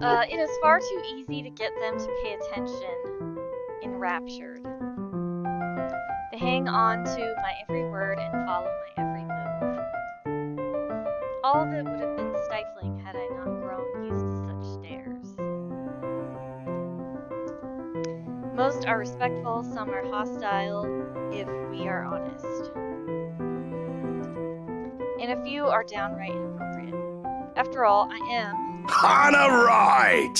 It is far too easy to get them to pay attention, enraptured. They hang on to my every word and follow my every move. All of it would have been stifling had I not grown used to such stares. Most are respectful, some are hostile, if we are honest. And a few are downright inappropriate. After all, I am... Kinda right!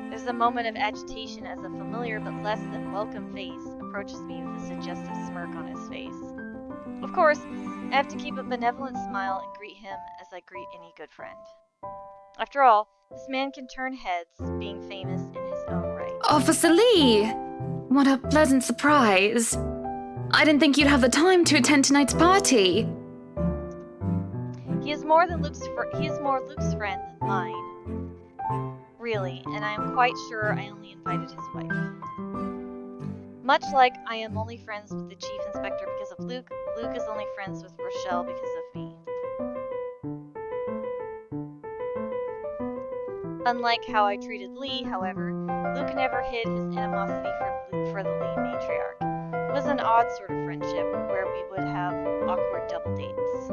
There's a moment of agitation as a familiar but less than welcome face approaches me with a suggestive smirk on his face. Of course, I have to keep a benevolent smile and greet him as I greet any good friend. After all, this man can turn heads, being famous in his own right. Officer Lee! What a pleasant surprise. I didn't think you'd have the time to attend tonight's party. He is more Luke's friend than mine. Really, and I am quite sure I only invited his wife. Much like I am only friends with the chief inspector because of Luke, Luke is only friends with Rochelle because of me. Unlike how I treated Lee, however, Luke never hid his animosity for the Lee matriarch. It was an odd sort of friendship where we would have awkward double dates.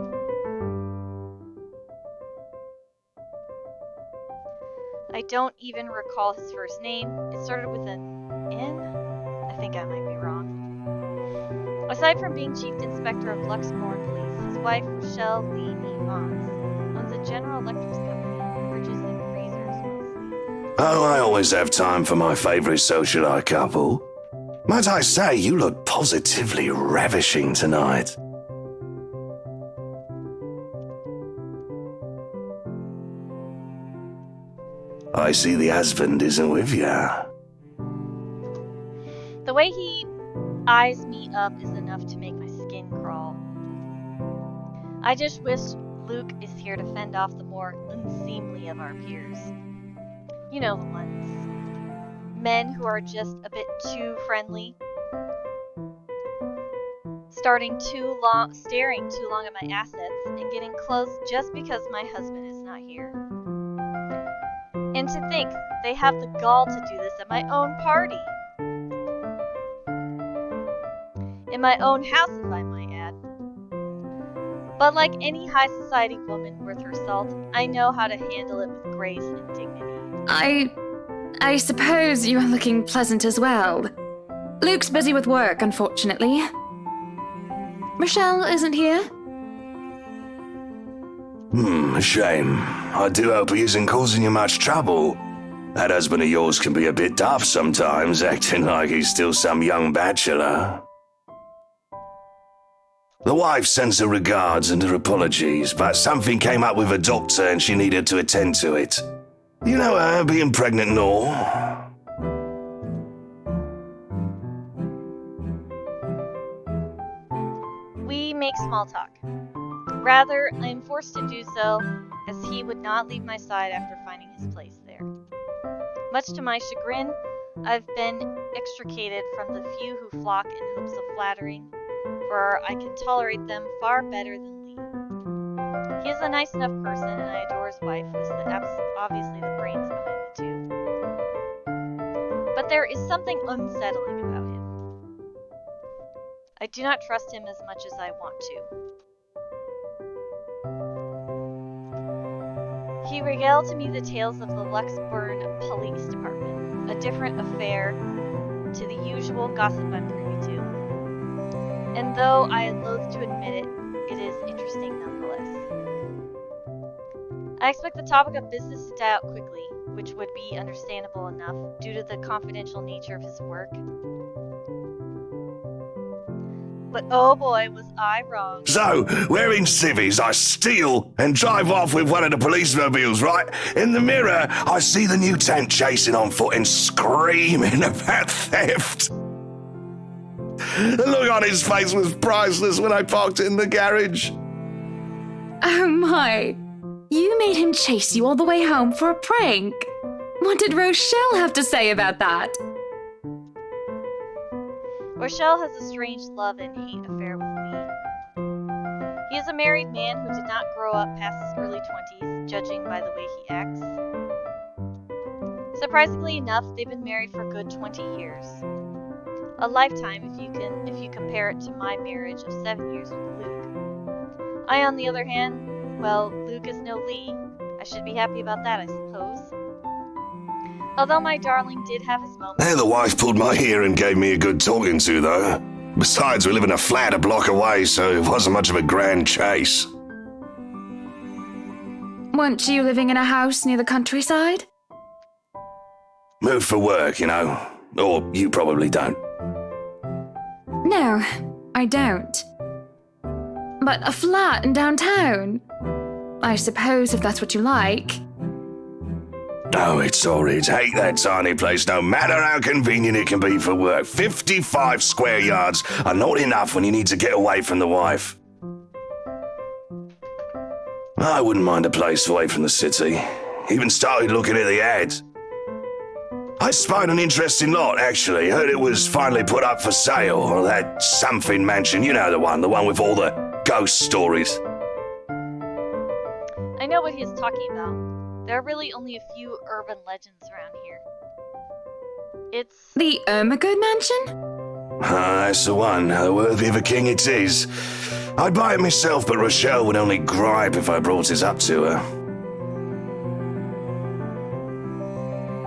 I don't even recall his first name. It started with an N? I think I might be wrong. Aside from being Chief Inspector of Luxembourg Police, his wife, Rochelle Lee Mons, owns a General Electric company, bridges and freezers mostly. Oh, I always have time for my favourite socialite couple. Might I say, you look positively ravishing tonight. I see the husband isn't with ya. The way he eyes me up is enough to make my skin crawl. I just wish Luke is here to fend off the more unseemly of our peers. You know the ones. Men who are just a bit too friendly. Staring too long at my assets and getting close just because my husband is not here. And to think they have the gall to do this at my own party. In my own house, if I might add. But like any high society woman worth her salt, I know how to handle it with grace and dignity. I suppose you are looking pleasant as well. Luke's busy with work, unfortunately. Rochelle isn't here? A shame. I do hope he isn't causing you much trouble. That husband of yours can be a bit daft sometimes, acting like he's still some young bachelor. The wife sends her regards and her apologies, but something came up with a doctor and she needed to attend to it. You know her, being pregnant and all. We make small talk. Rather, I am forced to do so, as he would not leave my side after finding his place there. Much to my chagrin, I've been extricated from the few who flock in hopes of flattering, for I can tolerate them far better than Lee. He is a nice enough person, and I adore his wife, who is obviously the brains behind the two. But there is something unsettling about him. I do not trust him as much as I want to. He regaled to me the tales of the Luxembourg Police Department, a different affair to the usual gossip I'm privy to. And though I loathe to admit it, it is interesting nonetheless. I expect the topic of business to die out quickly, which would be understandable enough due to the confidential nature of his work. But oh boy, was I wrong. So, wearing civvies, I steal and drive off with one of the police mobiles, right? In the mirror, I see the new tank chasing on foot and screaming about theft. The look on his face was priceless when I parked it in the garage. Oh my. You made him chase you all the way home for a prank. What did Rochelle have to say about that? Rochelle has a strange love and hate affair with Lee. He is a married man who did not grow up past his early 20s, judging by the way he acts. Surprisingly enough, they've been married for a good 20 years. A lifetime if you compare it to my marriage of 7 years with Luke. I, on the other hand, well, Luke is no Lee. I should be happy about that, I suppose. Although my darling did have his moments. The wife pulled my ear and gave me a good talking to, though. Besides, we live in a flat a block away, so it wasn't much of a grand chase. Weren't you living in a house near the countryside? Moved for work, you know. Or you probably don't. No, I don't. But a flat in downtown? I suppose if that's what you like. Oh, it's horrid. Hate that tiny place, no matter how convenient it can be for work. 55 square yards are not enough when you need to get away from the wife. I wouldn't mind a place away from the city. Even started looking at the ads. I spied an interesting lot, actually. Heard it was finally put up for sale. Or that something mansion, you know the one with all the ghost stories. I know what he's talking about. There are really only a few urban legends around here. It's... The Ermagood Mansion? That's the one. Worthy of a king it is. I'd buy it myself, but Rochelle would only gripe if I brought it up to her.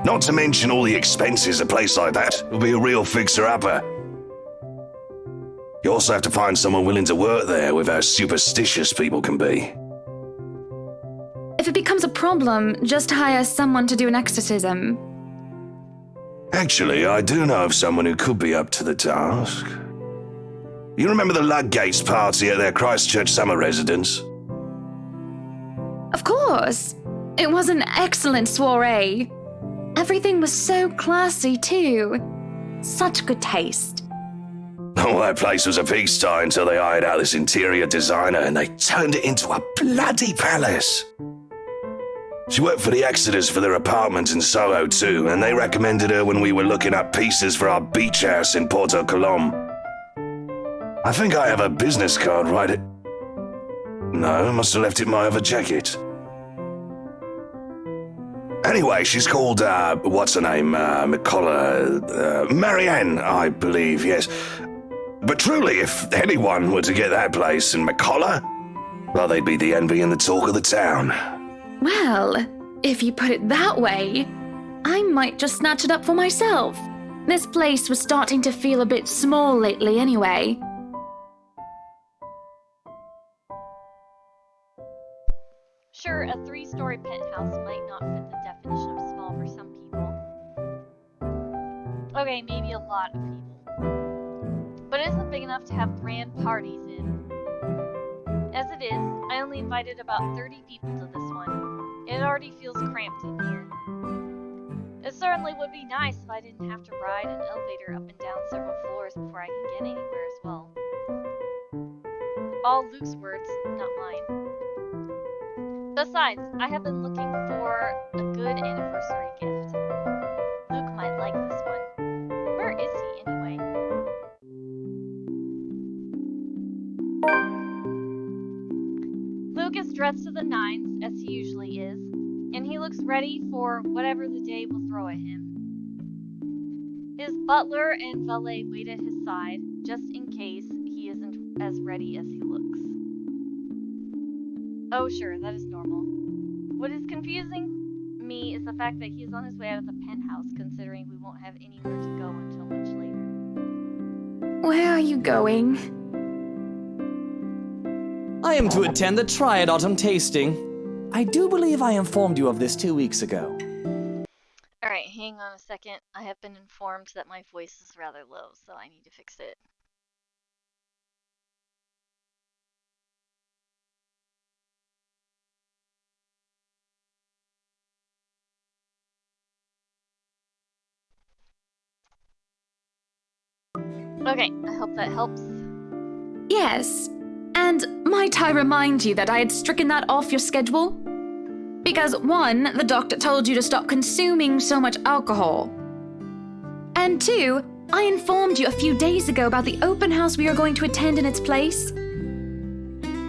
Not to mention all the expenses a place like that would be a real fixer-upper. You also have to find someone willing to work there with how superstitious people can be. If it becomes a problem, just hire someone to do an exorcism. Actually, I do know of someone who could be up to the task. You remember the Ludgates party at their Christchurch summer residence? Of course. It was an excellent soiree. Everything was so classy, too. Such good taste. Oh, that place was a pigsty until they hired out this interior designer and they turned it into a bloody palace. She worked for the Exodus for their apartment in Soho too, and they recommended her when we were looking up pieces for our beach house in Porto Colom. I think I have a business card right at... No, I must have left it in my other jacket. Anyway, she's called, what's her name? McCullough, Marianne, I believe, yes. But truly, if anyone were to get that place in McCullough, well, they'd be the envy and the talk of the town. Well, if you put it that way, I might just snatch it up for myself. This place was starting to feel a bit small lately anyway. Sure, a 3-story penthouse might not fit the definition of small for some people. Okay, maybe a lot of people. But it isn't big enough to have grand parties in. As it is, I only invited about 30 people to this one. It already feels cramped in here. It certainly would be nice if I didn't have to ride an elevator up and down several floors before I can get anywhere as well. All Luke's words, not mine. Besides, I have been looking for a good anniversary gift. Luke might like this one. Where is he, anyway? Luke is dressed to the nines, as he usually is, and he looks ready for whatever the day will throw at him. His butler and valet wait at his side, just in case he isn't as ready as he looks. Oh sure, that is normal. What is confusing me is the fact that he is on his way out of the penthouse, considering we won't have anywhere to go until much later. Where are you going? I am to attend the Triad Autumn Tasting. I do believe I informed you of this 2 weeks ago. Alright, hang on a second. I have been informed that my voice is rather low, so I need to fix it. Okay, I hope that helps. Yes. And might I remind you that I had stricken that off your schedule? Because 1, the doctor told you to stop consuming so much alcohol. And 2, I informed you a few days ago about the open house we are going to attend in its place.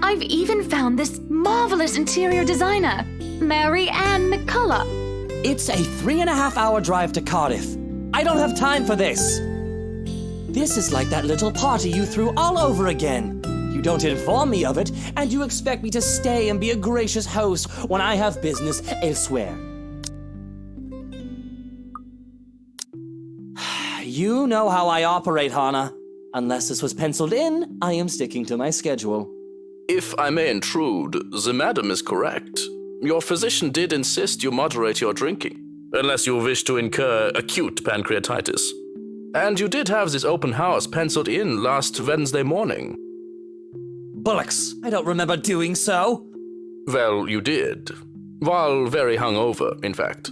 I've even found this marvelous interior designer, Mary Ann McCullough. It's a 3.5-hour drive to Cardiff. I don't have time for this. This is like that little party you threw all over again. You don't inform me of it, and you expect me to stay and be a gracious host when I have business elsewhere. You know how I operate, Hana. Unless this was penciled in, I am sticking to my schedule. If I may intrude, the madam is correct. Your physician did insist you moderate your drinking, unless you wish to incur acute pancreatitis. And you did have this open house penciled in last Wednesday morning. Bullocks, I don't remember doing so. Well, you did. While very hungover, in fact.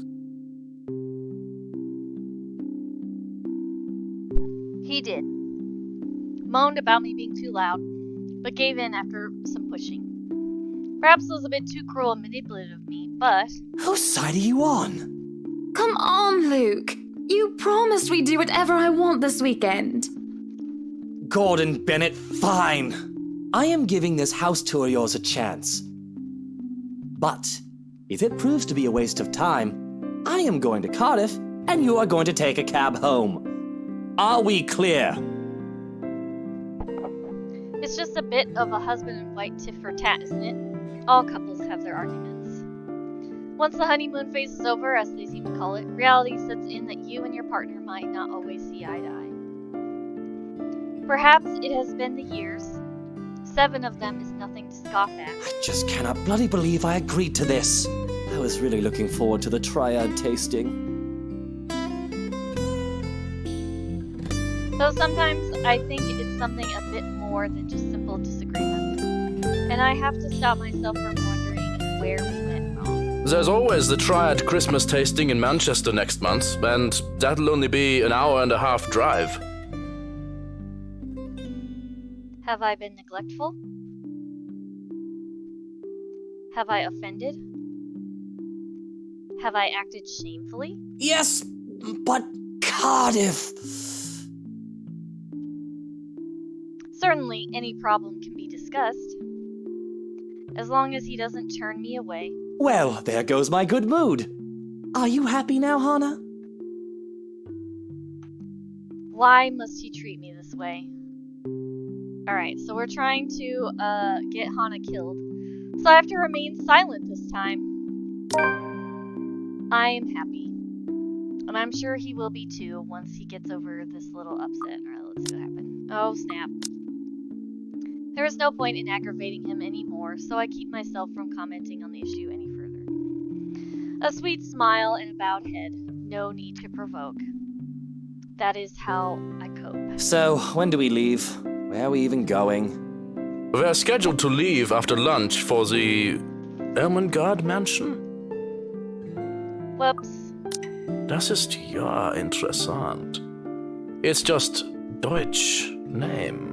He did. Moaned about me being too loud, but gave in after some pushing. Perhaps it was a bit too cruel and manipulative of me, but... Whose side are you on? Come on, Luke. You promised we'd do whatever I want this weekend. Gordon Bennett, fine. I am giving this house tour of yours a chance. But if it proves to be a waste of time, I am going to Cardiff and you are going to take a cab home. Are we clear? It's just a bit of a husband and wife tit for tat, isn't it? All couples have their arguments. Once the honeymoon phase is over, as they seem to call it, reality sets in that you and your partner might not always see eye to eye. Perhaps it has been the years. 7 of them is nothing to scoff at. I just cannot bloody believe I agreed to this. I was really looking forward to the triad tasting. Though sometimes I think it's something a bit more than just simple disagreements. And I have to stop myself from wondering where we went wrong. There's always the Triad Christmas tasting in Manchester next month, and that'll only be an hour-and-a-half drive. Have I been neglectful? Have I offended? Have I acted shamefully? Yes, but Cardiff. Certainly, any problem can be discussed. As long as he doesn't turn me away. Well, there goes my good mood. Are you happy now, Hana? Why must he treat me this way? Alright, so we're trying to get Hana killed. So I have to remain silent this time. I am happy. And I'm sure he will be too once he gets over this little upset. Alright, let's see what happens. Oh, snap. There is no point in aggravating him anymore, so I keep myself from commenting on the issue any further. A sweet smile and a bowed head. No need to provoke. That is how I cope. So, when do we leave? Where are we even going? We're scheduled to leave after lunch for the Ermengarde Mansion. Whoops. Das ist ja interessant. It's just Deutsch name.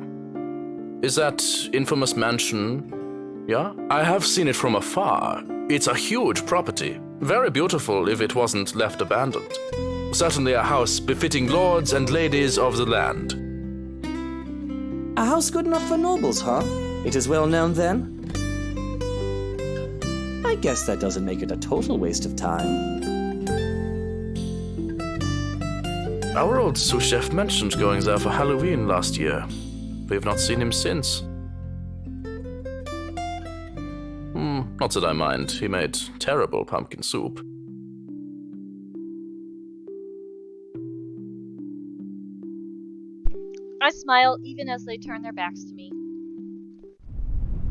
Is that infamous mansion? Yeah? I have seen it from afar. It's a huge property. Very beautiful if it wasn't left abandoned. Certainly a house befitting lords and ladies of the land. A house good enough for nobles, huh? It is well known then? I guess that doesn't make it a total waste of time. Our old sous chef mentioned going there for Halloween last year. We've not seen him since. Not that I mind. He made terrible pumpkin soup. I smile even as they turn their backs to me.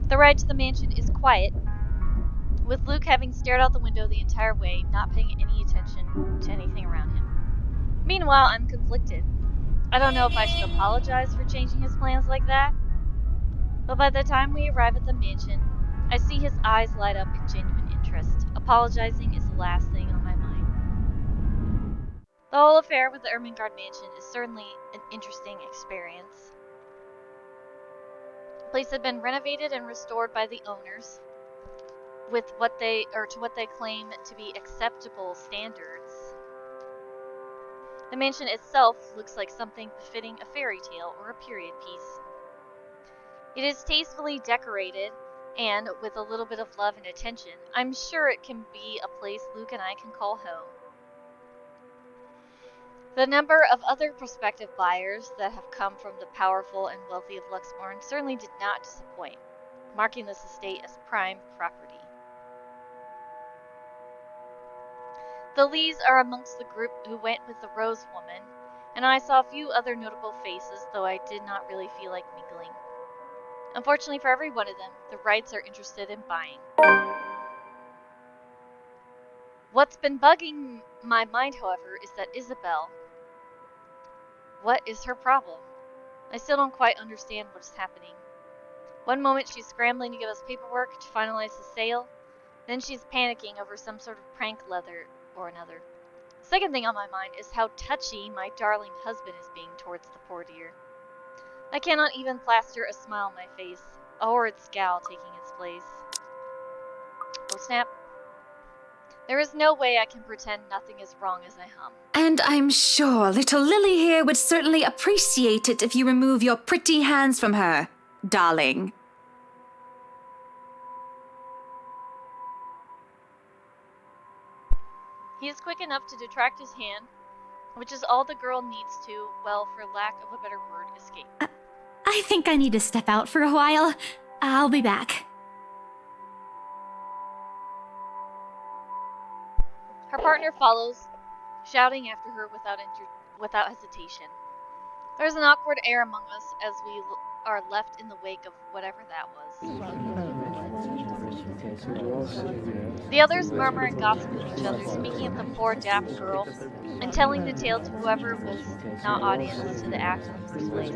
The ride to the mansion is quiet, with Luke having stared out the window the entire way, not paying any attention to anything around him. Meanwhile, I'm conflicted. I don't know if I should apologize for changing his plans like that. But by the time we arrive at the mansion, I see his eyes light up in genuine interest. Apologizing is the last thing on my mind. The whole affair with the Ermengarde mansion is certainly an interesting experience. The place had been renovated and restored by the owners with to what they claim to be acceptable standards. The mansion itself looks like something befitting a fairy tale or a period piece. It is tastefully decorated, and with a little bit of love and attention, I'm sure it can be a place Luke and I can call home. The number of other prospective buyers that have come from the powerful and wealthy of Luxmorn certainly did not disappoint, marking this estate as prime property. The Lees are amongst the group who went with the Rose woman, and I saw a few other notable faces, though I did not really feel like mingling. Unfortunately for every one of them, the Wrights are interested in buying. What's been bugging my mind, however, is that Isabel. What is her problem? I still don't quite understand what is happening. One moment she's scrambling to give us paperwork to finalize the sale, then she's panicking over some sort of prank leather or another. The second thing on my mind is how touchy my darling husband is being towards the poor dear. I cannot even plaster a smile on my face, a horrid scowl taking its place. Oh snap. There is no way I can pretend nothing is wrong as I hum. And I'm sure little Lily here would certainly appreciate it if you remove your pretty hands from her, darling. He is quick enough to detract his hand, which is all the girl needs to, well, for lack of a better word, escape. I think I need to step out for a while. I'll be back. Her partner follows, shouting after her without hesitation. There's an awkward air among us as we are left in the wake of whatever that was. The others murmur and gossip with each other, speaking of the poor daft girl, and telling the tale to whoever was not audience to the act in the first place.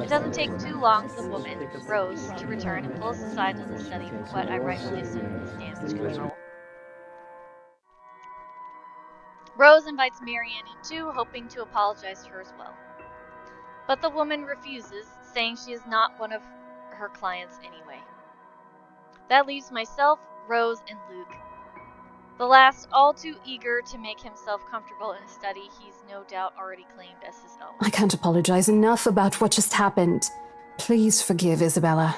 It doesn't take too long for the woman, Rose, to return and pull us aside to the study for what I rightfully assume is damage control. Rose invites Marianne in too, hoping to apologize to her as well. But the woman refuses, saying she is not one of her clients anyway. That leaves myself, Rose, and Luke. The last all too eager to make himself comfortable in a study he's no doubt already claimed as his own. I can't apologize enough about what just happened. Please forgive Isabella.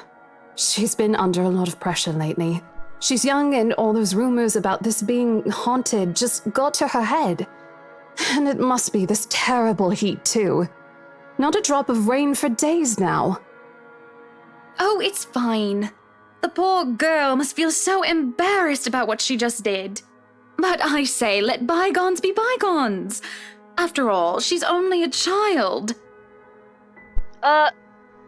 She's been under a lot of pressure lately. She's young and all those rumors about this being haunted just got to her head. And it must be this terrible heat too. Not a drop of rain for days now. Oh, it's fine. The poor girl must feel so embarrassed about what she just did. But I say, let bygones be bygones. After all, she's only a child.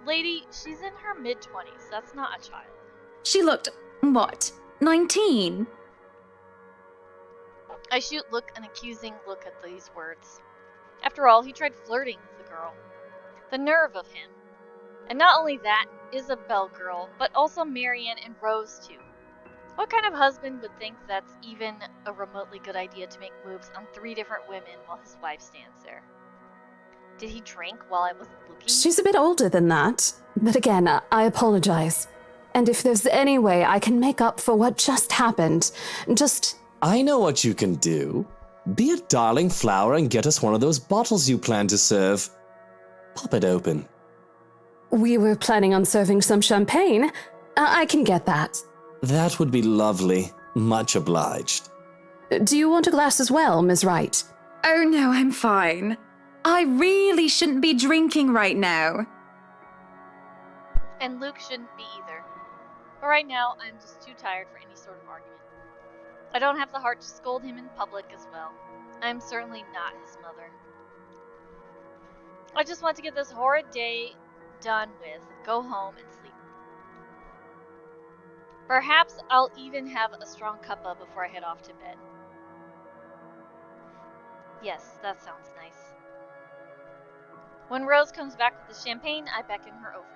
Lady, she's in her mid-20s. That's not a child. She looked, what, 19? I shoot Luke an accusing look at these words. After all, he tried flirting with the girl. The nerve of him. And not only that, Isabel girl, but also Marianne and Rose too. What kind of husband would think that's even a remotely good idea to make moves on 3 different women while his wife stands there? Did he drink while I wasn't looking? She's a bit older than that. But again, I apologize. And if there's any way I can make up for what just happened, just... I know what you can do. Be a darling flower and get us one of those bottles you plan to serve. Pop it open. We were planning on serving some champagne. I can get that. That would be lovely. Much obliged. Do you want a glass as well, Ms. Wright? Oh no, I'm fine. I really shouldn't be drinking right now. And Luke shouldn't be either. But right now, I'm just too tired for any sort of argument. I don't have the heart to scold him in public as well. I'm certainly not his mother. I just want to get this horrid day done with, go home and sleep. Perhaps I'll even have a strong cuppa before I head off to bed. Yes, that sounds nice. When Rose comes back with the champagne, I beckon her over.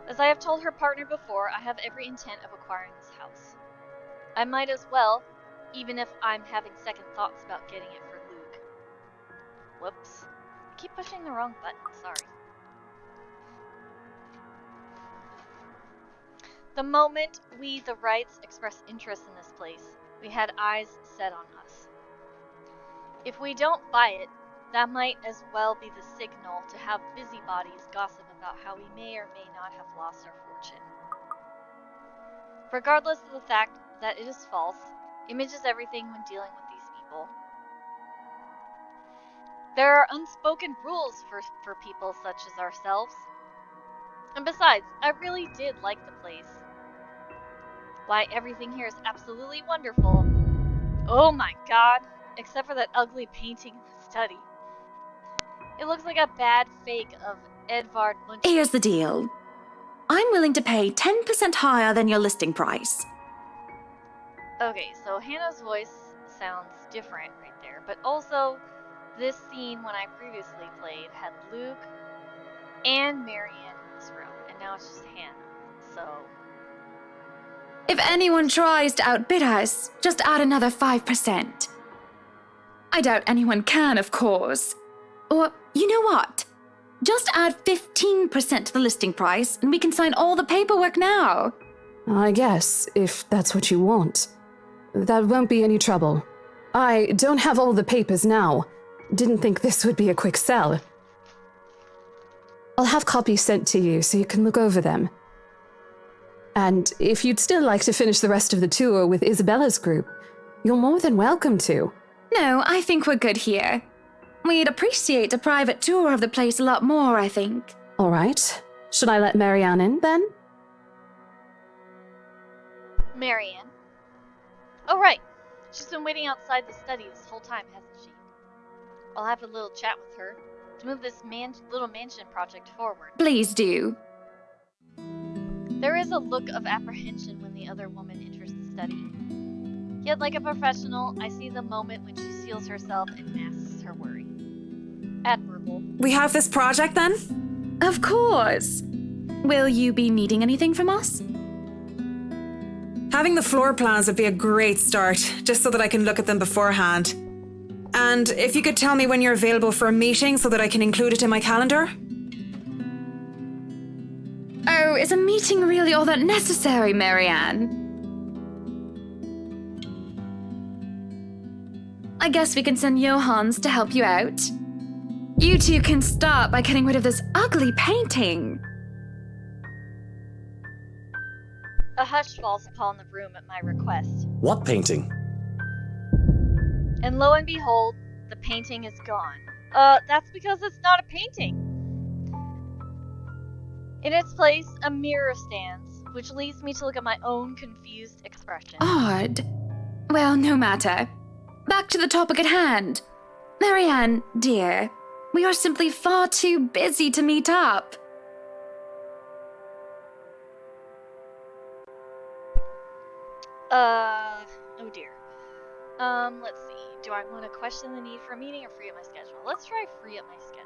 As I have told her partner before, I have every intent of acquiring this house. I might as well, even if I'm having second thoughts about getting it for Luke. Whoops. I keep pushing the wrong button, sorry. The moment we, the Wrights, expressed interest in this place, we had eyes set on us. If we don't buy it, that might as well be the signal to have busybodies gossip about how we may or may not have lost our fortune. Regardless of the fact that it is false, image is everything when dealing with these people. There are unspoken rules for people such as ourselves. And besides, I really did like the place. Why, everything here is absolutely wonderful. Oh my god, except for that ugly painting in the study. It looks like a bad fake of Edvard Munch. Here's the deal. I'm willing to pay 10% higher than your listing price. Okay, so Hannah's voice sounds different right there, but also this scene when I previously played had Luke and Marianne in this room, and now it's just Hannah, so... If anyone tries to outbid us, just add another 5%. I doubt anyone can, of course. Or, you know what? Just add 15% to the listing price, and we can sign all the paperwork now. I guess, if that's what you want. That won't be any trouble. I don't have all the papers now. Didn't think this would be a quick sell. I'll have copies sent to you so you can look over them. And if you'd still like to finish the rest of the tour with Isabella's group, you're more than welcome to. No, I think we're good here. We'd appreciate a private tour of the place a lot more, I think. All right. Should I let Marianne in, then? Marianne. Oh, right. She's been waiting outside the study this whole time, hasn't she? I'll have a little chat with her to move this little mansion project forward. Please do. There is a look of apprehension when the other woman enters the study. Yet, like a professional, I see the moment when she seals herself and masks her worry. Admirable. We have this project then? Of course. Will you be needing anything from us? Having the floor plans would be a great start, just so that I can look at them beforehand. And if you could tell me when you're available for a meeting so that I can include it in my calendar? Oh, is a meeting really all that necessary, Marianne? I guess we can send Johans to help you out. You two can start by getting rid of this ugly painting. A hush falls upon the room at my request. What painting? And lo and behold, the painting is gone. That's because it's not a painting. In its place, a mirror stands, which leads me to look at my own confused expression. Odd. Well, no matter. Back to the topic at hand. Marianne, dear, we are simply far too busy to meet up. Oh dear. Let's see. Do I want to question the need for a meeting or free up my schedule? Let's try free up my schedule.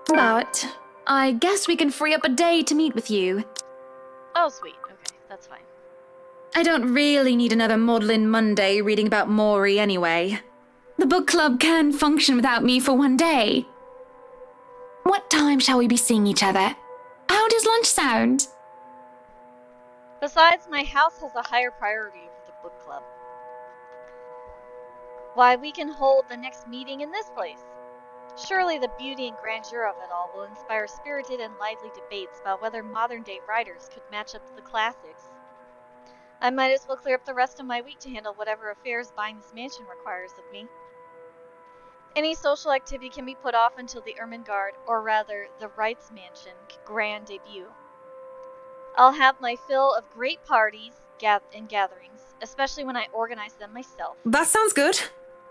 But I guess we can free up a day to meet with you. Oh, sweet. Okay, that's fine. I don't really need another Maudlin Monday reading about Maury anyway. The book club can function without me for one day. What time shall we be seeing each other? How does lunch sound? Besides, my house has a higher priority over the book club. Why, we can hold the next meeting in this place. Surely the beauty and grandeur of it all will inspire spirited and lively debates about whether modern-day writers could match up to the classics. I might as well clear up the rest of my week to handle whatever affairs buying this mansion requires of me. Any social activity can be put off until the Ermengarde, or rather, the Wrights Mansion, grand debut. I'll have my fill of great parties and gatherings, especially when I organize them myself. That sounds good.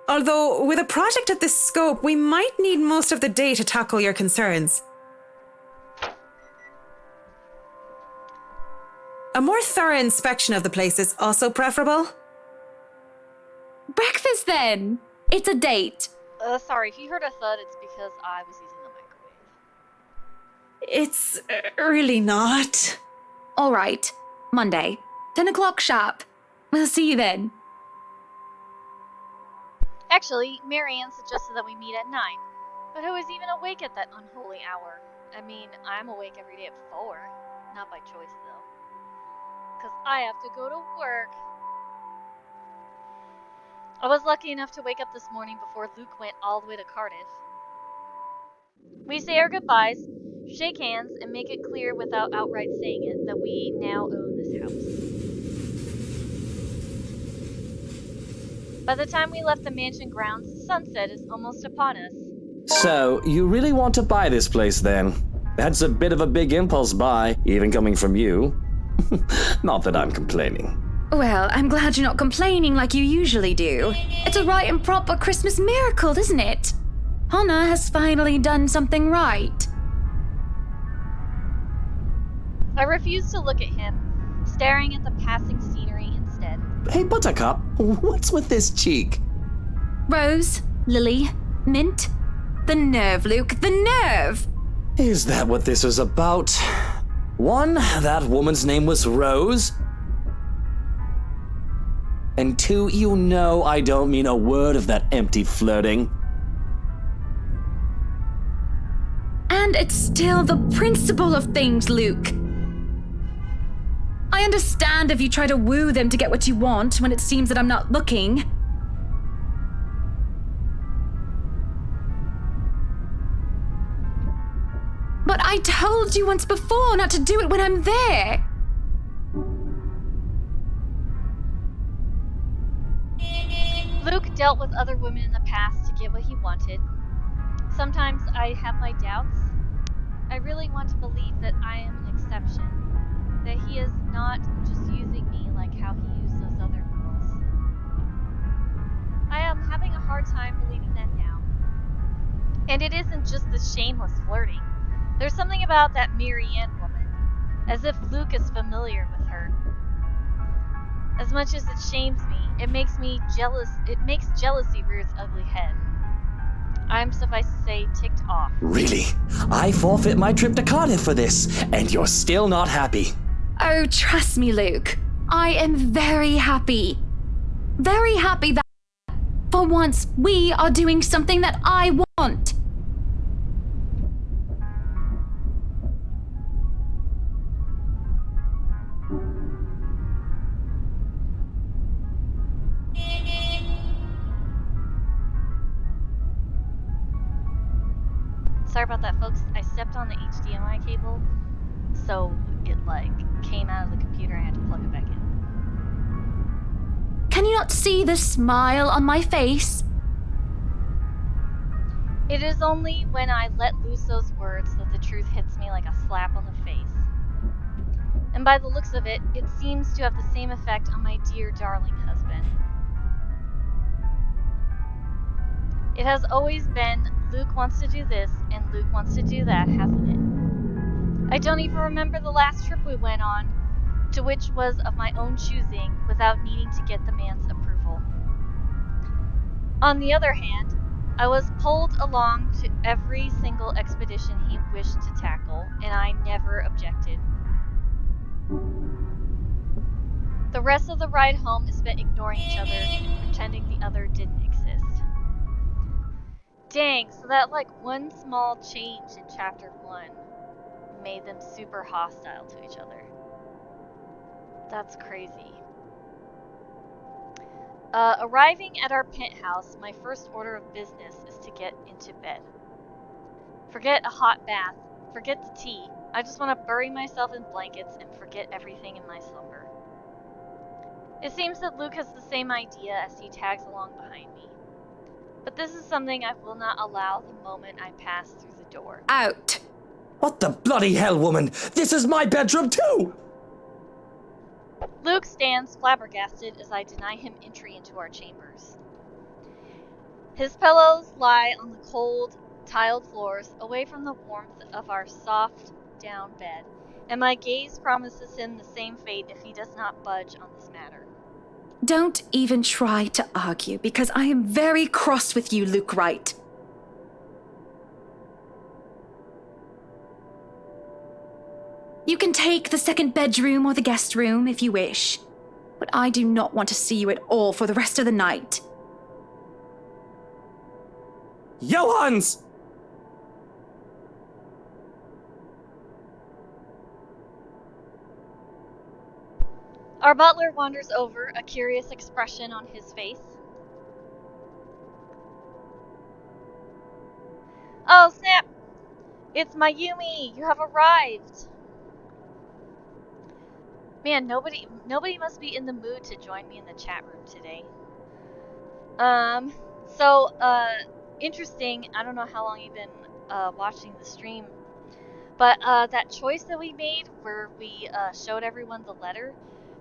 Although, with a project of this scope, we might need most of the day to tackle your concerns. A more thorough inspection of the place is also preferable. Breakfast then! It's a date. Sorry, if you heard a thud, it's because I was using the microwave. It's really not. All right, Monday, 10 o'clock sharp. We'll see you then. Actually, Marianne suggested that we meet at 9. But who is even awake at that unholy hour? I mean, I'm awake every day at 4. Not by choice, though. Because I have to go to work. I was lucky enough to wake up this morning before Luke went all the way to Cardiff. We say our goodbyes, shake hands, and make it clear without outright saying it that we now own this house. By the time we left the mansion grounds, sunset is almost upon us. So, you really want to buy this place then? That's a bit of a big impulse buy, even coming from you. Not that I'm complaining. Well, I'm glad you're not complaining like you usually do. It's a right and proper Christmas miracle, isn't it? Hannah has finally done something right. I refuse to look at him, staring at the passing scenery instead. Hey, Buttercup, what's with this cheek? Rose, Lily, Mint. The nerve, Luke, the nerve! Is that what this was about? One, that woman's name was Rose. And two, you know I don't mean a word of that empty flirting. And it's still the principle of things, Luke. I understand if you try to woo them to get what you want when it seems that I'm not looking. But I told you once before not to do it when I'm there. Luke dealt with other women in the past to get what he wanted. Sometimes I have my doubts. I really want to believe that I am an exception, that he is not just using me like how he used those other girls. I am having a hard time believing that now. And it isn't just the shameless flirting. There's something about that Marianne woman, as if Luke is familiar with her. As much as it shames me, it makes me jealous. It makes jealousy rear its ugly head. I'm, suffice to say, ticked off. Really? I forfeit my trip to Cardiff for this, and you're still not happy. Oh, trust me, Luke. I am very happy. Very happy that, for once, we are doing something that I want. Sorry about that, folks. I stepped on the HDMI cable, so it, came out of the computer and I had to plug it back in. Can you not see the smile on my face? It is only when I let loose those words that the truth hits me like a slap on the face. And by the looks of it, it seems to have the same effect on my dear darling husband. It has always been, Luke wants to do this, and Luke wants to do that, hasn't it? I don't even remember the last trip we went on, to which was of my own choosing, without needing to get the man's approval. On the other hand, I was pulled along to every single expedition he wished to tackle, and I never objected. The rest of the ride home is spent ignoring each other and pretending the other didn't exist. Dang, so that one small change in chapter 1 made them super hostile to each other. That's crazy. Arriving at our penthouse, my first order of business is to get into bed. Forget a hot bath, forget the tea. I just want to bury myself in blankets and forget everything in my slumber. It seems that Luke has the same idea as he tags along behind me. But this is something I will not allow the moment I pass through the door. Out. What the bloody hell, woman? This is my bedroom too! Luke stands flabbergasted as I deny him entry into our chambers. His pillows lie on the cold, tiled floors, away from the warmth of our soft down bed, and my gaze promises him the same fate if he does not budge on this matter. Don't even try to argue, because I am very cross with you, Luke Wright. You can take the second bedroom or the guest room if you wish, but I do not want to see you at all for the rest of the night. Johans! Our butler wanders over, a curious expression on his face. Oh, snap! It's Mayumi! You have arrived! Man, nobody must be in the mood to join me in the chat room today. interesting. I don't know how long you've been watching the stream, but that choice that we made where we showed everyone the letter,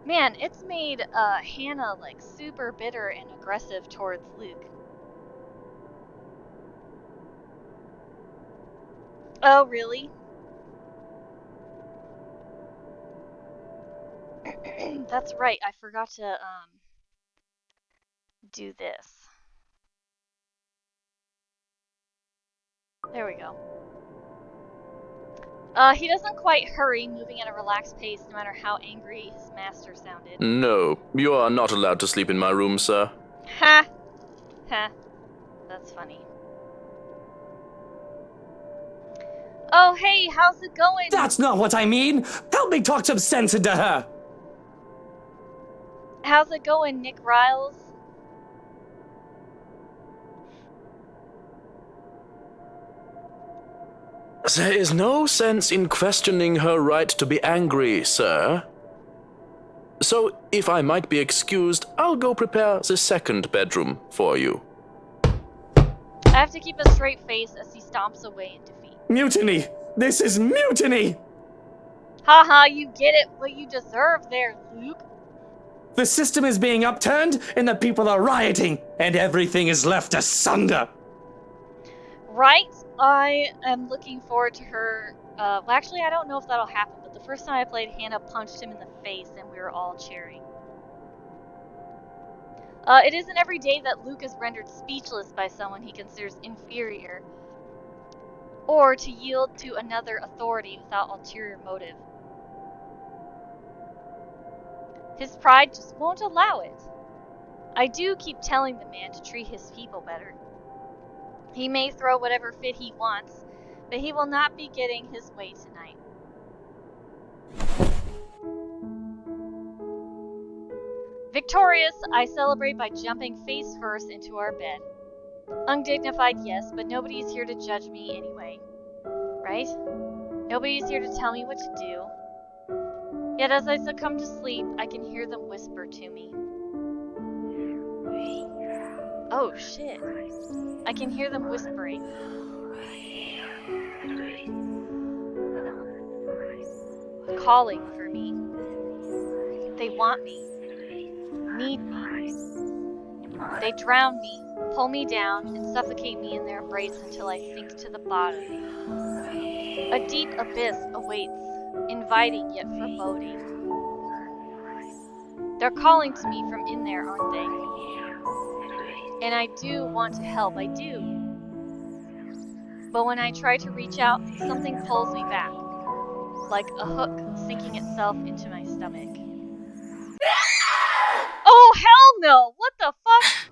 man, it's made Hannah like super bitter and aggressive towards Luke. Oh, really? That's right. I forgot to do this. There we go. He doesn't quite hurry, moving at a relaxed pace no matter how angry his master sounded. No, you are not allowed to sleep in my room, sir. Ha! Ha. That's funny. Oh, hey, how's it going? That's not what I mean! Help me talk some sense into her! How's it going, Nick Riles? There is no sense in questioning her right to be angry, sir. So, if I might be excused, I'll go prepare the second bedroom for you. I have to keep a straight face as he stomps away in defeat. Mutiny! This is mutiny! Haha, you get it, what you deserve there, Luke. The system is being upturned, and the people are rioting, and everything is left asunder. Right? I am looking forward to her. Well, actually, I don't know if that'll happen, but the first time I played, Hannah punched him in the face, and we were all cheering. It isn't every day that Luke is rendered speechless by someone he considers inferior, or to yield to another authority without ulterior motive. His pride just won't allow it. I do keep telling the man to treat his people better. He may throw whatever fit he wants, but he will not be getting his way tonight. Victorious, I celebrate by jumping face first into our bed. Undignified, yes, but nobody's here to judge me anyway. Right? Nobody's here to tell me what to do. Yet as I succumb to sleep, I can hear them whisper to me. Oh shit. I can hear them whispering. Calling for me. They want me. Need me. They drown me, pull me down, and suffocate me in their embrace until I sink to the bottom. A deep abyss awaits, inviting yet foreboding. They're calling to me from in there, aren't they? And I do want to help, I do. But when I try to reach out, something pulls me back, like a hook sinking itself into my stomach. Oh, hell no! What the fuck?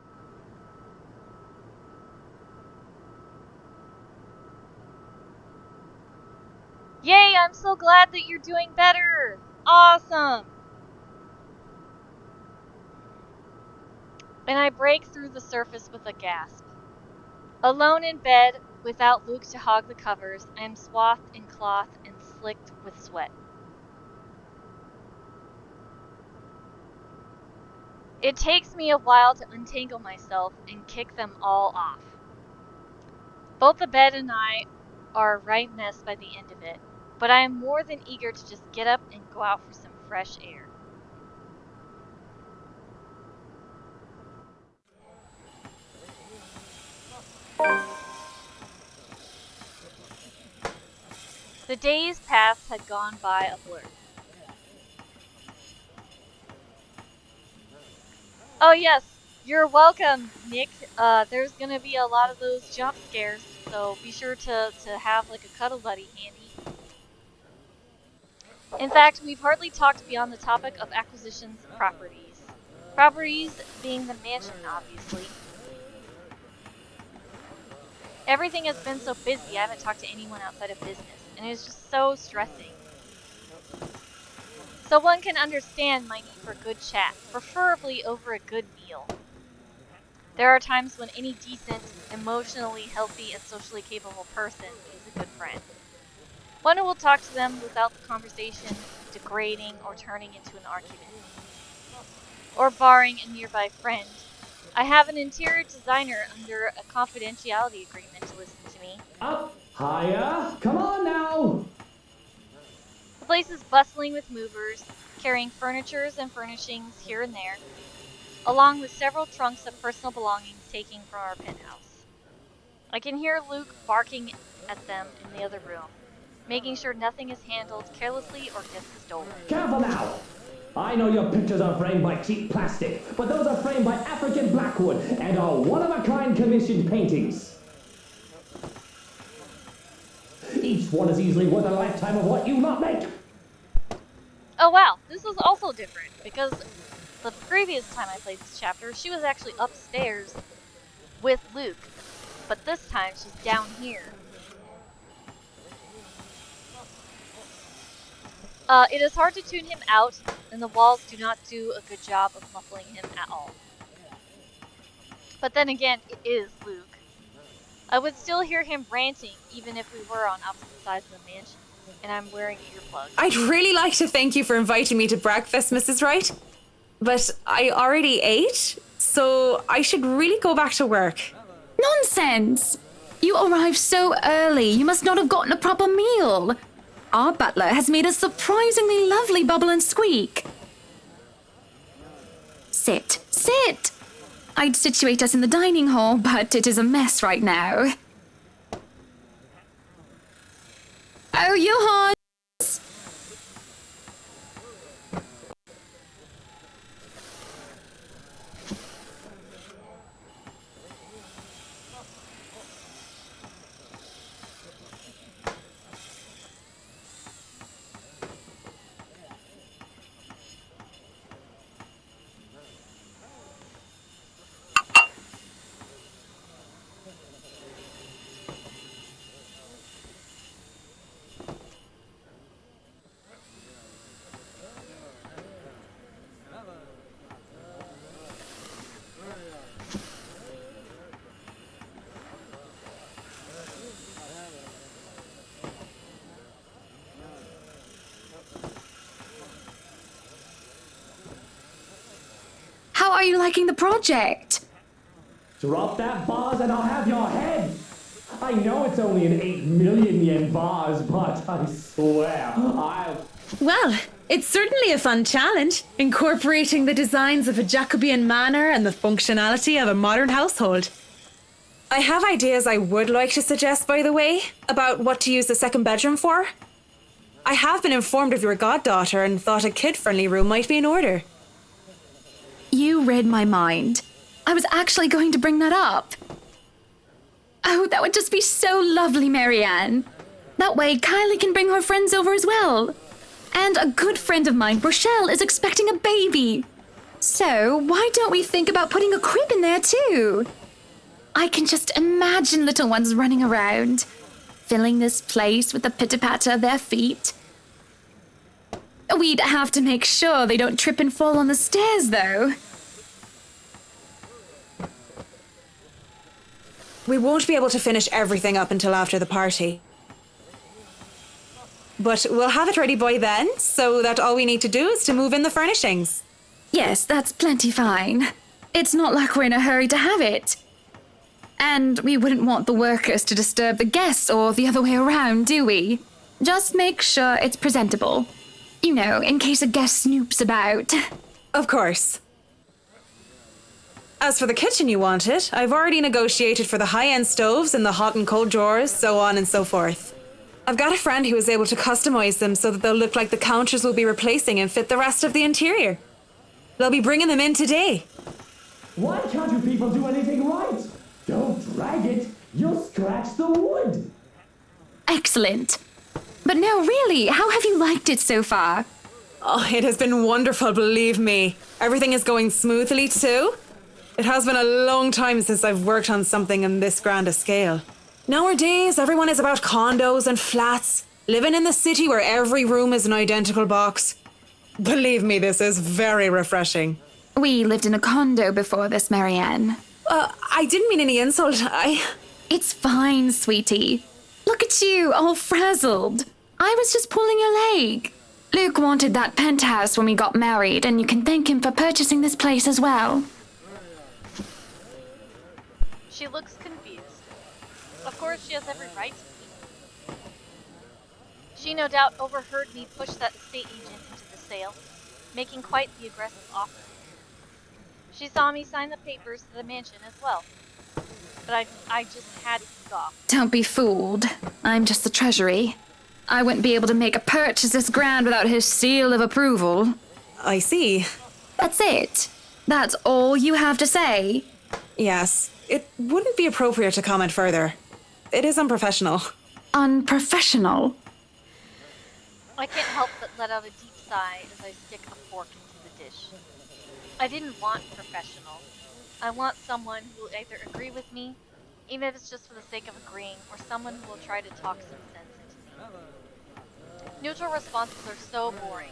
Yay, I'm so glad that you're doing better! Awesome! And I break through the surface with a gasp. Alone in bed, without Luke to hog the covers, I am swathed in cloth and slicked with sweat. It takes me a while to untangle myself and kick them all off. Both the bed and I are a right mess by the end of it, but I am more than eager to just get up and go out for some fresh air. The days past had gone by a blur. Oh yes, you're welcome, Nick. There's gonna be a lot of those jump scares, so be sure to have like a cuddle buddy handy. In fact, we've hardly talked beyond the topic of acquisitions of properties. Properties being the mansion, obviously. Everything has been so busy, I haven't talked to anyone outside of business, and it's just so stressing. So one can understand my need for good chat, preferably over a good meal. There are times when any decent, emotionally healthy, and socially capable person is a good friend. One who will talk to them without the conversation degrading or turning into an argument. Or barring a nearby friend, I have an interior designer under a confidentiality agreement to listen to me. Up, higher, come on now! The place is bustling with movers, carrying furnitures and furnishings here and there, along with several trunks of personal belongings taken from our penthouse. I can hear Luke barking at them in the other room, making sure nothing is handled carelessly or gets stolen. Careful now! I know your pictures are framed by cheap plastic, but those are framed by African blackwood and are one-of-a-kind commissioned paintings. Each one is easily worth a lifetime of what you lot make. Oh wow, this is also different, because the previous time I played this chapter, she was actually upstairs with Luke, but this time she's down here. It is hard to tune him out, and the walls do not do a good job of muffling him at all. But then again, it is Luke. I would still hear him ranting, even if we were on opposite sides of the mansion, and I'm wearing earplugs. I'd really like to thank you for inviting me to breakfast, Mrs. Wright. But I already ate, so I should really go back to work. Nonsense! You arrived so early, you must not have gotten a proper meal. Our butler has made a surprisingly lovely bubble and squeak. Sit, sit! I'd situate us in the dining hall, but it is a mess right now. Oh, Johann! How are you liking the project? Drop that vase and I'll have your head! I know it's only an 8 million yen vase, but I swear, I'll... Well, it's certainly a fun challenge, incorporating the designs of a Jacobean manor and the functionality of a modern household. I have ideas I would like to suggest, by the way, about what to use the second bedroom for. I have been informed of your goddaughter and thought a kid-friendly room might be in order. You read my mind. I was actually going to bring that up. Oh, that would just be so lovely, Marianne. That way, Kylie can bring her friends over as well. And a good friend of mine, Rochelle, is expecting a baby. So, why don't we think about putting a crib in there too? I can just imagine little ones running around, filling this place with the pitter-patter of their feet. We'd have to make sure they don't trip and fall on the stairs, though. We won't be able to finish everything up until after the party. But we'll have it ready by then, so that all we need to do is to move in the furnishings. Yes, that's plenty fine. It's not like we're in a hurry to have it. And we wouldn't want the workers to disturb the guests or the other way around, do we? Just make sure it's presentable. You know, in case a guest snoops about. Of course. As for the kitchen you wanted, I've already negotiated for the high-end stoves and the hot and cold drawers, so on and so forth. I've got a friend who is able to customize them so that they'll look like the counters we'll be replacing and fit the rest of the interior. They'll be bringing them in today. Why can't you people do anything right? Don't drag it, you'll scratch the wood. Excellent. But no, really, how have you liked it so far? Oh, it has been wonderful, believe me. Everything is going smoothly too. It has been a long time since I've worked on something on this grand a scale. Nowadays, everyone is about condos and flats, living in the city where every room is an identical box. Believe me, this is very refreshing. We lived in a condo before this, Marianne. I didn't mean any insult. It's fine, sweetie. Look at you, all frazzled. I was just pulling your leg. Luke wanted that penthouse when we got married, and you can thank him for purchasing this place as well. She looks confused. Of course, she has every right to be. She no doubt overheard me push that estate agent into the sale, making quite the aggressive offer. She saw me sign the papers to the mansion as well, but I just had to scoff. Don't be fooled. I'm just the treasury. I wouldn't be able to make a purchase this grand without his seal of approval. I see. That's it. That's all you have to say. Yes, it wouldn't be appropriate to comment further. It is unprofessional. Unprofessional. I can't help but let out a deep sigh as I stick a fork into the dish. I didn't want professional. I want someone who will either agree with me, even if it's just for the sake of agreeing, or someone who will try to talk some sense into me. Neutral responses are so boring.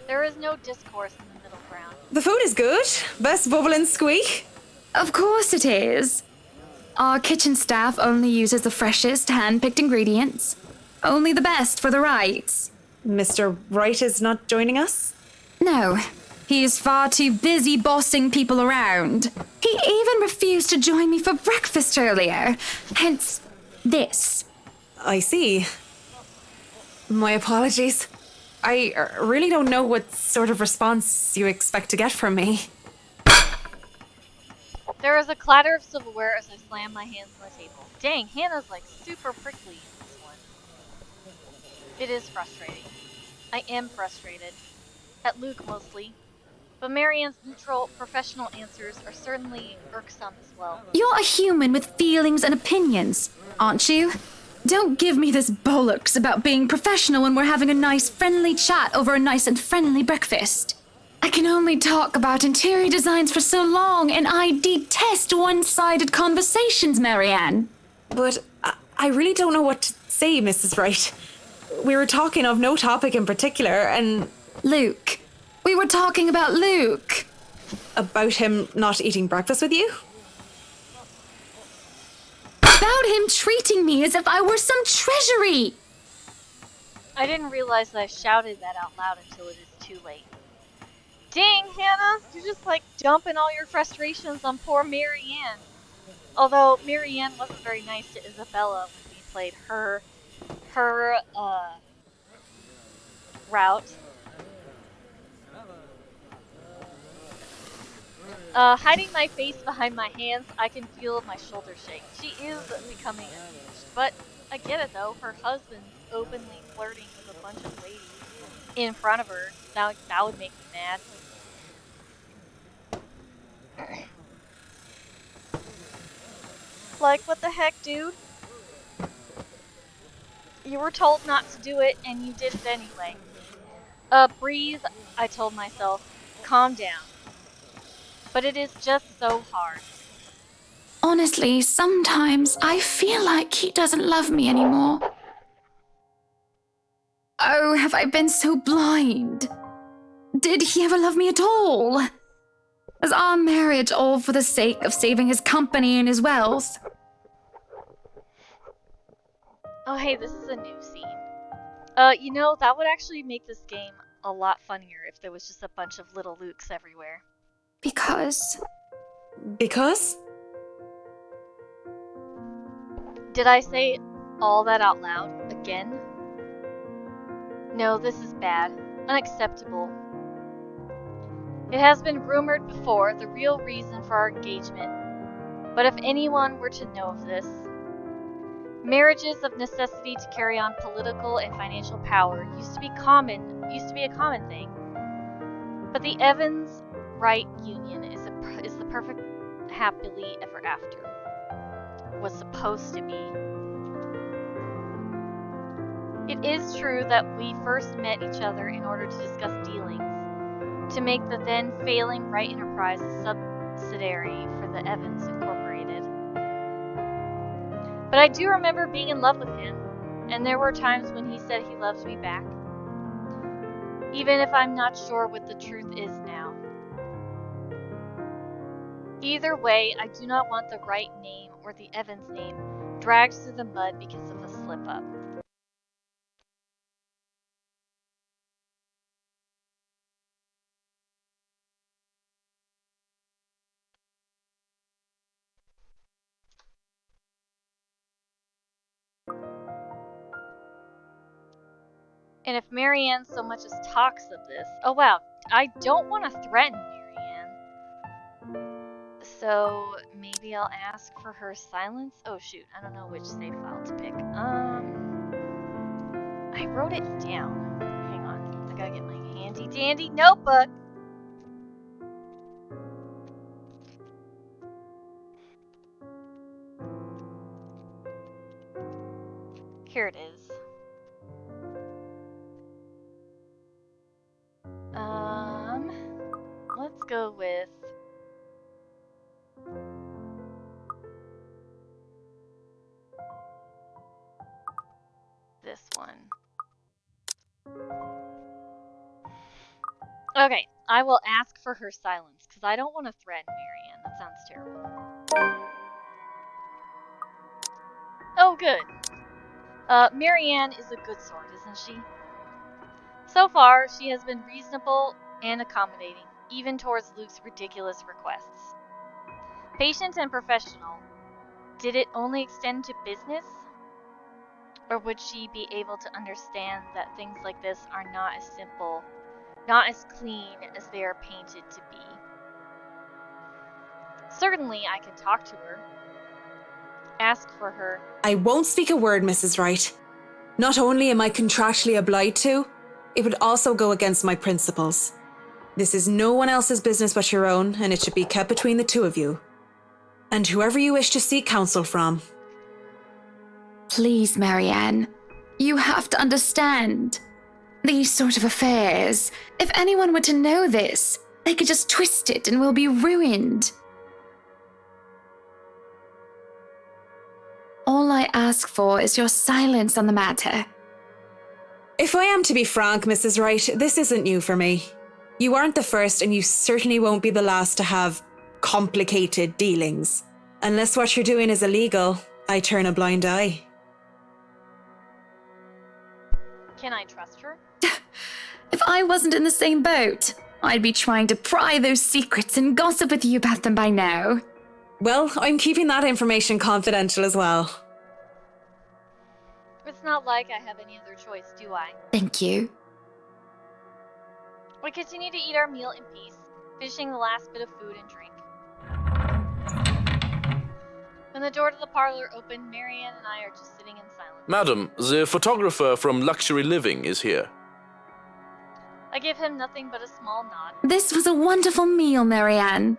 There is no discourse in the middle ground. The food is good. Best bubble and squeak. Of course it is. Our kitchen staff only uses the freshest hand-picked ingredients. Only the best for the rights. Mr. Wright is not joining us? No, he is far too busy bossing people around. He even refused to join me for breakfast earlier. Hence, this. I see. My apologies. I really don't know what sort of response you expect to get from me. There is a clatter of silverware as I slam my hands on the table. Dang, Hannah's like super prickly in this one. It is frustrating. I am frustrated. At Luke mostly. But Marianne's neutral, professional answers are certainly irksome as well. You're a human with feelings and opinions, aren't you? Don't give me this bollocks about being professional when we're having a nice, friendly chat over a nice and friendly breakfast. I can only talk about interior designs for so long, and I detest one-sided conversations, Marianne. But I really don't know what to say, Mrs. Wright. We were talking of no topic in particular, and... Luke. We were talking about Luke. About him not eating breakfast with you? About him treating me as if I were some treasury. I didn't realize that I shouted that out loud until it is too late. Dang, Hannah, you're just like dumping all your frustrations on poor Marianne. Although Marianne wasn't very nice to Isabella when we played her route. Hiding my face behind my hands, I can feel my shoulders shake. She is becoming unhinged, but I get it though. Her husband's openly flirting with a bunch of ladies in front of her. That would make me mad. Like, what the heck, dude? You were told not to do it, and you did it anyway. Breathe, I told myself. Calm down. But it is just so hard. Honestly, sometimes I feel like he doesn't love me anymore. Oh, have I been so blind? Did he ever love me at all? Was our marriage all for the sake of saving his company and his wealth? Oh, hey, this is a new scene. You know, that would actually make this game a lot funnier if there was just a bunch of little Lukes everywhere. Because? Because? Did I say all that out loud again? No, this is bad. Unacceptable. It has been rumored before, the real reason for our engagement. But if anyone were to know of this, marriages of necessity to carry on political and financial power used to be a common thing. But the Evans-Wright union is the perfect happily ever after. Was supposed to be. It is true that we first met each other in order to discuss dealings, to make the then failing Wright Enterprise a subsidiary for the Evans Incorporated. But I do remember being in love with him, and there were times when he said he loved me back. Even if I'm not sure what the truth is now. Either way, I do not want the Wright name or the Evans name dragged through the mud because of a slip-up. And if Marianne so much as talks of this... Oh wow, I don't want to threaten Marianne. So maybe I'll ask for her silence? Oh shoot, I don't know which save file to pick. I wrote it down. Hang on, I gotta get my handy dandy notebook. Here it is. Let's go with this one. Okay, I will ask for her silence because I don't want to threaten Marianne. That sounds terrible. Oh, good. Marianne is a good sort, isn't she? So far, she has been reasonable and accommodating, even towards Luke's ridiculous requests. Patient and professional. Did it only extend to business? Or would she be able to understand that things like this are not as simple, not as clean as they are painted to be? Certainly, I can talk to her. Ask for her. I won't speak a word, Mrs. Wright. Not only am I contractually obliged to, it would also go against my principles. This is no one else's business but your own, and it should be kept between the two of you. And whoever you wish to seek counsel from. Please, Marianne. You have to understand. These sort of affairs, if anyone were to know this, they could just twist it and we'll be ruined. All I ask for is your silence on the matter. If I am to be frank, Mrs. Wright, this isn't new for me. You aren't the first, and you certainly won't be the last to have complicated dealings. Unless what you're doing is illegal, I turn a blind eye. Can I trust her? If I wasn't in the same boat, I'd be trying to pry those secrets and gossip with you about them by now. Well, I'm keeping that information confidential as well. It's not like I have any other choice, do I? Thank you. We continue to eat our meal in peace, finishing the last bit of food and drink. When the door to the parlor opened, Marianne and I are just sitting in silence. Madam, the photographer from Luxury Living is here. I give him nothing but a small nod. This was a wonderful meal, Marianne.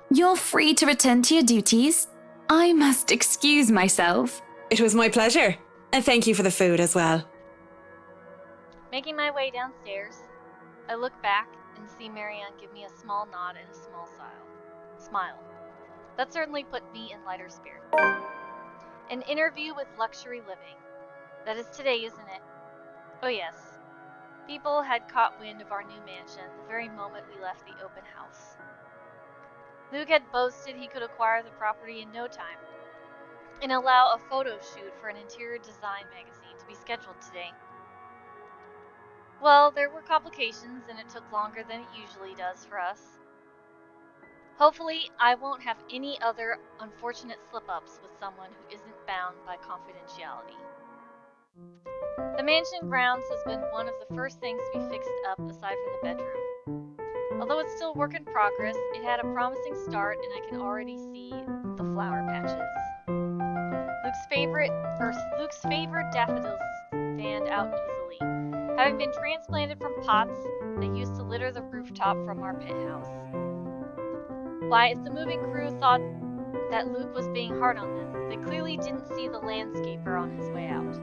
You're free to return to your duties. I must excuse myself. It was my pleasure, and thank you for the food as well. Making my way downstairs, I look back and see Marianne give me a small nod and a small smile. That certainly put me in lighter spirits. An interview with Luxury Living. That is today, isn't it? Oh yes. People had caught wind of our new mansion the very moment we left the open house. Luke had boasted he could acquire the property in no time and allow a photo shoot for an interior design magazine to be scheduled today. Well, there were complications and it took longer than it usually does for us. Hopefully, I won't have any other unfortunate slip-ups with someone who isn't bound by confidentiality. The mansion grounds has been one of the first things to be fixed up aside from the bedroom. Although it's still work in progress, it had a promising start and I can already see the flower patches. Luke's favorite daffodils stand out easily, having been transplanted from pots that used to litter the rooftop from our penthouse. Why, if the moving crew thought that Luke was being hard on them, they clearly didn't see the landscaper on his way out.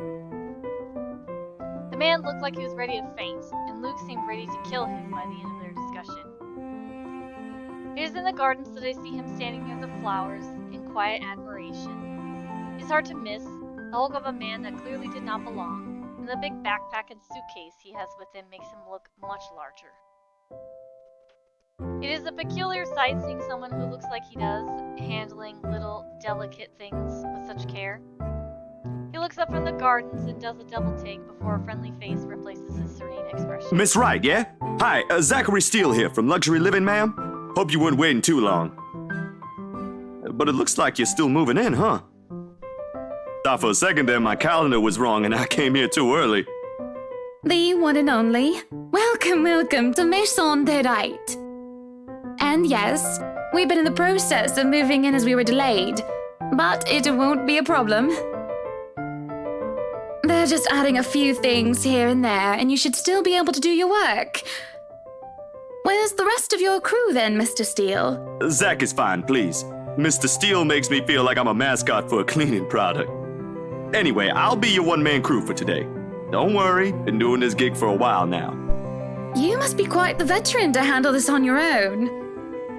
The man looked like he was ready to faint, and Luke seemed ready to kill him by the end of their discussion. It is in the gardens that I see him standing near the flowers in quiet admiration. He's hard to miss, the hulk of a man that clearly did not belong, and the big backpack and suitcase he has with him makes him look much larger. It is a peculiar sight seeing someone who looks like he does, handling little, delicate things with such care. He looks up from the gardens and does a double take before a friendly face replaces his serene expression. Miss Wright, yeah? Hi, Zachary Steele here from Luxury Living, ma'am. Hope you weren't waiting too long. But it looks like you're still moving in, huh? Thought for a second there my calendar was wrong and I came here too early. the one and only. Welcome, welcome to Maison de Right. And yes, we've been in the process of moving in as we were delayed, but it won't be a problem. They're just adding a few things here and there, and you should still be able to do your work. Where's the rest of your crew then, Mr. Steele? Zach is fine, please. Mr. Steele makes me feel like I'm a mascot for a cleaning product. Anyway, I'll be your one-man crew for today. Don't worry, been doing this gig for a while now. You must be quite the veteran to handle this on your own.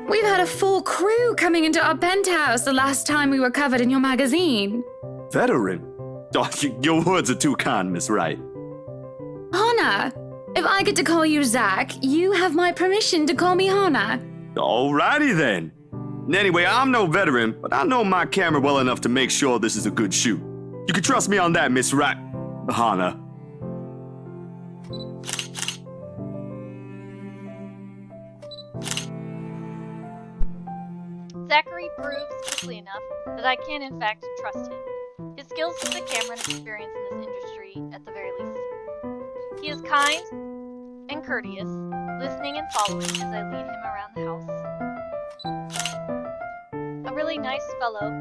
We've had a full crew coming into our penthouse the last time we were covered in your magazine. Veteran? Oh, your words are too kind, Miss Wright. Hannah, if I get to call you Zach, you have my permission to call me Hannah. Alrighty then. Anyway, I'm no veteran, but I know my camera well enough to make sure this is a good shoot. You can trust me on that, Miss Wright. Hannah. Zachary proves quickly enough that I can in fact trust him. His skills as a camera and experience in this industry at the very least. He is kind and courteous, listening and following as I lead him around the house. A really nice fellow,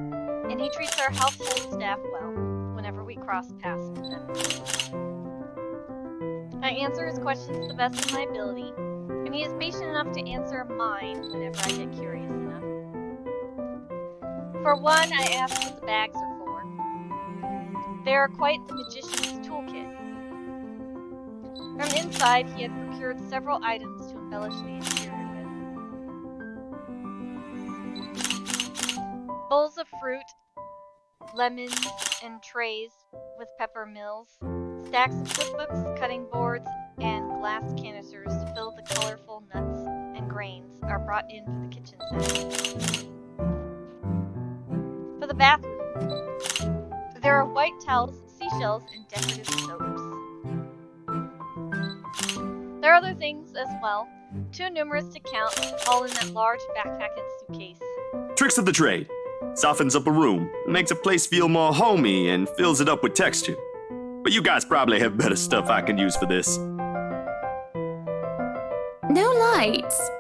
and he treats our household staff well whenever we cross paths with them. I answer his questions to the best of my ability, and he is patient enough to answer mine whenever I get curious enough. For one, I ask what the bags are for. They are quite the magician's toolkit. From inside, he had procured several items to embellish the interior with. Bowls of fruit, lemons, and trays with pepper mills, stacks of cookbooks, cutting boards, and glass canisters to fill the colorful nuts and grains are brought in for the kitchen set. For the bathroom, there are white towels, seashells, and decorative soaps. There are other things as well, too numerous to count, all in that large backpack and suitcase. Tricks of the trade. Softens up a room, makes a place feel more homey, and fills it up with texture. But you guys probably have better stuff I can use for this. No lights.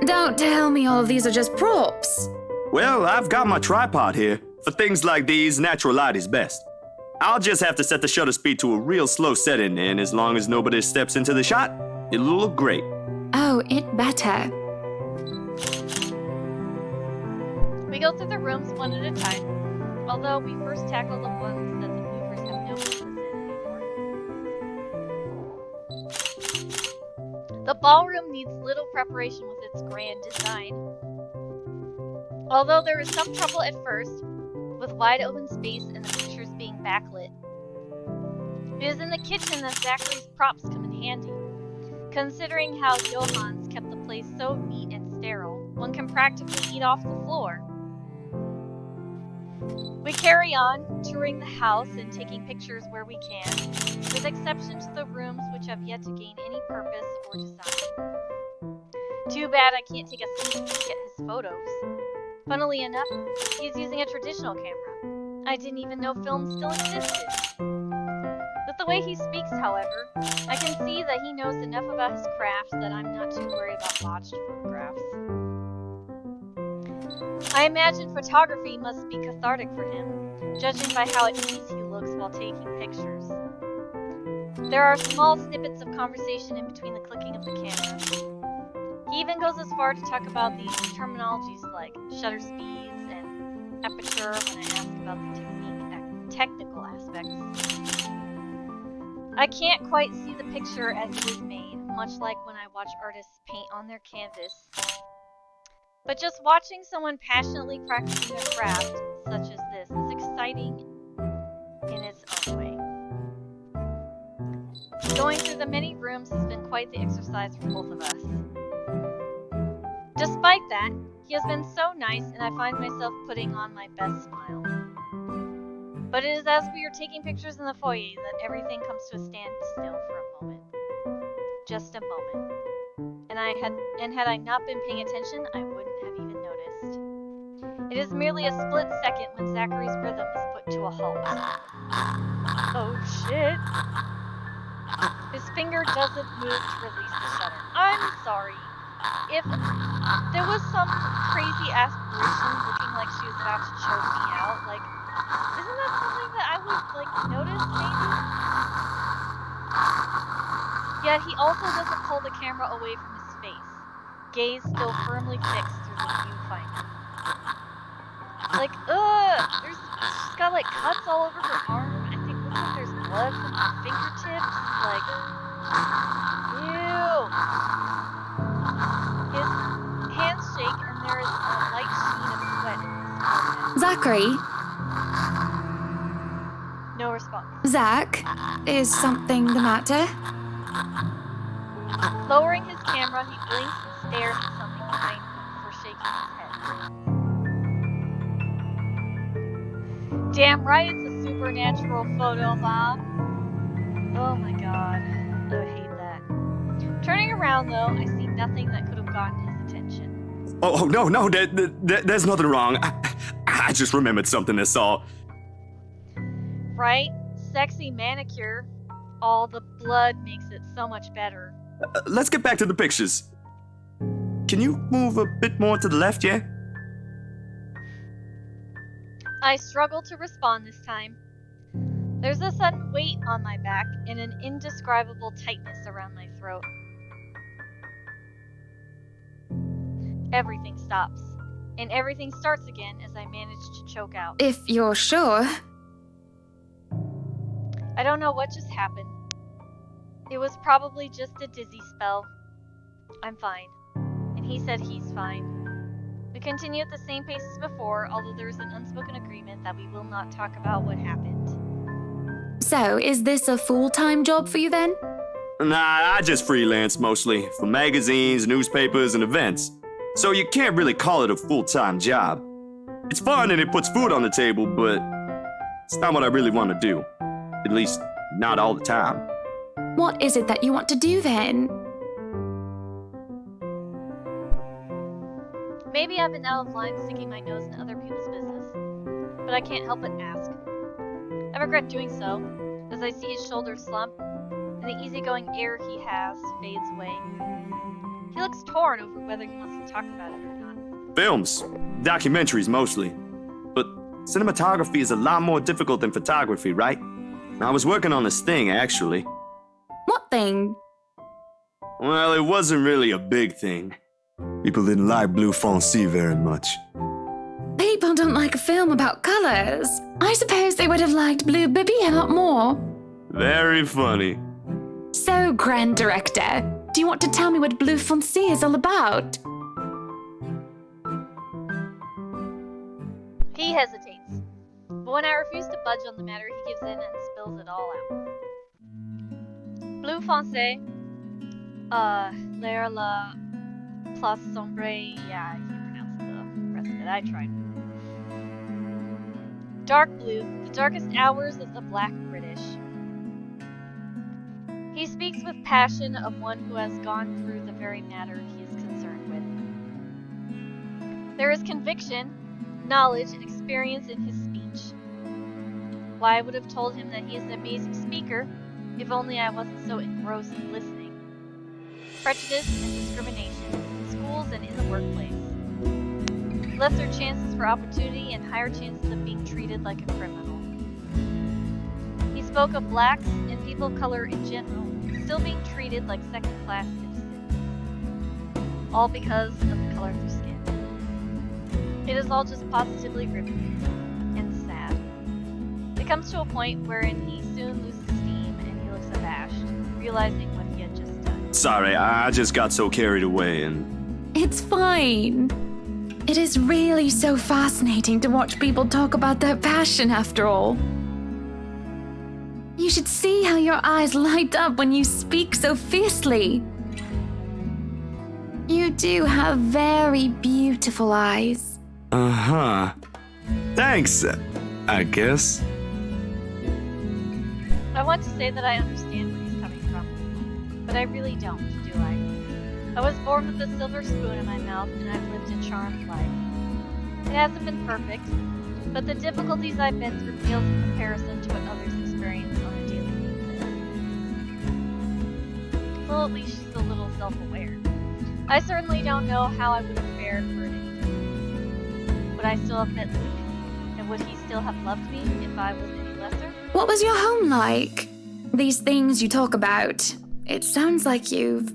Don't tell me all of these are just props. Well, I've got my tripod here. For things like these, natural light is best. I'll just have to set the shutter speed to a real slow setting, and as long as nobody steps into the shot, it'll look great. Oh, it better. We go through the rooms one at a time, although we first tackle the ones that the movers have no business in anymore. The ballroom needs little preparation with its grand design. Although there is some trouble at first, with wide open space and the pictures being backlit. It is in the kitchen that Zachary's props come in handy. Considering how Johans kept the place so neat and sterile, one can practically eat off the floor. We carry on, touring the house and taking pictures where we can, with exception to the rooms which have yet to gain any purpose or design. Too bad I can't take a sneak peek at his photos. Funnily enough, he's using a traditional camera. I didn't even know film still existed. With the way he speaks, however, I can see that he knows enough about his craft that I'm not too worried about botched photographs. I imagine photography must be cathartic for him, judging by how at ease he looks while taking pictures. There are small snippets of conversation in between the clicking of the camera. He even goes as far to talk about these terminologies like shutter speeds and aperture when I ask about the technical aspects. I can't quite see the picture as it is made, much like when I watch artists paint on their canvas. But just watching someone passionately practicing their craft, such as this, is exciting in its own way. Going through the many rooms has been quite the exercise for both of us. Despite that, he has been so nice and I find myself putting on my best smile. But it is as we are taking pictures in the foyer that everything comes to a standstill for a moment. Just a moment. And had I not been paying attention, I wouldn't have even noticed. It is merely a split second when Zachary's rhythm is put to a halt. Oh shit. His finger doesn't move to release the shutter. I'm sorry. If there was some crazy aspiration looking like she was about to choke me out, like, isn't that something that I would, like, notice, maybe? Yet he also doesn't pull the camera away from his face, gaze still firmly fixed through the viewfinder. Like, she's got, like, cuts all over her arm. I think looks like there's blood from her fingertips. Like, ew. His hands shake and there is a light sheen of sweat in his forehead. Zachary? No response. Zach, is something the matter? Lowering his camera, he blinks and stares at something behind him before shaking his head. Damn right it's a supernatural photo, Mom. Oh my god. I hate that. Turning around, though, I see nothing that could have gotten his attention. Oh, no, there's nothing wrong. I just remembered something that's all. Right? Sexy manicure. All the blood makes it so much better. Let's get back to the pictures. Can you move a bit more to the left, yeah? I struggle to respond this time. There's a sudden weight on my back and an indescribable tightness around my throat. Everything stops, and everything starts again as I manage to choke out. If you're sure. I don't know what just happened. It was probably just a dizzy spell. I'm fine. And he said he's fine. We continue at the same pace as before, although there is an unspoken agreement that we will not talk about what happened. So, is this a full-time job for you then? Nah, I just freelance mostly, for magazines, newspapers, and events. So you can't really call it a full-time job. It's fun and it puts food on the table, but it's not what I really want to do. At least, not all the time. What is it that you want to do then? Maybe I've been out of line sticking my nose in other people's business, but I can't help but ask. I regret doing so, as I see his shoulders slump, and the easygoing air he has fades away. He looks torn over whether he wants to talk about it or not. Films, documentaries mostly. But cinematography is a lot more difficult than photography, right? I was working on this thing, actually. What thing? Well, it wasn't really a big thing. People didn't like Blue Fonzie very much. People don't like a film about colors. I suppose they would have liked Blue Bibby a lot more. Very funny. So, Grand Director, do you want to tell me what Blue Fonzie is all about? He hesitates, but when I refuse to budge on the matter, he gives in and spills it all out. Blue Fonzie, l'air la place sombre, yeah, he pronounced the rest of it, I tried. Dark blue, the darkest hours of the Black British. He speaks with passion of one who has gone through the very matter he is concerned with. There is conviction, knowledge, and experience in his speech. Why, I would have told him that he is an amazing speaker, if only I wasn't so engrossed in listening. Prejudice and discrimination, in schools and in the workplace. Lesser chances for opportunity and higher chances of being treated like a criminal. He spoke of blacks and people of color in general, still being treated like second-class citizens. All because of the color of their skin. It is all just positively riveting and sad. It comes to a point wherein he soon loses steam and he looks abashed, realizing what he had just done. Sorry, I just got so carried away and... It's fine. It is really so fascinating to watch people talk about their passion after all. You should see how your eyes light up when you speak so fiercely. You do have very beautiful eyes. Uh-huh. Thanks, I guess. I want to say that I understand where he's coming from, but I really don't, do I? I was born with a silver spoon in my mouth, and I've lived a charmed life. It hasn't been perfect, but the difficulties I've been through pales in comparison to what others experience on a daily basis. Well, at least she's a little self-aware. I certainly don't know how I would have fared for an anything. Would I still have met Luke? And would he still have loved me if I was any lesser? What was your home like? These things you talk about. It sounds like you've...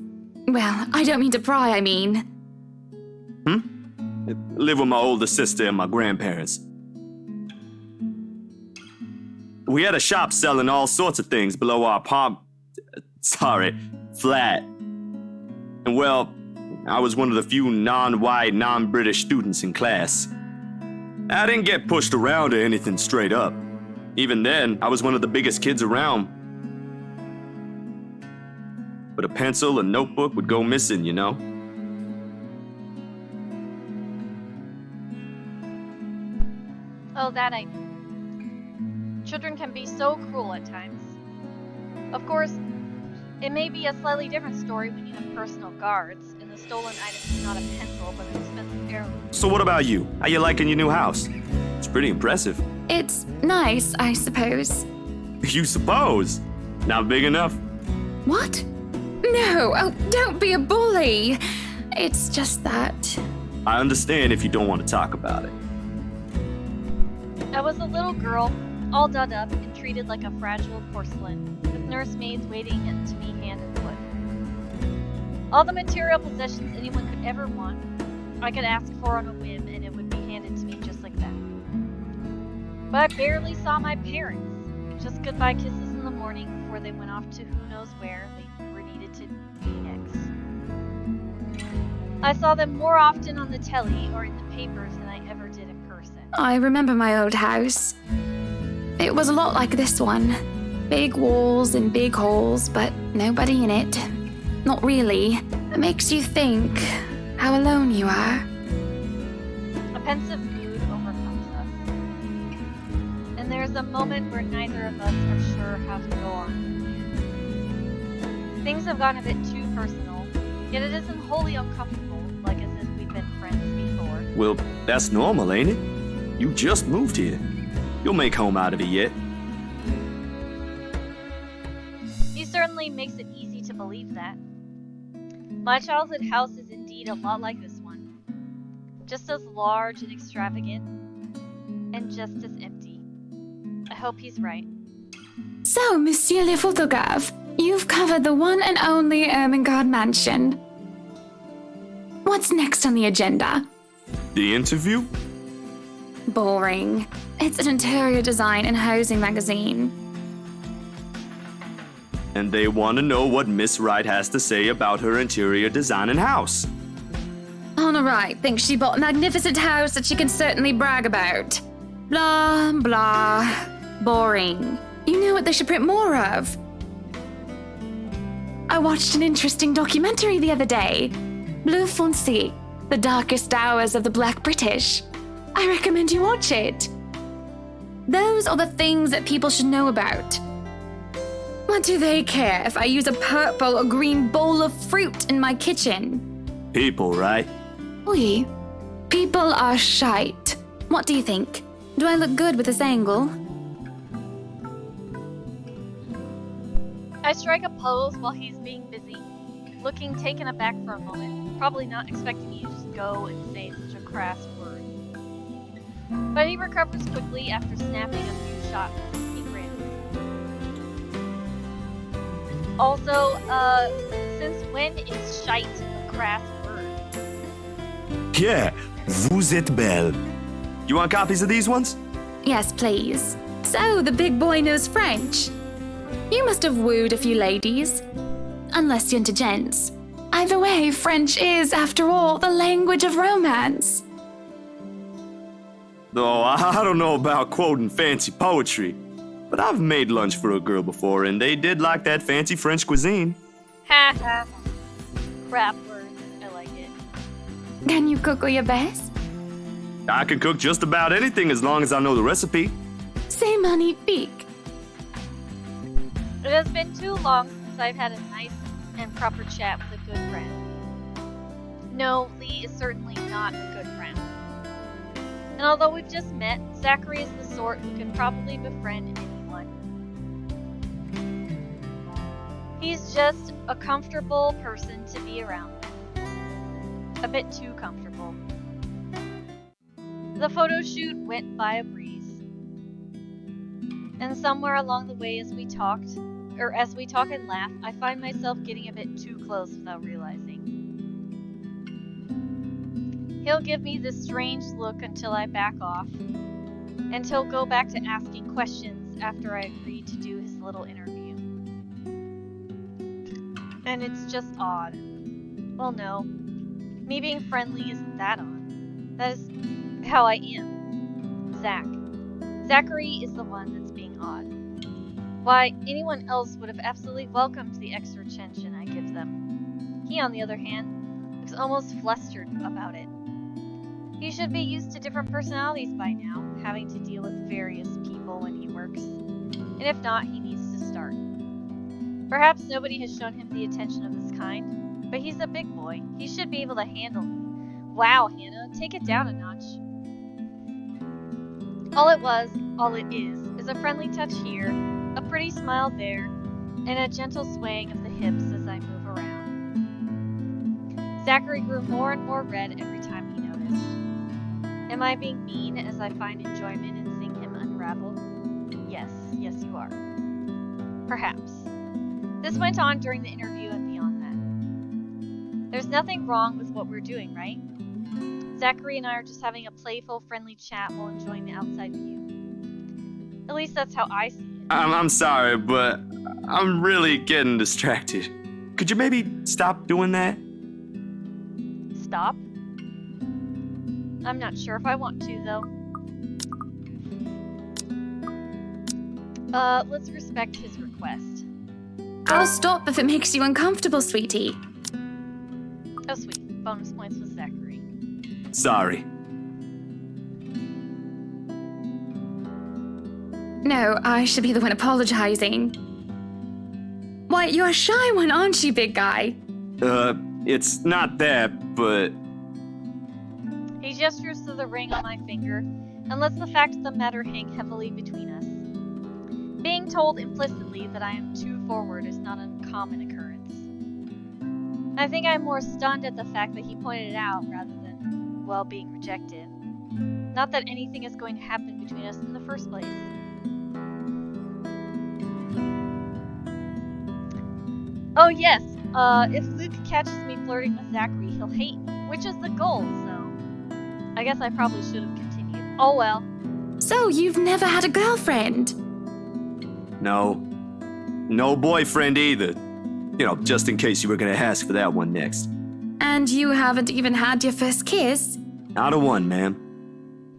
Well, I don't mean to pry, I mean. Live with my older sister and my grandparents. We had a shop selling all sorts of things below our flat. And well, I was one of the few non-white, non-British students in class. I didn't get pushed around or anything straight up. Even then, I was one of the biggest kids around. But a pencil and notebook would go missing, you know? Oh, that I know. Children can be so cruel at times. Of course, it may be a slightly different story when you have personal guards, and the stolen item is not a pencil, but an expensive heirloom. So what about you? How you liking your new house? It's pretty impressive. It's nice, I suppose. You suppose? Not big enough? What? No, oh, don't be a bully. It's just that... I understand if you don't want to talk about it. I was a little girl, all done up and treated like a fragile porcelain, with nursemaids waiting to me hand and foot. All the material possessions anyone could ever want, I could ask for on a whim and it would be handed to me just like that. But I barely saw my parents, just goodbye kisses in the morning before they went off to who knows where they were needed to be next. I saw them more often on the telly or in the papers than I ever did in person. I remember my old house. It was a lot like this one. Big walls and big halls, but nobody in it. Not really. It makes you think how alone you are. A pensive mood overcomes us. And there's a moment where neither of us are sure how to go on. Things have gotten a bit too personal, yet it isn't wholly uncomfortable, like as if we've been friends before. Well, that's normal, ain't it? You just moved here. You'll make home out of it yet. He certainly makes it easy to believe that. My childhood house is indeed a lot like this one. Just as large and extravagant, and just as empty. I hope he's right. So, Monsieur le Photographe, you've covered the one and only Ermengarde Mansion. What's next on the agenda? The interview? Boring. It's an interior design and housing magazine. And they want to know what Miss Wright has to say about her interior design and house. Honor Wright thinks she bought a magnificent house that she can certainly brag about. Blah, blah. Boring. You know what they should print more of? I watched an interesting documentary the other day. Bleu Foncé, The Darkest Hours of the Black British. I recommend you watch it. Those are the things that people should know about. What do they care if I use a purple or green bowl of fruit in my kitchen? People, right? Oui. People are shite. What do you think? Do I look good with this angle? I strike a pose while he's being busy, looking taken aback for a moment, probably not expecting me to just go and say such a crass word. But he recovers quickly after snapping a few shots. He grins. Also, since when is shite a crass word? Pierre, vous êtes belle. You want copies of these ones? Yes, please. So, the big boy knows French. You must have wooed a few ladies. Unless you're into gents. Either way, French is, after all, the language of romance. Though I don't know about quoting fancy poetry, but I've made lunch for a girl before, and they did like that fancy French cuisine. Ha ha. Crap word. I like it. Can you cook your best? I can cook just about anything as long as I know the recipe. C'est magnifique. It has been too long since I've had a nice and proper chat with a good friend. No, Lee is certainly not a good friend. And although we've just met, Zachary is the sort who can probably befriend anyone. He's just a comfortable person to be around. A bit too comfortable. The photo shoot went by a breeze. And somewhere along the way as we talk and laugh, I find myself getting a bit too close without realizing. He'll give me this strange look until I back off, and he'll go back to asking questions after I agree to do his little interview. And it's just odd. Well, no. Me being friendly isn't that odd. That is how I am. Zachary is the one that's being odd. Why, anyone else would have absolutely welcomed the extra attention I give them. He, on the other hand, looks almost flustered about it. He should be used to different personalities by now, having to deal with various people when he works. And if not, he needs to start. Perhaps nobody has shown him the attention of this kind, but he's a big boy. He should be able to handle me. Wow, Hannah, take it down a notch. All it is a friendly touch here, a pretty smile there, and a gentle swaying of the hips as I move around. Zachary grew more and more red every time he noticed. Am I being mean as I find enjoyment in seeing him unravel? Yes, you are. Perhaps. This went on during the interview and beyond that. There's nothing wrong with what we're doing, right? Zachary and I are just having a playful, friendly chat while enjoying the outside view. At least that's how I see it. I'm sorry, but I'm really getting distracted. Could you maybe stop doing that? Stop? I'm not sure if I want to, though. Let's respect his request. I'll stop if it makes you uncomfortable, sweetie. Oh, sweet. Bonus points with Zachary. Sorry. No, I should be the one apologizing. Why, you're a shy one, aren't you, big guy? It's not that, but... He gestures to the ring on my finger and lets the fact of the matter hang heavily between us. Being told implicitly that I am too forward is not an uncommon occurrence. I think I'm more stunned at the fact that he pointed it out rather than, well, being rejected. Not that anything is going to happen between us in the first place. Oh yes, if Luke catches me flirting with Zachary, he'll hate me, which is the goal, so I guess I probably should have continued. Oh well. So, you've never had a girlfriend? No. No boyfriend either. You know, just in case you were gonna ask for that one next. And you haven't even had your first kiss? Not a one, ma'am.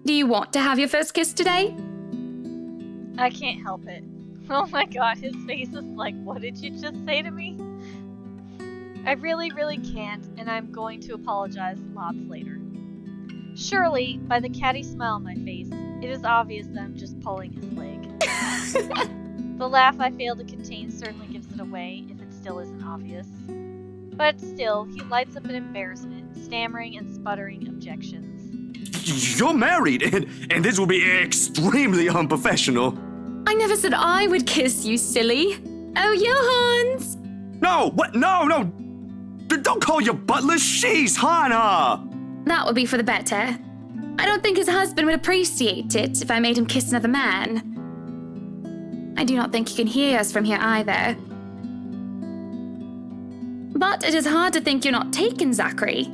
Do you want to have your first kiss today? I can't help it. Oh my god, his face is like, what did you just say to me? I really, really can't, and I'm going to apologize lots later. Surely, by the catty smile on my face, it is obvious that I'm just pulling his leg. The laugh I fail to contain certainly gives it away, if it still isn't obvious. But still, he lights up in embarrassment, stammering and sputtering objections. You're married, and this will be extremely unprofessional. I never said I would kiss you, silly. Oh, Johans! No, what? No! Don't call your butler. She's Hannah! That would be for the better. I don't think his husband would appreciate it if I made him kiss another man. I do not think he can hear us from here either. But it is hard to think you're not taken, Zachary.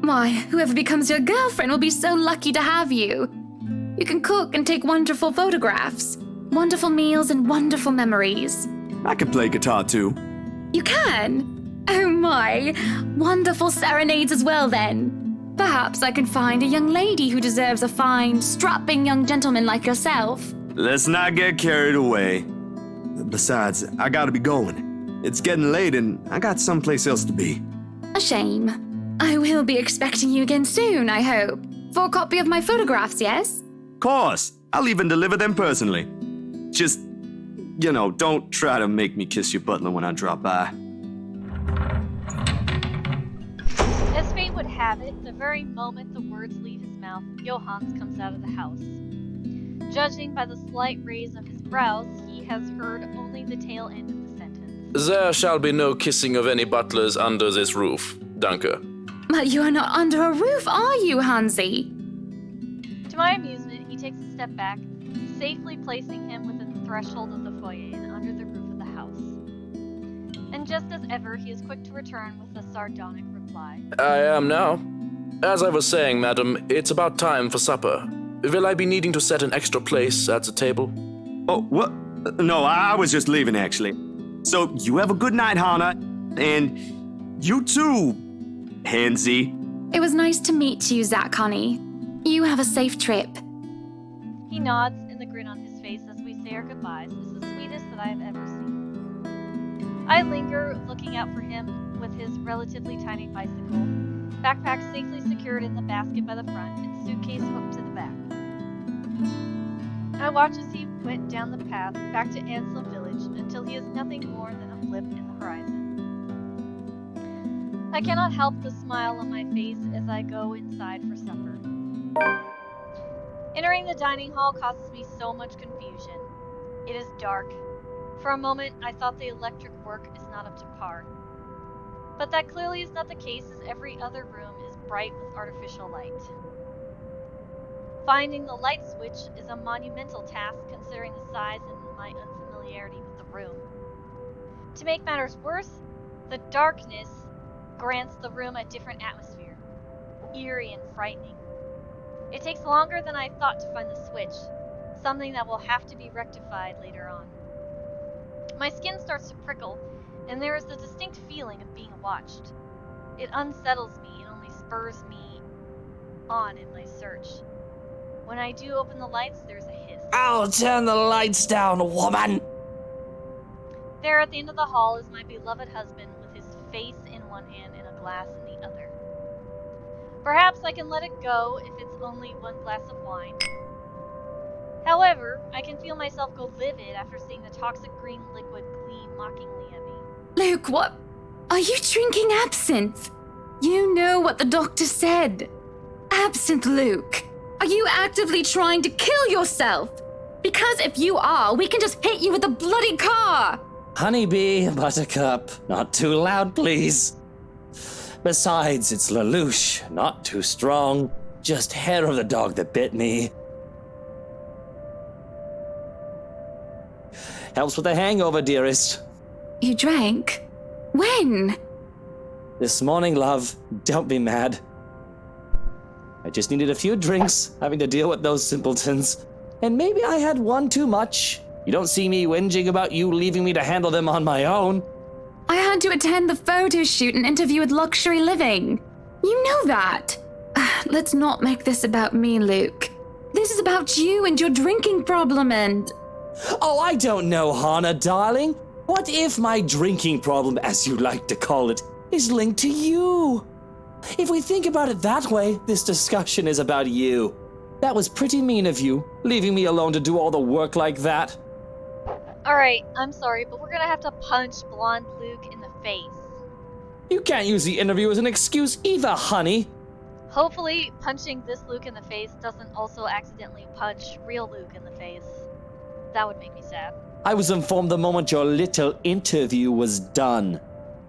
Why, whoever becomes your girlfriend will be so lucky to have you. You can cook and take wonderful photographs, wonderful meals and wonderful memories. I can play guitar too. You can? Oh my, wonderful serenades as well then. Perhaps I can find a young lady who deserves a fine, strapping young gentleman like yourself. Let's not get carried away. Besides, I gotta be going. It's getting late and I got someplace else to be. A shame. I will be expecting you again soon, I hope. For a copy of my photographs, yes? Course, I'll even deliver them personally. Just, don't try to make me kiss your butler when I drop by. As fate would have it, the very moment the words leave his mouth, Johans comes out of the house. Judging by the slight raise of his brows, he has heard only the tail end of the sentence. There shall be no kissing of any butlers under this roof. Danke. But you are not under a roof, are you, Hansi? To my amusement, he takes a step back, safely placing him within the threshold of the foyer and under the roof of the house. And just as ever, he is quick to return with a sardonic reply. I am now. As I was saying, madam, it's about time for supper. Will I be needing to set an extra place at the table? Oh, what? No, I was just leaving, actually. So, you have a good night, Hana. And you too, Hansi. It was nice to meet you, Zach, honey. You have a safe trip. He nods, and the grin on his face as we say our goodbyes is the sweetest that I have ever seen. I linger, looking out for him with his relatively tiny bicycle, backpack safely secured in the basket by the front, and suitcase hooked to the back. I watch as he went down the path back to Anselm Village until he is nothing more than a blip in the horizon. I cannot help the smile on my face as I go inside for supper. Entering the dining hall causes me so much confusion. It is dark. For a moment, I thought the electric work is not up to par. But that clearly is not the case, as every other room is bright with artificial light. Finding the light switch is a monumental task considering the size and my unfamiliarity with the room. To make matters worse, the darkness grants the room a different atmosphere, eerie and frightening. It takes longer than I thought to find the switch, something that will have to be rectified later on. My skin starts to prickle, and there is a distinct feeling of being watched. It unsettles me and only spurs me on in my search. When I do open the lights, there's a hiss. I'll turn the lights down, woman! There at the end of the hall is my beloved husband with his face in one hand and a glass in the other. Perhaps I can let it go if it's only one glass of wine. However, I can feel myself go livid after seeing the toxic green liquid gleam mockingly at me. Luke, what? Are you drinking absinthe? You know what the doctor said. Absinthe, Luke. Are you actively trying to kill yourself? Because if you are, we can just hit you with a bloody car. Honeybee, Buttercup, not too loud, please. Besides, it's Lelouch, not too strong. Just hair of the dog that bit me. Helps with the hangover, dearest. You drank? When? This morning, love. Don't be mad. I just needed a few drinks, having to deal with those simpletons. And maybe I had one too much. You don't see me whinging about you leaving me to handle them on my own. I had to attend the photo shoot and interview with Luxury Living. You know that. Let's not make this about me, Luke. This is about you and your drinking problem and... Oh, I don't know, Hana, darling. What if my drinking problem, as you like to call it, is linked to you? If we think about it that way, this discussion is about you. That was pretty mean of you, leaving me alone to do all the work like that. Alright, I'm sorry, but we're gonna have to punch blonde Luke in the face. You can't use the interview as an excuse either, honey. Hopefully, punching this Luke in the face doesn't also accidentally punch real Luke in the face. That would make me sad. I was informed the moment your little interview was done.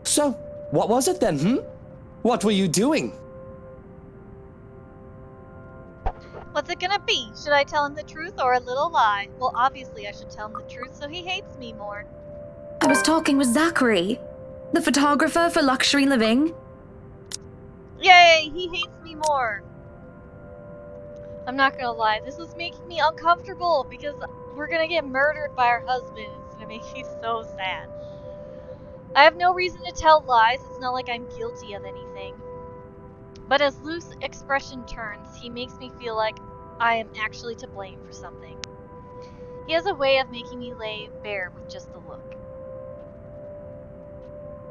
So, what was it then, What were you doing? What's it gonna be? Should I tell him the truth or a little lie? Well, obviously I should tell him the truth so he hates me more. I was talking with Zachary, the photographer for Luxury Living. Yay, he hates me more. I'm not gonna lie, this is making me uncomfortable because we're gonna get murdered by our husband. It's gonna make me so sad. I have no reason to tell lies, it's not like I'm guilty of anything. But as Luke's expression turns, he makes me feel like I am actually to blame for something. He has a way of making me lay bare with just a look.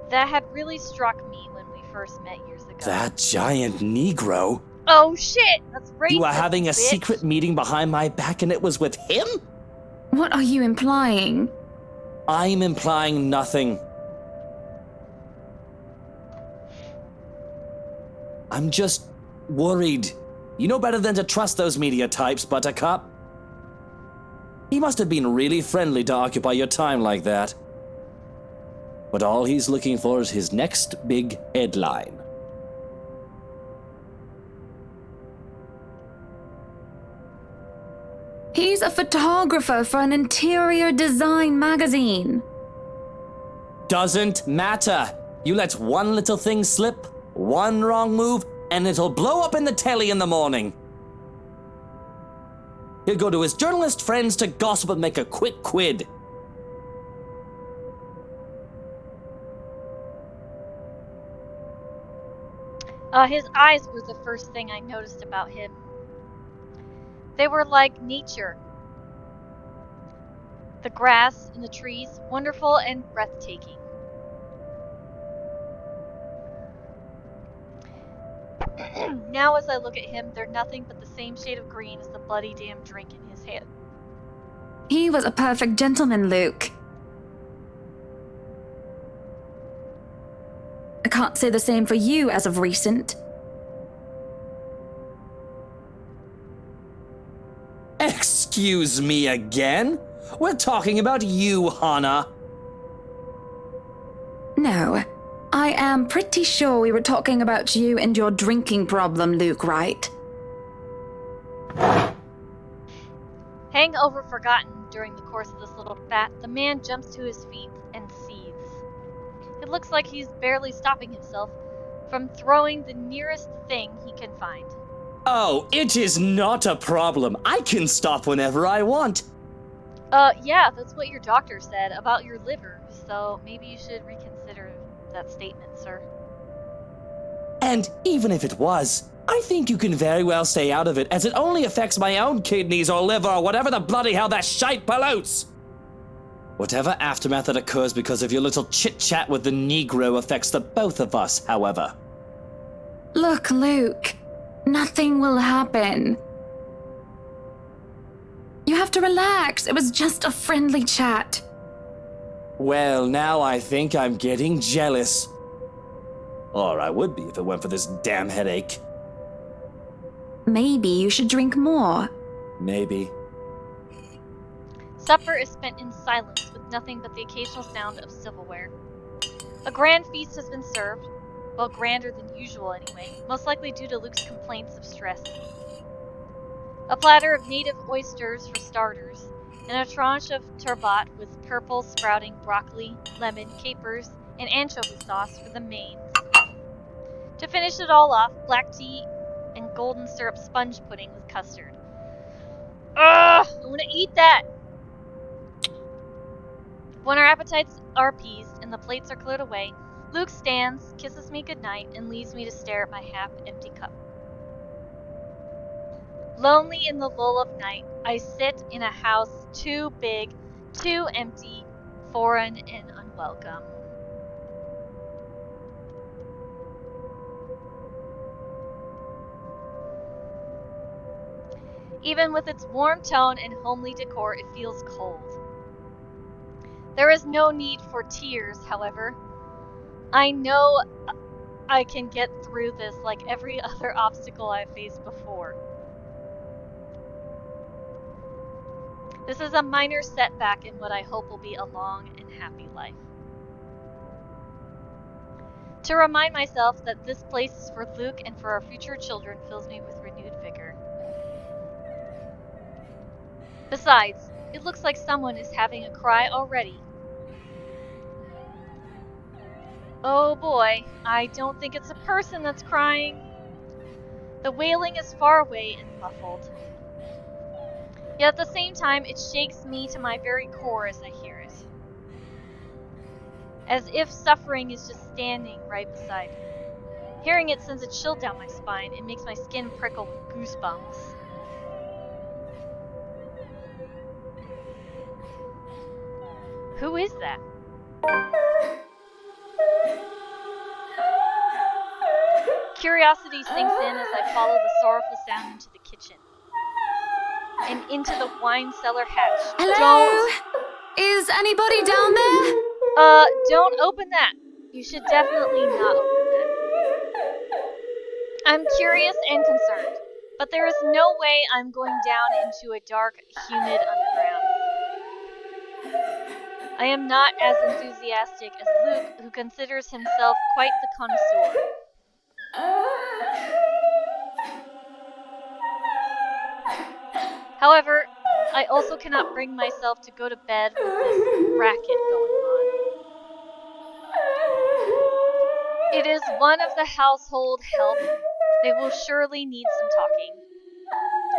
That had really struck me when we first met years ago. That giant Negro? Oh shit! That's racist, You were having a bitch. secret meeting behind my back and it was with him? What are you implying? I'm implying nothing. I'm just worried. You know better than to trust those media types, Buttercup. He must have been really friendly to occupy your time like that. But all he's looking for is his next big headline. He's a photographer for an interior design magazine. Doesn't matter. You let one little thing slip, one wrong move, and it'll blow up in the telly in the morning. He'll go to his journalist friends to gossip and make a quick quid. His eyes were the first thing I noticed about him. They were like nature. The grass and the trees, wonderful and breathtaking. Now as I look at him, they're nothing but the same shade of green as the bloody damn drink in his hand. He was a perfect gentleman, Luke. I can't say the same for you as of recent. Excuse me again? We're talking about you, Hannah. No, I am pretty sure we were talking about you and your drinking problem, Luke, right? Hangover forgotten during the course of this little bat, the man jumps to his feet and seethes. It looks like he's barely stopping himself from throwing the nearest thing he can find. Oh, it is not a problem. I can stop whenever I want. Yeah, that's what your doctor said about your liver, so maybe you should reconsider that statement, sir. And even if it was, I think you can very well stay out of it, as it only affects my own kidneys or liver or whatever the bloody hell that shite pollutes. Whatever aftermath that occurs because of your little chit-chat with the Negro affects the both of us, however. Look, Luke, nothing will happen. You have to relax. It was just a friendly chat. Well, now I think I'm getting jealous. Or I would be if it weren't for this damn headache. Maybe you should drink more. Maybe. Supper is spent in silence with nothing but the occasional sound of silverware. A grand feast has been served, well, grander than usual anyway, most likely due to Luke's complaints of stress. A platter of native oysters for starters, and a tranche of turbot with purple sprouting broccoli, lemon, capers, and anchovy sauce for the mains. To finish it all off, black tea and golden syrup sponge pudding with custard. Ugh! I want to eat that! When our appetites are appeased and the plates are cleared away, Luke stands, kisses me goodnight, and leaves me to stare at my half-empty cup. Lonely in the lull of night, I sit in a house too big, too empty, foreign, and unwelcome. Even with its warm tone and homely decor, it feels cold. There is no need for tears, however. I know I can get through this like every other obstacle I've faced before. This is a minor setback in what I hope will be a long and happy life. To remind myself that this place is for Luke and for our future children fills me with renewed vigor. Besides, it looks like someone is having a cry already. Oh boy, I don't think it's a person that's crying. The wailing is far away and muffled. Yet at the same time, it shakes me to my very core as I hear it. As if suffering is just standing right beside me. Hearing it sends a chill down my spine and makes my skin prickle with goosebumps. Who is that? Curiosity sinks in as I follow the sorrowful sound into the kitchen. And into the wine cellar hatch. Hello? Is anybody down there? Don't open that. You should definitely not open that. I'm curious and concerned, but there is no way I'm going down into a dark, humid underground. I am not as enthusiastic as Luke, who considers himself quite the connoisseur. However, I also cannot bring myself to go to bed with this racket going on. It is one of the household help. They will surely need some talking.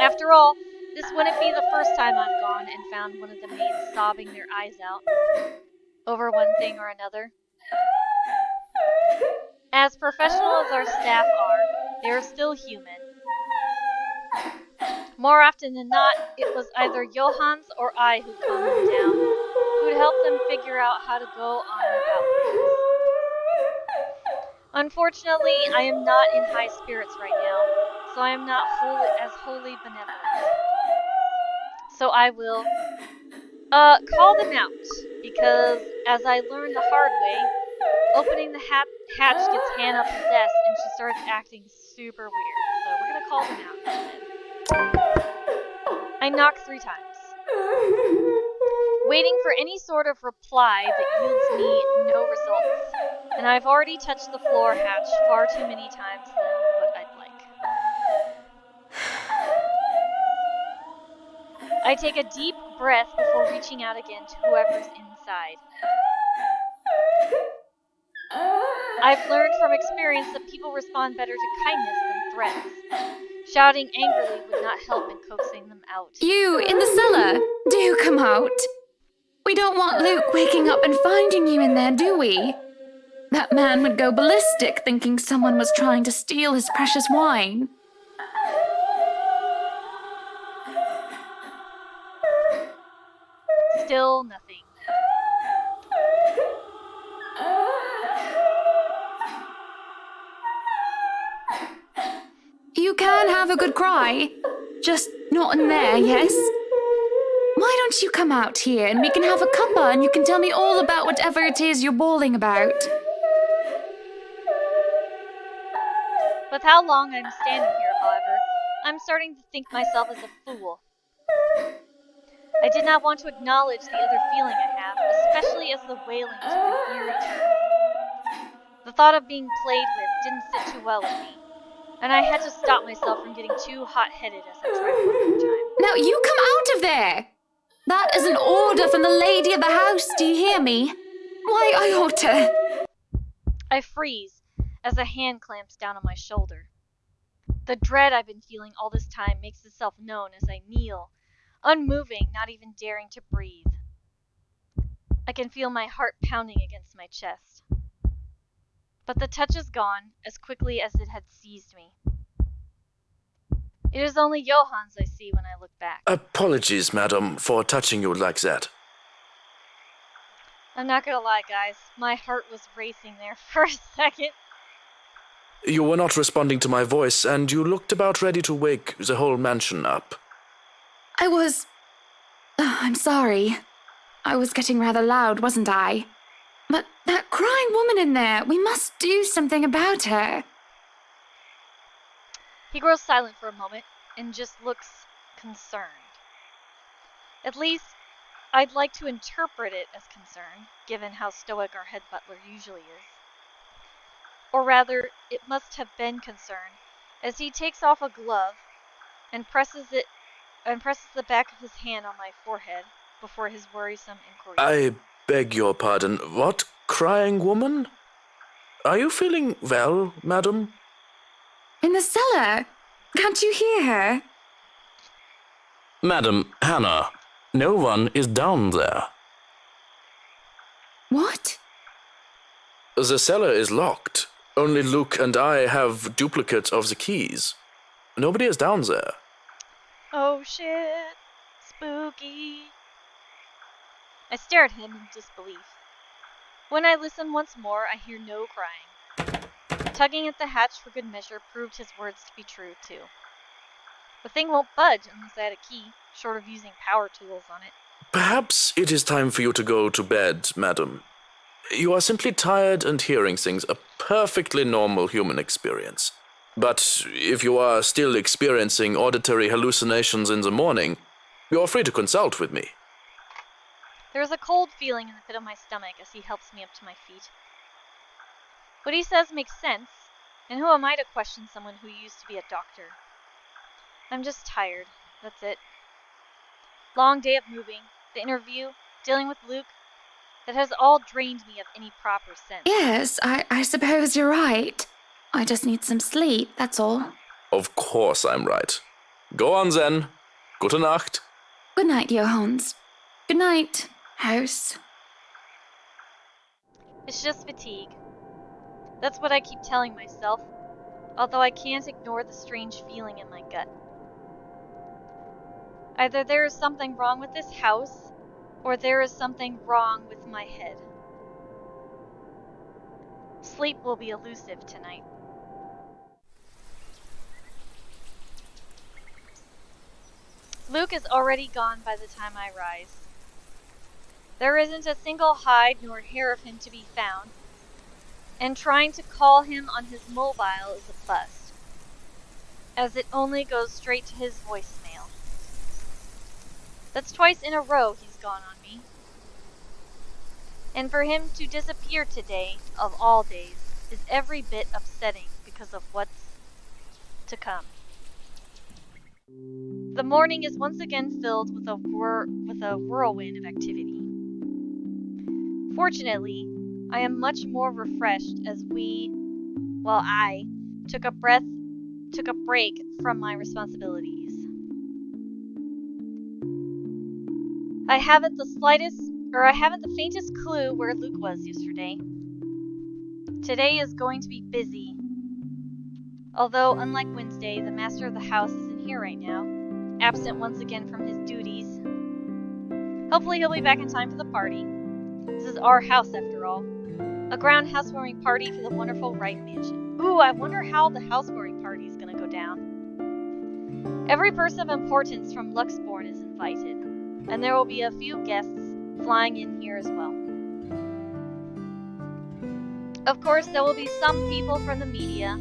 After all, this wouldn't be the first time I've gone and found one of the maids sobbing their eyes out over one thing or another. As professional as our staff are, they are still human. More often than not, it was either Johans or I who calmed them down, who'd help them figure out how to go on about things. Unfortunately, I am not in high spirits right now, so I am not wholly benevolent. So I will call them out, because as I learned the hard way, opening the hatch gets Hannah possessed and she starts acting super weird. So we're gonna call them out instead. I knock 3 times, waiting for any sort of reply that yields me no results. And I've already touched the floor hatch far too many times than what I'd like. I take a deep breath before reaching out again to whoever's inside. I've learned from experience that people respond better to kindness than threats. Shouting angrily would not help in coaxing them out. You, in the cellar! Do come out! We don't want Luke waking up and finding you in there, do we? That man would go ballistic thinking someone was trying to steal his precious wine. Still nothing. You can have a good cry. Just not in there, yes? Why don't you come out here and we can have a cuppa and you can tell me all about whatever it is you're bawling about? With how long I'm standing here, however, I'm starting to think myself as a fool. I did not want to acknowledge the other feeling I have, especially as the wailing took an eerie turn. The thought of being played with didn't sit too well with me, and I had to stop myself from getting too hot-headed as I tried one more time. Now you come out of there! That is an order from the lady of the house, do you hear me? Why, I ought to... I freeze as a hand clamps down on my shoulder. The dread I've been feeling all this time makes itself known as I kneel, unmoving, not even daring to breathe. I can feel my heart pounding against my chest. But the touch is gone as quickly as it had seized me. It is only Johans I see when I look back. Apologies, madam, for touching you like that. I'm not gonna lie, guys. My heart was racing there for a second. You were not responding to my voice, and you looked about ready to wake the whole mansion up. I was... I'm sorry. I was getting rather loud, wasn't I? But that crying woman in there, we must do something about her. He grows silent for a moment and just looks concerned. At least, I'd like to interpret it as concern, given how stoic our head butler usually is. Or rather, it must have been concern, as he takes off a glove and presses the back of his hand on my forehead before his worrisome inquiry. I beg your pardon. What crying woman? Are you feeling well, madam? In the cellar? Can't you hear her? Madam, Hannah, no one is down there. What? The cellar is locked. Only Luke and I have duplicates of the keys. Nobody is down there. Oh shit, spooky. I stare at him in disbelief. When I listen once more, I hear no crying. Tugging at the hatch for good measure proved his words to be true, too. The thing won't budge unless I add a key, short of using power tools on it. Perhaps it is time for you to go to bed, madam. You are simply tired and hearing things, a perfectly normal human experience. But if you are still experiencing auditory hallucinations in the morning, you are free to consult with me. There is a cold feeling in the pit of my stomach as he helps me up to my feet. What he says makes sense, and who am I to question someone who used to be a doctor? I'm just tired, that's it. Long day of moving, the interview, dealing with Luke, that has all drained me of any proper sense. Yes, I suppose you're right. I just need some sleep, that's all. Of course I'm right. Go on then. Gute Nacht. Good night, Johannes. Good night, house. It's just fatigue. That's what I keep telling myself, although I can't ignore the strange feeling in my gut. Either there is something wrong with this house, or there is something wrong with my head. Sleep will be elusive tonight. Luke is already gone by the time I rise. There isn't a single hide nor hair of him to be found, and trying to call him on his mobile is a bust, as it only goes straight to his voicemail. That's twice in a row he's gone on me. And for him to disappear today, of all days, is every bit upsetting because of what's to come. The morning is once again filled with a whirlwind of activity. Fortunately, I am much more refreshed as I took a break from my responsibilities. I haven't the faintest clue where Luke was yesterday. Today is going to be busy. Although, unlike Wednesday, the master of the house isn't here right now, absent once again from his duties. Hopefully he'll be back in time for the party. This is our house, after all. A grand housewarming party for the wonderful Wright mansion. Ooh, I wonder how the housewarming party is gonna go down. Every person of importance from Luxborn is invited, and there will be a few guests flying in here as well. Of course, there will be some people from the media,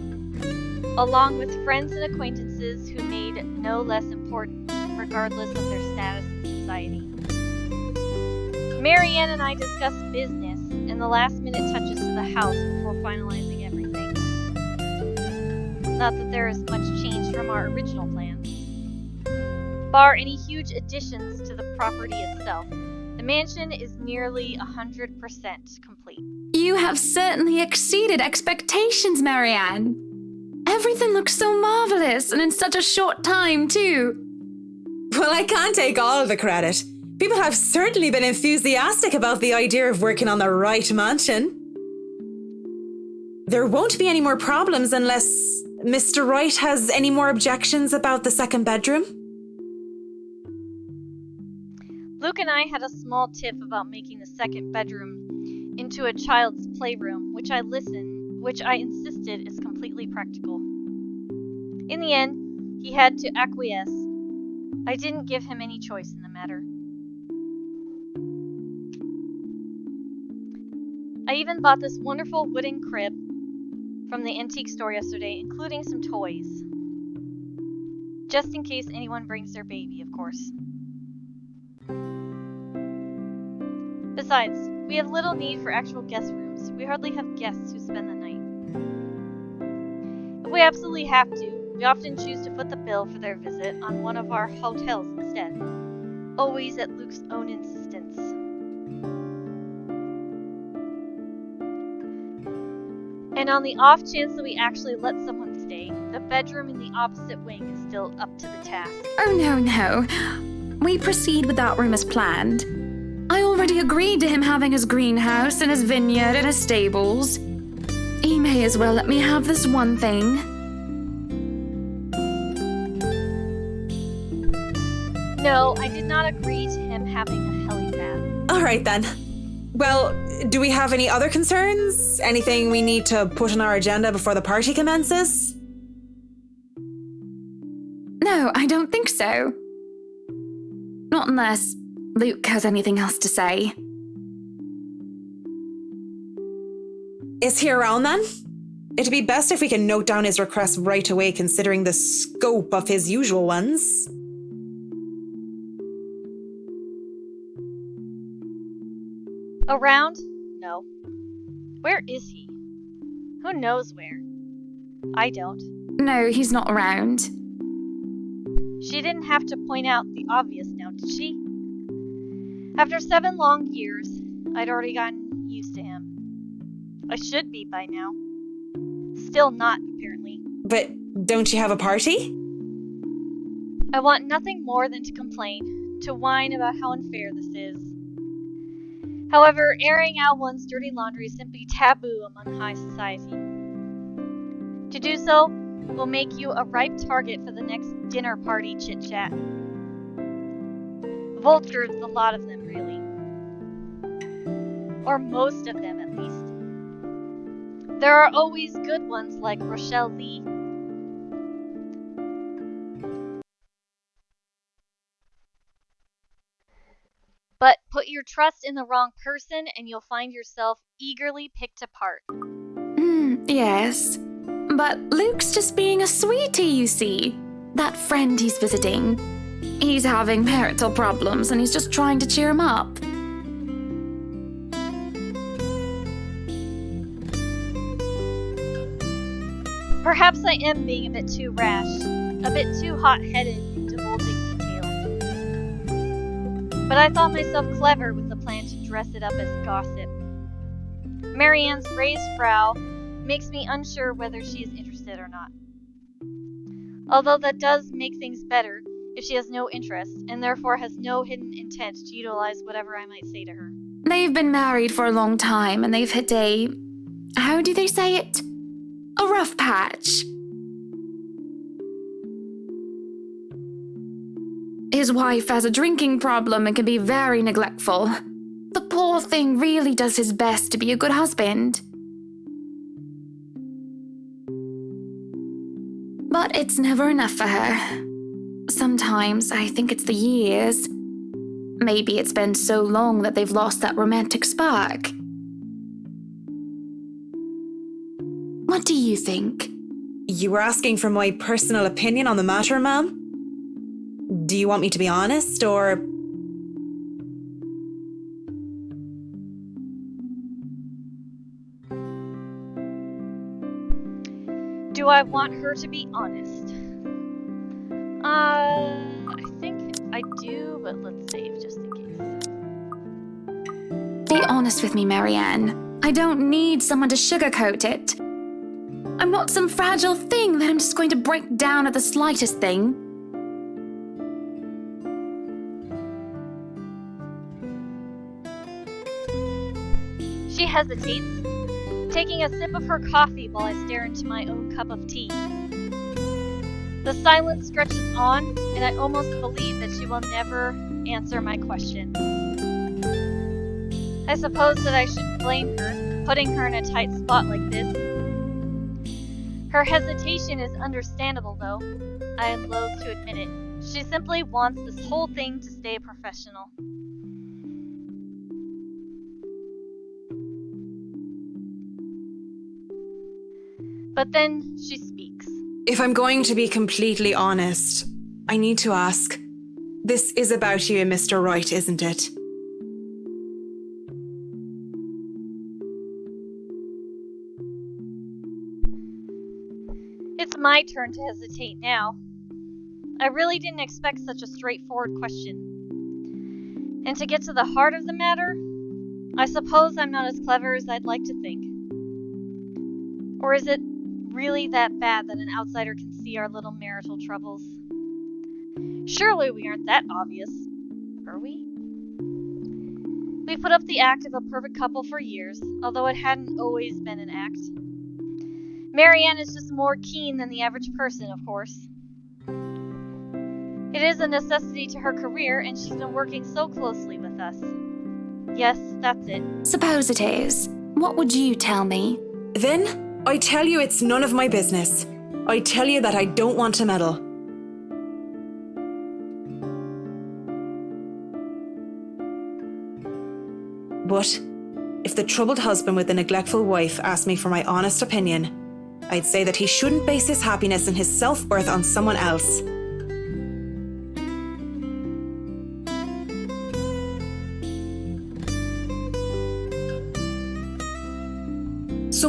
along with friends and acquaintances who made no less important, regardless of their status in society. Marianne and I discussed business and the last-minute touches to the house before finalizing everything. Not that there is much change from our original plans. Bar any huge additions to the property itself, the mansion is nearly 100% complete. You have certainly exceeded expectations, Marianne. Everything looks so marvelous, and in such a short time, too. Well, I can't take all of the credit. People have certainly been enthusiastic about the idea of working on the Wright mansion. There won't be any more problems unless Mr. Wright has any more objections about the second bedroom. Luke and I had a small tiff about making the second bedroom into a child's playroom, which I insisted is completely practical. In the end, he had to acquiesce. I didn't give him any choice in the matter. I even bought this wonderful wooden crib from the antique store yesterday, including some toys. Just in case anyone brings their baby, of course. Besides, we have little need for actual guest rooms. We hardly have guests who spend the night. If we absolutely have to, we often choose to foot the bill for their visit on one of our hotels instead. Always at Luke's own insistence. And on the off chance that we actually let someone stay, the bedroom in the opposite wing is still up to the task. Oh, no. We proceed with that room as planned. I already agreed to him having his greenhouse and his vineyard and his stables. He may as well let me have this one thing. No, I did not agree to him having a helipad. All right, then. Well, do we have any other concerns? Anything we need to put on our agenda before the party commences? No, I don't think so. Not unless Luke has anything else to say. Is he around then? It'd be best if we can note down his request right away, considering the scope of his usual ones. Around? No. Where is he? Who knows where? I don't. No, he's not around. She didn't have to point out the obvious now, did she? After 7 long years, I'd already gotten used to him. I should be by now. Still not, apparently. But don't you have a party? I want nothing more than to complain, to whine about how unfair this is. However, airing out one's dirty laundry is simply taboo among high society. To do so will make you a ripe target for the next dinner party chit-chat. Vultures, the lot of them, really. Or most of them, at least. There are always good ones like Rochelle Lee. But put your trust in the wrong person and you'll find yourself eagerly picked apart. Yes. But Luke's just being a sweetie, you see. That friend he's visiting. He's having marital problems and he's just trying to cheer him up. Perhaps I am being a bit too rash, a bit too hot-headed in divulging details. But I thought myself clever with the plan to dress it up as gossip. Marianne's raised brow makes me unsure whether she is interested or not. Although that does make things better if she has no interest, and therefore has no hidden intent to utilize whatever I might say to her. They've been married for a long time and they've hit a... how do they say it? A rough patch. His wife has a drinking problem and can be very neglectful. The poor thing really does his best to be a good husband. But it's never enough for her. Sometimes I think it's the years. Maybe it's been so long that they've lost that romantic spark. What do you think? You were asking for my personal opinion on the matter, ma'am? Do you want me to be honest, or... Do I want her to be honest? I think I do, but let's save just in case. Be honest with me, Marianne. I don't need someone to sugarcoat it. I'm not some fragile thing that I'm just going to break down at the slightest thing. She hesitates, taking a sip of her coffee while I stare into my own cup of tea. The silence stretches on, and I almost believe that she will never answer my question. I suppose that I should blame her, putting her in a tight spot like this. Her hesitation is understandable, though. I am loath to admit it. She simply wants this whole thing to stay professional. But then she speaks. If I'm going to be completely honest, I need to ask. This is about you and Mr. Wright, isn't it? It's my turn to hesitate now. I really didn't expect such a straightforward question. And to get to the heart of the matter, I suppose I'm not as clever as I'd like to think. Or is it really that bad that an outsider can see our little marital troubles? Surely we aren't that obvious, are we? We put up the act of a perfect couple for years, although it hadn't always been an act. Marianne is just more keen than the average person, of course. It is a necessity to her career, and she's been working so closely with us. Yes, that's it. Suppose it is. What would you tell me? Then, I tell you it's none of my business. I tell you that I don't want to meddle. But if the troubled husband with the neglectful wife asked me for my honest opinion, I'd say that he shouldn't base his happiness and his self-worth on someone else.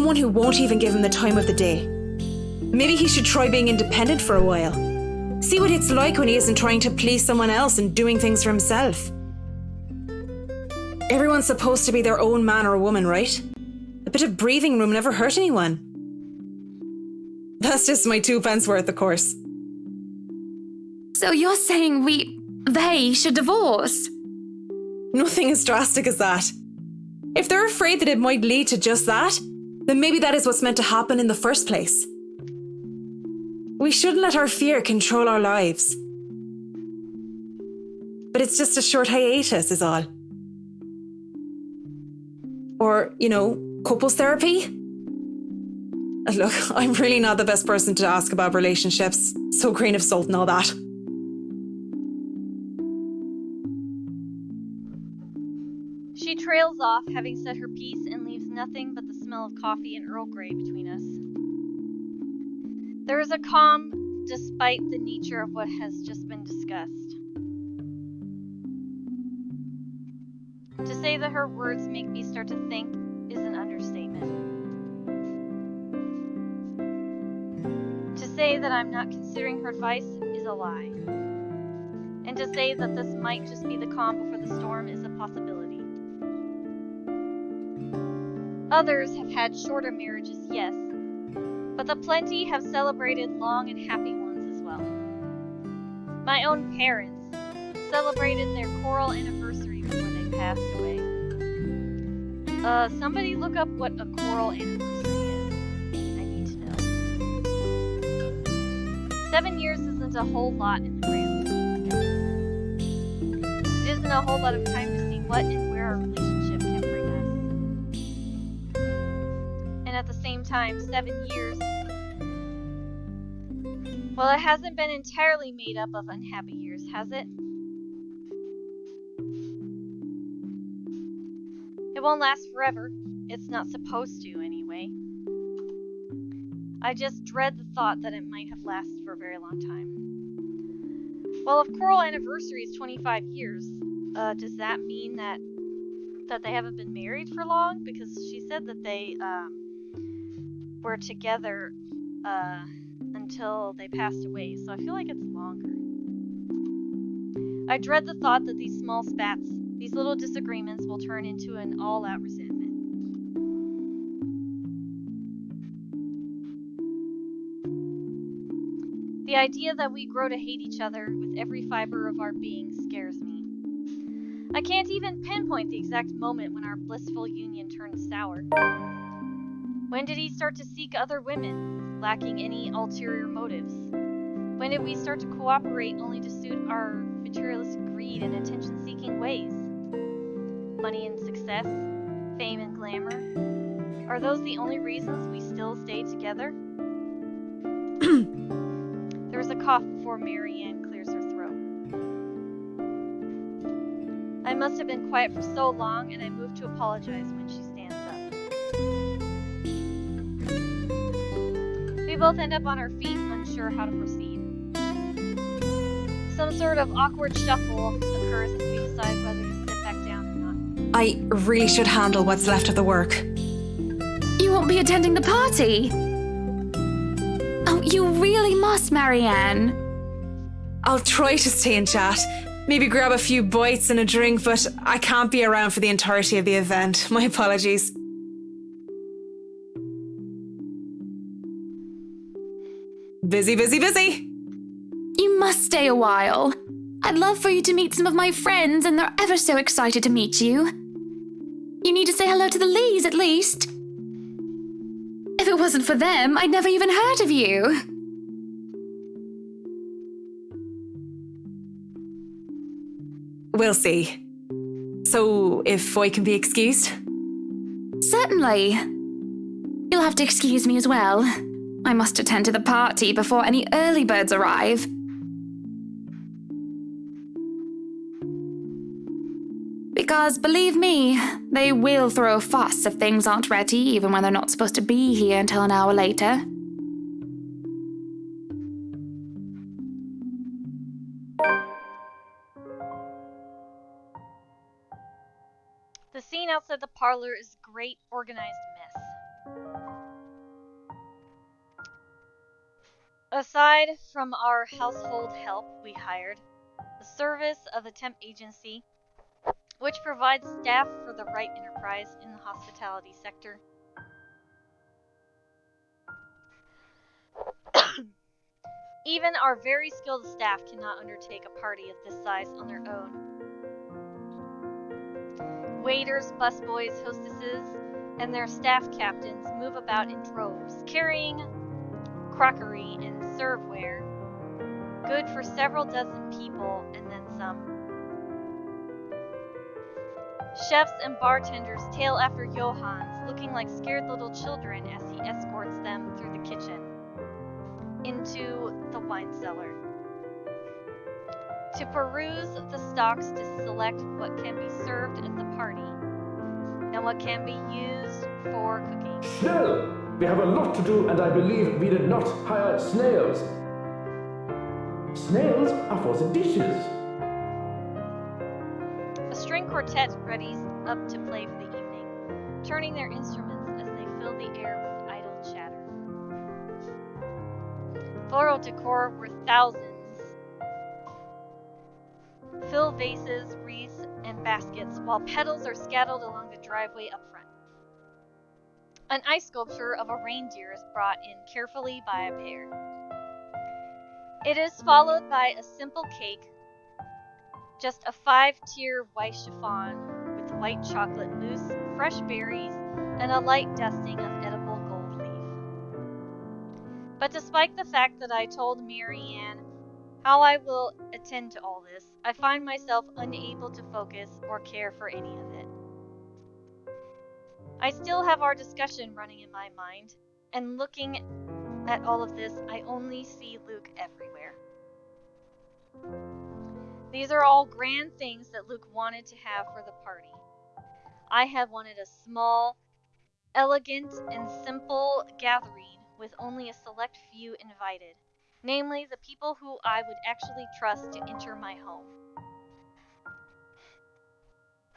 someone who won't even give him the time of the day. Maybe he should try being independent for a while. See what it's like when he isn't trying to please someone else and doing things for himself. Everyone's supposed to be their own man or woman, right? A bit of breathing room never hurt anyone. That's just my 2 pence worth, of course. So you're saying they should divorce? Nothing as drastic as that. If they're afraid that it might lead to just that, then maybe that is what's meant to happen in the first place. We shouldn't let our fear control our lives. But it's just a short hiatus is all. Or, couples therapy? Look, I'm really not the best person to ask about relationships. So grain of salt and all that. She trails off, having said her piece, and leaves nothing but the smell of coffee and Earl Grey between us. There is a calm, despite the nature of what has just been discussed. To say that her words make me start to think is an understatement. To say that I'm not considering her advice is a lie. And to say that this might just be the calm before the storm is a possibility. Others have had shorter marriages, yes, but the plenty have celebrated long and happy ones as well. My own parents celebrated their choral anniversary before they passed away. Somebody look up what a choral anniversary is. I need to know. 7 years isn't a whole lot in the grand scheme of things. It isn't a whole lot of time to see what and where our relationship can bring us. And at the same time, 7 years, well, it hasn't been entirely made up of unhappy years, has it? It won't last forever. It's not supposed to, anyway. I just dread the thought that it might have lasted for a very long time. Well, if choral anniversary is 25 years, does that mean that they haven't been married for long? Because she said that they were together until they passed away, so I feel like it's longer. I dread the thought that these small spats, these little disagreements, will turn into an all-out resentment. The idea that we grow to hate each other with every fiber of our being scares me. I can't even pinpoint the exact moment when our blissful union turned sour. When did he start to seek other women, lacking any ulterior motives? When did we start to cooperate only to suit our materialistic greed and attention-seeking ways? Money and success, fame and glamour, are those the only reasons we still stay together? There was a cough before Marianne clears her throat. I must have been quiet for so long, and I move to apologize when she stands up. We both end up on our feet, unsure how to proceed. Some sort of awkward shuffle occurs as we decide whether to sit back down or not. I really should handle what's left of the work. You won't be attending the party? Oh, you really must, Marianne. I'll try to stay and chat. Maybe grab a few bites and a drink, but I can't be around for the entirety of the event. My apologies. Busy, busy, busy. You must stay a while. I'd love for you to meet some of my friends, and they're ever so excited to meet you. You need to say hello to the Lees, at least. If it wasn't for them, I'd never even heard of you. We'll see. So, if I can be excused? Certainly. You'll have to excuse me as well. I must attend to the party before any early birds arrive. Because, believe me, they will throw a fuss if things aren't ready, even when they're not supposed to be here until an hour later. The scene outside the parlor is a great, organized mess. Aside from our household help we hired, the service of a temp agency, which provides staff for the right enterprise in the hospitality sector. Even our very skilled staff cannot undertake a party of this size on their own. Waiters, busboys, hostesses, and their staff captains move about in droves, carrying crockery and serveware, good for several dozen people and then some. Chefs and bartenders tail after Johannes, looking like scared little children as he escorts them through the kitchen into the wine cellar to peruse the stocks to select what can be served at the party and what can be used for cooking. Schnell! We have a lot to do, and I believe we did not hire snails. Snails are for the dishes. A string quartet readies up to play for the evening, turning their instruments as they fill the air with idle chatter. Floral decor worth thousands fill vases, wreaths, and baskets, while petals are scattered along the driveway up front. An ice sculpture of a reindeer is brought in carefully by a pair. It is followed by a simple cake, just a 5-tier white chiffon with white chocolate mousse, fresh berries, and a light dusting of edible gold leaf. But despite the fact that I told Marianne how I will attend to all this, I find myself unable to focus or care for any of it. I still have our discussion running in my mind, and looking at all of this, I only see Luke everywhere. These are all grand things that Luke wanted to have for the party. I had wanted a small, elegant, and simple gathering with only a select few invited, namely the people who I would actually trust to enter my home.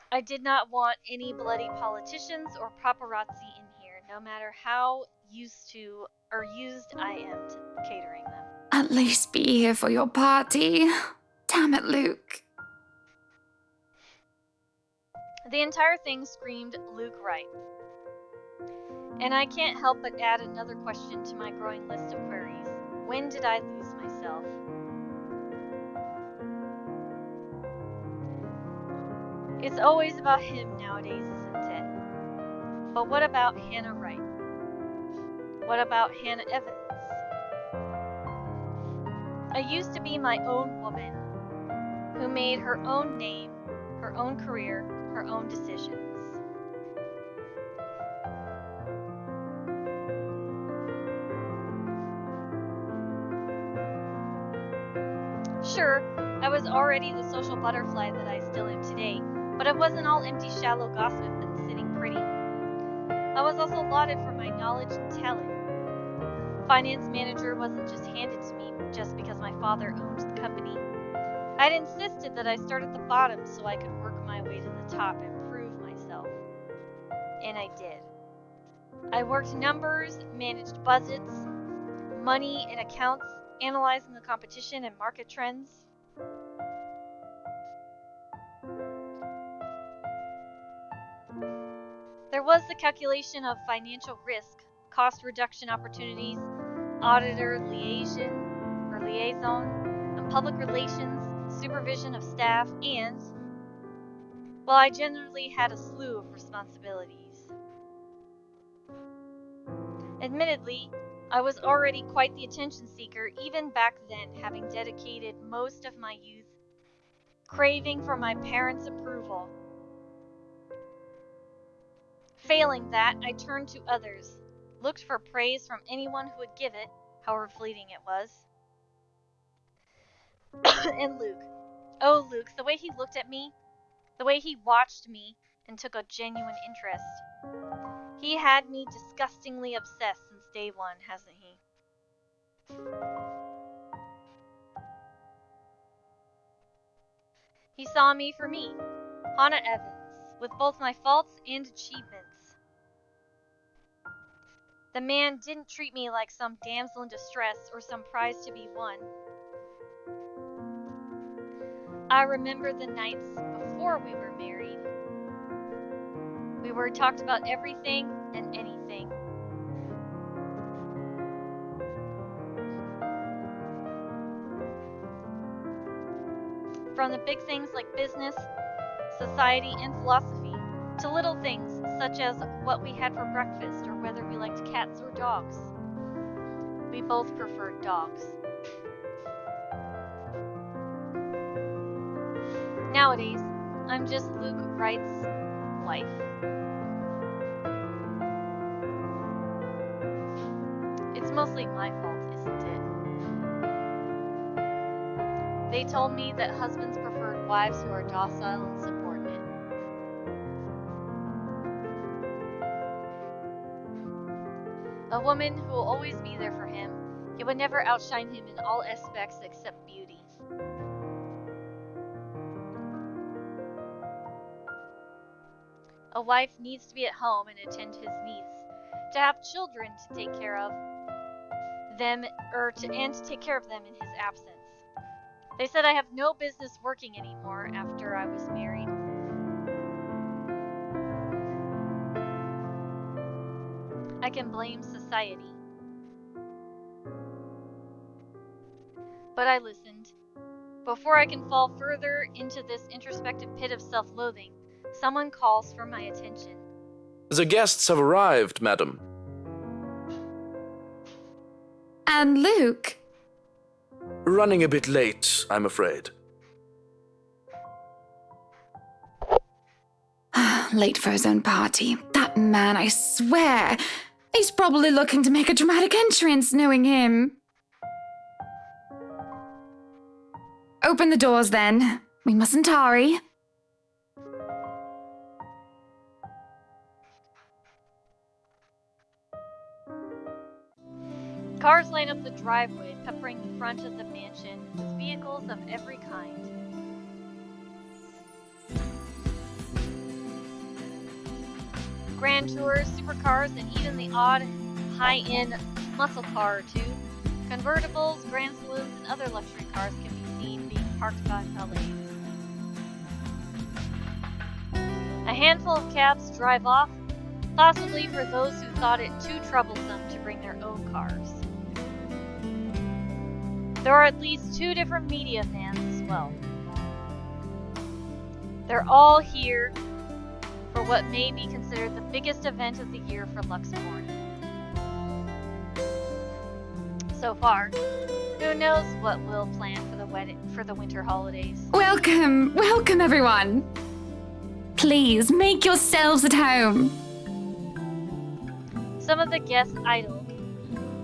I did not want any bloody politicians or paparazzi in here, no matter how used I am to catering them. At least be here for your party. Damn it, Luke. The entire thing screamed Luke Wright. And I can't help but add another question to my growing list of queries. When did I lose myself? It's always about him nowadays, isn't it? But what about Hannah Wright? What about Hannah Evans? I used to be my own woman, who made her own name, her own career, her own decisions. Sure, I was already the social butterfly that I still am today, but it wasn't all empty, shallow gossip and sitting pretty. I was also lauded for my knowledge and talent. Finance manager wasn't just handed to me just because my father owned the company. I'd insisted that I start at the bottom so I could work my way to the top and prove myself. And I did. I worked numbers, managed budgets, money and accounts, analyzing the competition and market trends. There was the calculation of financial risk, cost reduction opportunities, auditor liaison, and public relations, supervision of staff, and, well, I generally had a slew of responsibilities. Admittedly, I was already quite the attention seeker even back then, having dedicated most of my youth craving for my parents' approval. Failing that, I turned to others, looked for praise from anyone who would give it, however fleeting it was. And Luke. Oh, Luke, the way he looked at me, the way he watched me and took a genuine interest. He had me disgustingly obsessed since day one, hasn't he? He saw me for me, Hannah Evans, with both my faults and achievements. The man didn't treat me like some damsel in distress or some prize to be won. I remember the nights before we were married. We were talked about everything and anything. From the big things like business, society, and philosophy, to little things such as what we had for breakfast or whether we liked cats or dogs. We both preferred dogs. Nowadays, I'm just Luke Wright's wife. It's mostly my fault, isn't it? They told me that husbands preferred wives who are docile and subordinate. A woman who will always be there for him, yet would never outshine him in all aspects except beauty. A wife needs to be at home and attend to his needs, to have children to take care of them, and to take care of them in his absence. They said I have no business working anymore after I was married. I can blame society. But I listened. Before I can fall further into this introspective pit of self-loathing, someone calls for my attention. The guests have arrived, madam. And Luke? Running a bit late, I'm afraid. Late for his own party. That man, I swear. He's probably looking to make a dramatic entrance, knowing him. Open the doors, then. We mustn't tarry. Cars line up the driveway, peppering the front of the mansion with vehicles of every kind. Grand tours, supercars, and even the odd high-end muscle car or two. Convertibles, grand saloons, and other luxury cars can be seen being parked by valets. A handful of cabs drive off, possibly for those who thought it too troublesome to bring their own cars. There are at least 2 different media vans as well. They're all here for what may be considered the biggest event of the year for Luxmore. So far, who knows what we'll plan for the winter holidays. Welcome, welcome everyone. Please, make yourselves at home. Some of the guests idle,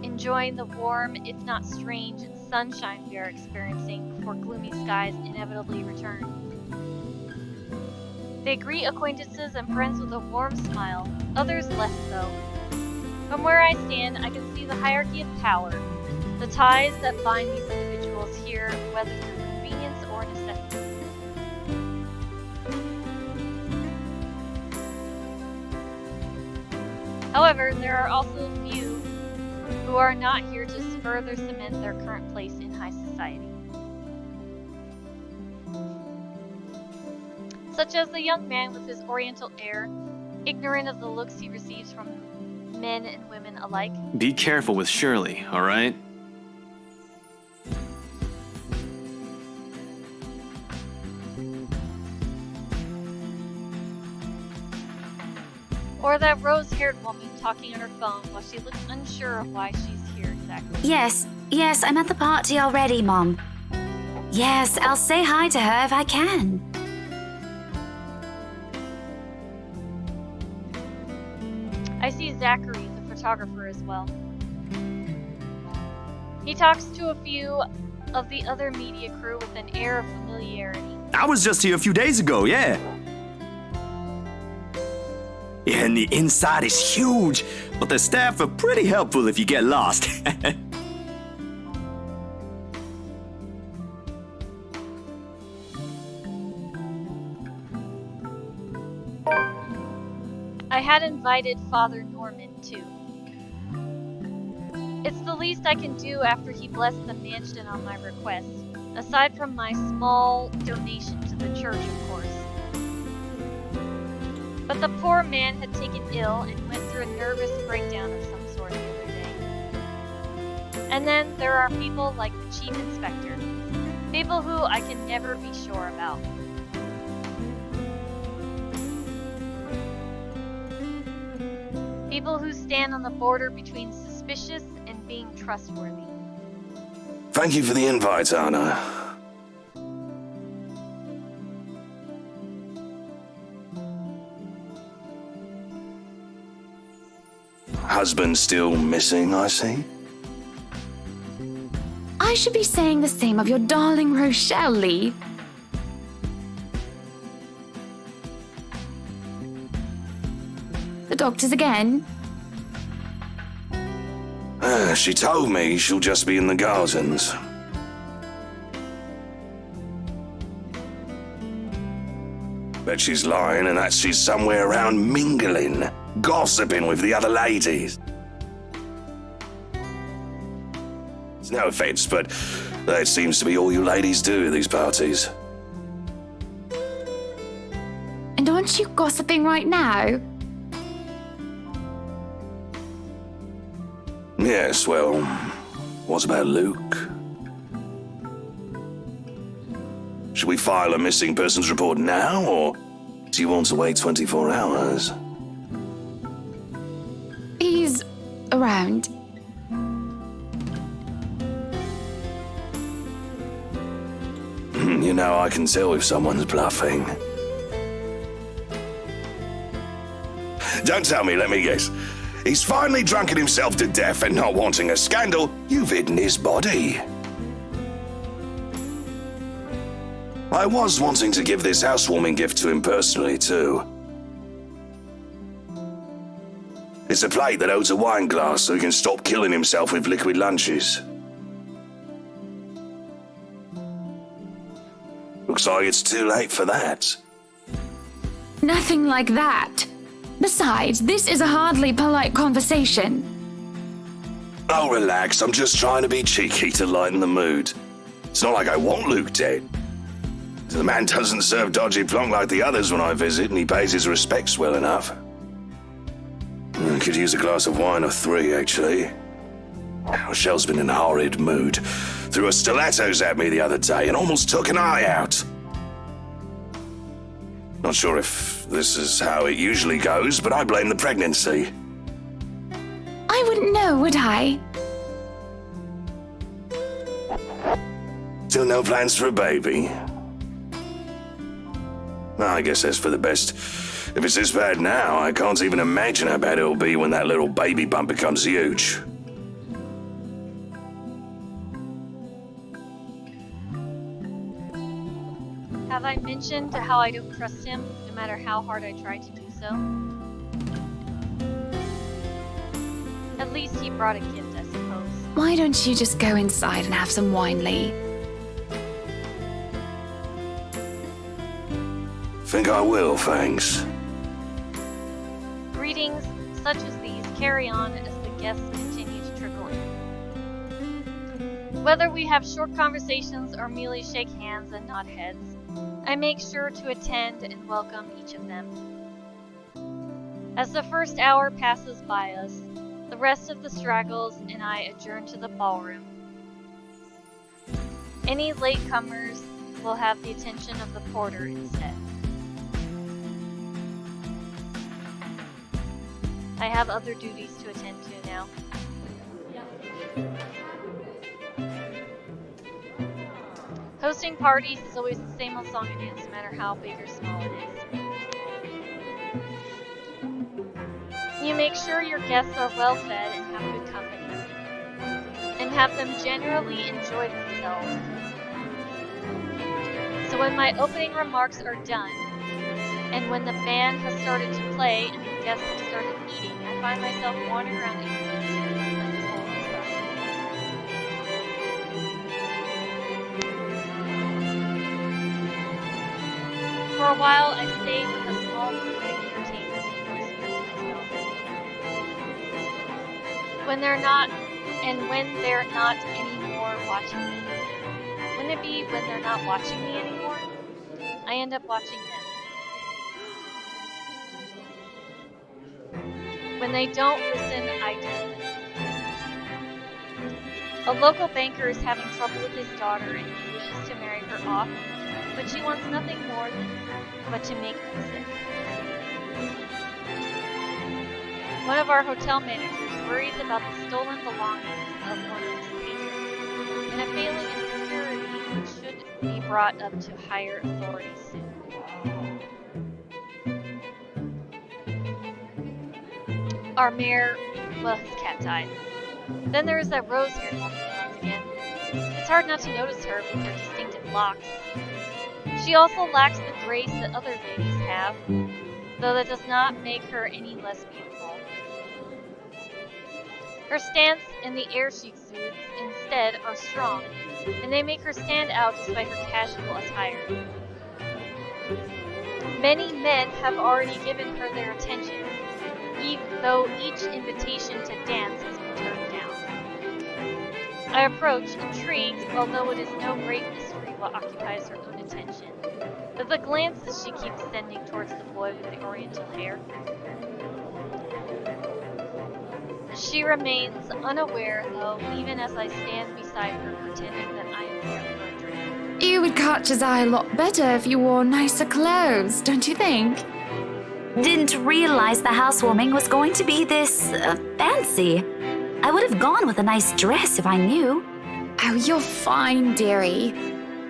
enjoying the warm, if not strange, sunshine we are experiencing before gloomy skies inevitably return. They greet acquaintances and friends with a warm smile, others less so. From where I stand, I can see the hierarchy of power, the ties that bind these individuals here, whether through convenience or necessity. However, there are also a few who are not here to further cement their current place in high society. Such as the young man with his oriental air, ignorant of the looks he receives from men and women alike. Be careful with Shirley, all right? Or that rose-haired woman talking on her phone while she looks unsure of why she's here exactly. Yes, I'm at the party already, Mom. Yes, I'll say hi to her if I can. I see Zachary, the photographer, as well. He talks to a few of the other media crew with an air of familiarity. I was just here a few days ago, yeah. Yeah, and the inside is huge, but the staff are pretty helpful if you get lost. I had invited Father Norman, too. It's the least I can do after he blessed the mansion on my request, aside from my small donation to the church, of course. But the poor man had taken ill and went through a nervous breakdown of some sort the other day. And then there are people like the Chief Inspector, people who I can never be sure about. People who stand on the border between suspicious and being trustworthy. Thank you for the invite, Anna. Husband still missing, I see. I should be saying the same of your darling Rochelle, Lee. The doctors again? She told me she'll just be in the gardens. Bet she's lying and that she's somewhere around mingling, gossiping with the other ladies. It's no offense, but that seems to be all you ladies do at these parties. And aren't you gossiping right now? Yes, well, what about Luke? Should we file a missing persons report now, or do you want to wait 24 hours? He's around. You know, I can tell if someone's bluffing. Don't tell me, let me guess. He's finally drunken himself to death and not wanting a scandal, you've hidden his body. I was wanting to give this housewarming gift to him personally, too. It's a plate that holds a wine glass so he can stop killing himself with liquid lunches. Looks like it's too late for that. Nothing like that. Besides, this is a hardly polite conversation. Oh, relax. I'm just trying to be cheeky to lighten the mood. It's not like I want Luke dead. The man doesn't serve dodgy plonk like the others when I visit, and he pays his respects well enough. I could use a glass of wine or 3, actually. Rochelle's been in a horrid mood. Threw her stilettos at me the other day and almost took an eye out. Not sure if this is how it usually goes, but I blame the pregnancy. I wouldn't know, would I? Still no plans for a baby? Well, I guess that's for the best. If it's this bad now, I can't even imagine how bad it'll be when that little baby bump becomes huge. Have I mentioned how I don't trust him, no matter how hard I try to do so? At least he brought a gift, I suppose. Why don't you just go inside and have some wine, Lee? Think I will, thanks. Greetings such as these carry on as the guests continue to trickle in. Whether we have short conversations or merely shake hands and nod heads, I make sure to attend and welcome each of them. As the first hour passes by us, the rest of the straggles and I adjourn to the ballroom. Any latecomers will have the attention of the porter instead. I have other duties to attend to now. Hosting parties is always the same old song and dance, no matter how big or small it is. You make sure your guests are well fed and have good company, and have them generally enjoy themselves. So when my opening remarks are done, and when the band has started to play and the guests have started eating, I find myself wandering around eating. For a while, I stay with a small group of entertainment and myself. When they're not And when they're not anymore watching me. Wouldn't it be when they're not watching me anymore? I end up watching them. When they don't listen, I do. A local banker is having trouble with his daughter and he wishes to marry her off, but she wants nothing more but to make me sick. One of our hotel managers worries about the stolen belongings of one of his patrons, and a failing in security which should be brought up to higher authority soon. Our mayor, well, his cat died. Then there is that rose-haired woman once again. It's hard not to notice her with her distinctive locks. She also lacks the grace that other ladies have, though that does not make her any less beautiful. Her stance and the air she exudes instead are strong, and they make her stand out despite her casual attire. Many men have already given her their attention, though each invitation to dance has been turned down. I approach, intrigued, although it is no great mystery what occupies her own attention, but the glances she keeps sending towards the boy with the oriental hair. She remains unaware, though, even as I stand beside her, pretending that I am there for a drink. You would catch his eye a lot better if you wore nicer clothes, don't you think? Didn't realize the housewarming was going to be this fancy. I would have gone with a nice dress if I knew. Oh, you're fine, dearie.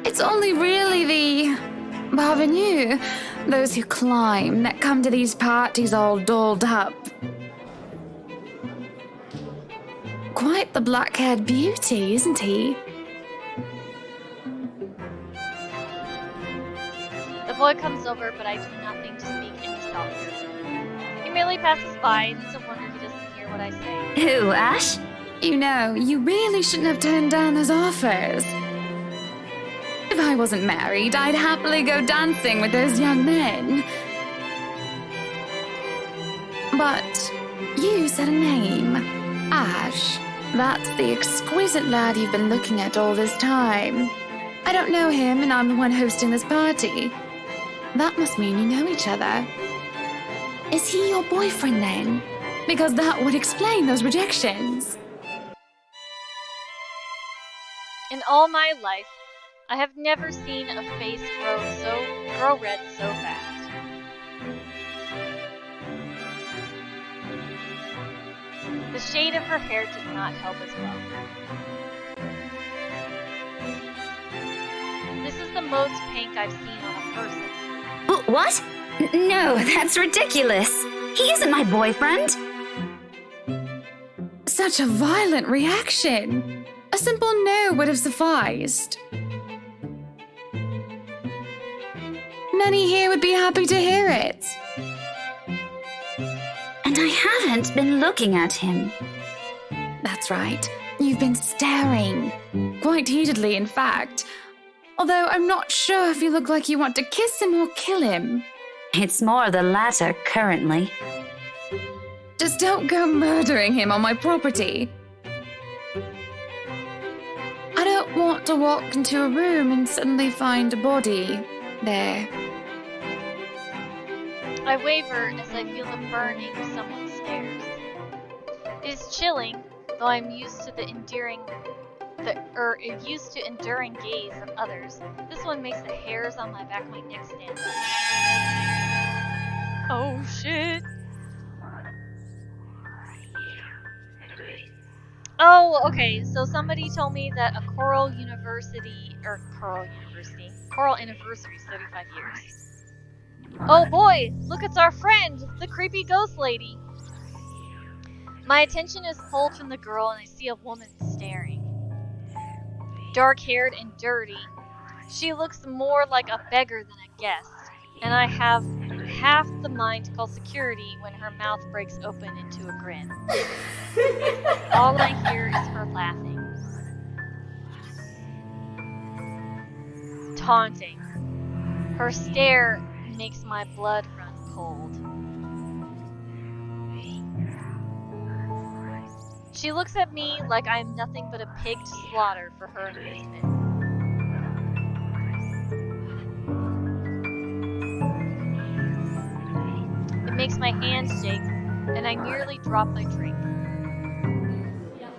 It's only really the parvenus, those who climb, that come to these parties all dolled up. Quite the black-haired beauty, isn't he? The boy comes over, but I do nothing to speak any softer. He merely passes by, and it's a wonder he doesn't hear what I say. Who, Ash? You know, you really shouldn't have turned down those offers. If I wasn't married, I'd happily go dancing with those young men. But you said a name. Ash. That's the exquisite lad you've been looking at all this time. I don't know him, and I'm the one hosting this party. That must mean you know each other. Is he your boyfriend then? Because that would explain those rejections. In all my life, I have never seen a face grow red so fast. The shade of her hair does not help as well. This is the most pink I've seen on a person. What? No, that's ridiculous. He isn't my boyfriend. Such a violent reaction. A simple no would have sufficed. Many here would be happy to hear it. And I haven't been looking at him. That's right. You've been staring. Quite heatedly, in fact. Although I'm not sure if you look like you want to kiss him or kill him. It's more the latter currently. Just don't go murdering him on my property. I don't want to walk into a room and suddenly find a body there. I waver as I feel the burning of someone's stares. It is chilling, though I'm used to enduring gaze of others. This one makes the hairs on my back of my neck stand up. Oh shit. Oh, okay, so somebody told me that a Coral Anniversary is 35 years. Oh boy, look, it's our friend, the creepy ghost lady. My attention is pulled from the girl and I see a woman staring. Dark-haired and dirty, she looks more like a beggar than a guest, and I have half the mind to call security when her mouth breaks open into a grin. All I hear is her laughing. Taunting. Her stare makes my blood run cold. She looks at me like I'm nothing but a pig to slaughter for her amusement. It makes my hand shake, and I nearly drop my drink.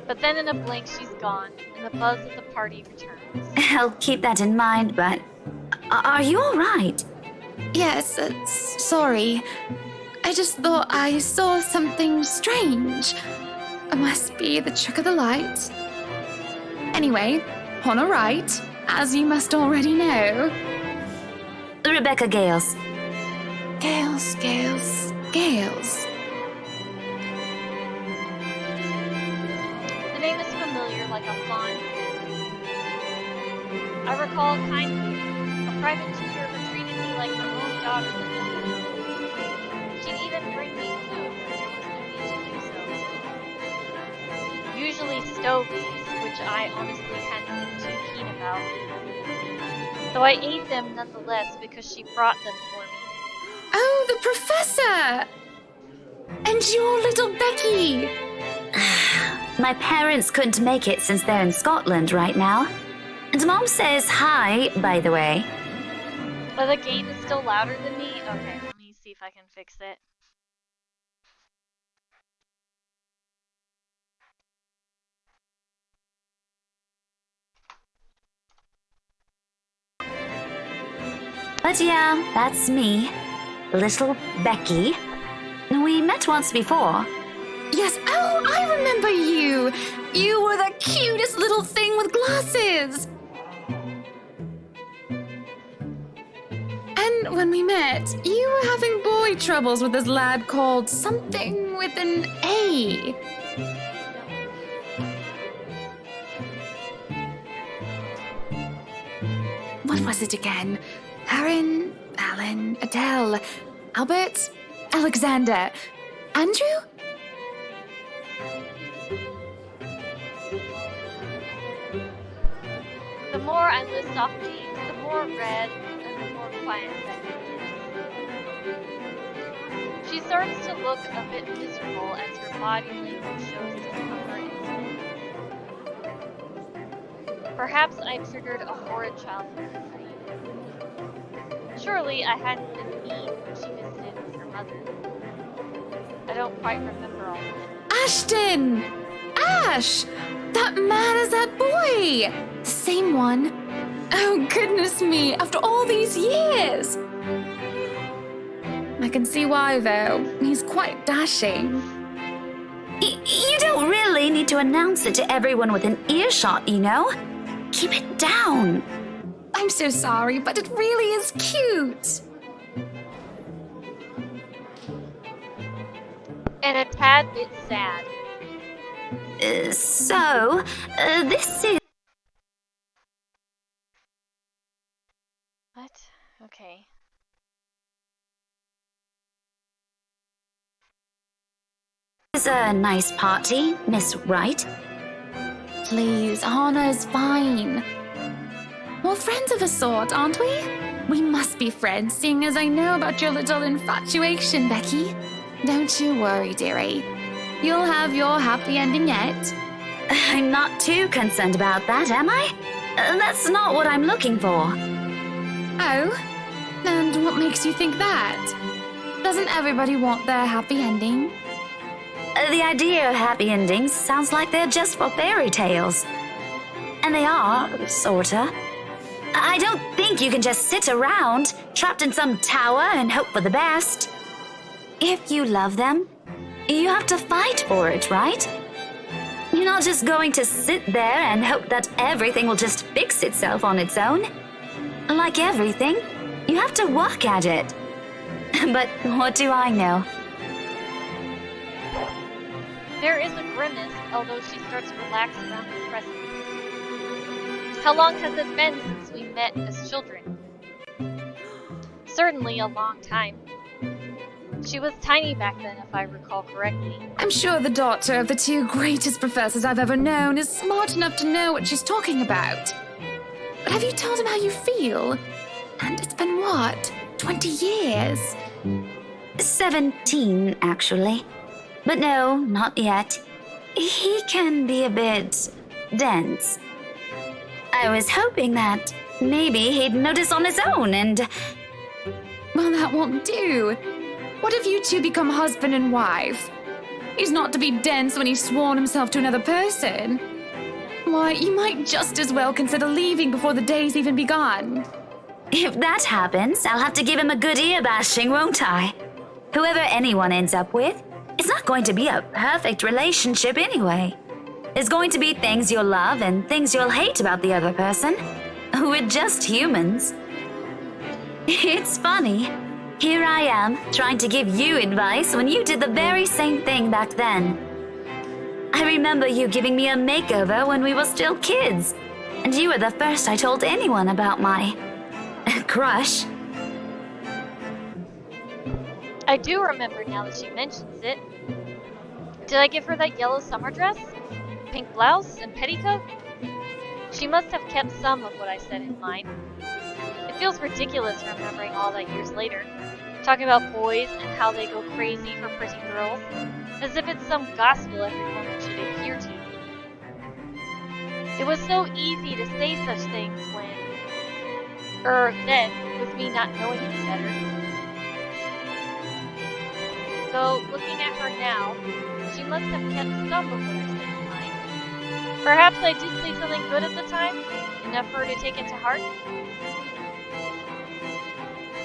But then in a blink, she's gone, and the buzz of the party returns. I'll keep that in mind, but are you all right? Yes, sorry. I just thought I saw something strange. It must be the trick of the light. Anyway, on a right, as you must already know. Rebecca Gales. Gales. The name is familiar like a fond memory. I recall kindly a private tutor who treated me like her own daughter. She'd even bring me food when there was no need to do so. Usually stovies, which I honestly hadn't been too keen about. Though I ate them nonetheless because she brought them for me. Oh, the professor! And your little Becky! My parents couldn't make it since they're in Scotland right now. And Mom says hi, by the way. But the game is still louder than me? Okay, let me see if I can fix it. But yeah, that's me. Little Becky. We met once before. Yes, oh, I remember you! You were the cutest little thing with glasses! And when we met, you were having boy troubles with this lad called something with an A. What was it again? Aaron, Alan, Adele, Albert, Alexander, Andrew? The more I list off names, the more red and the more quiet Becky gets. She starts to look a bit miserable as her body language shows discomfort and sadness. Perhaps I triggered a horrid childhood memory. Surely I hadn't been mean when she visited with her mother. I don't quite remember all of it. Ashton! Ash! That man is that boy! The same one. Oh, goodness me, after all these years! I can see why, though. He's quite dashing. You don't really need to announce it to everyone within earshot, you know? Keep it down. I'm so sorry, but it really is cute. And a tad bit sad. This is... What? Okay. Is a nice party, Miss Wright. Please, Anna's fine. We're friends of a sort, aren't we? We must be friends, seeing as I know about your little infatuation, Becky. Don't you worry, dearie. You'll have your happy ending yet. I'm not too concerned about that, am I? That's not what I'm looking for. Oh? And what makes you think that? Doesn't everybody want their happy ending? The idea of happy endings sounds like they're just for fairy tales. And they are, sorta. I don't think you can just sit around, trapped in some tower and hope for the best. If you love them, you have to fight for it, right? You're not just going to sit there and hope that everything will just fix itself on its own. Like everything, you have to work at it. But what do I know? There is a grimace, although she starts to relax around the present. How long has it been since we met as children? Certainly a long time. She was tiny back then, if I recall correctly. I'm sure the daughter of the two greatest professors I've ever known is smart enough to know what she's talking about. But have you told him how you feel? And it's been what, 20 years? 17, actually. But no, not yet. he can be a bit dense. I was hoping that maybe he'd notice on his own and... Well, that won't do. What if you two become husband and wife? He's not to be dense when he's sworn himself to another person. Why, you might just as well consider leaving before the day's even begun. If that happens, I'll have to give him a good ear bashing, won't I? Whoever anyone ends up with, it's not going to be a perfect relationship anyway. There's going to be things you'll love and things you'll hate about the other person. We're just humans. It's funny. Here I am, trying to give you advice when you did the very same thing back then. I remember you giving me a makeover when we were still kids, and you were the first I told anyone about my crush. I do remember now that she mentions it. Did I give her that yellow summer dress? Pink blouse and petticoat? She must have kept some of what I said in mind. It feels ridiculous remembering all that years later, talking about boys and how they go crazy for pretty girls, as if it's some gospel every woman should adhere to. It was so easy to say such things then, with me not knowing any better. Though, looking at her now, she must have kept some of what I said in mind. Perhaps I did say something good at the time, enough for her to take it to heart.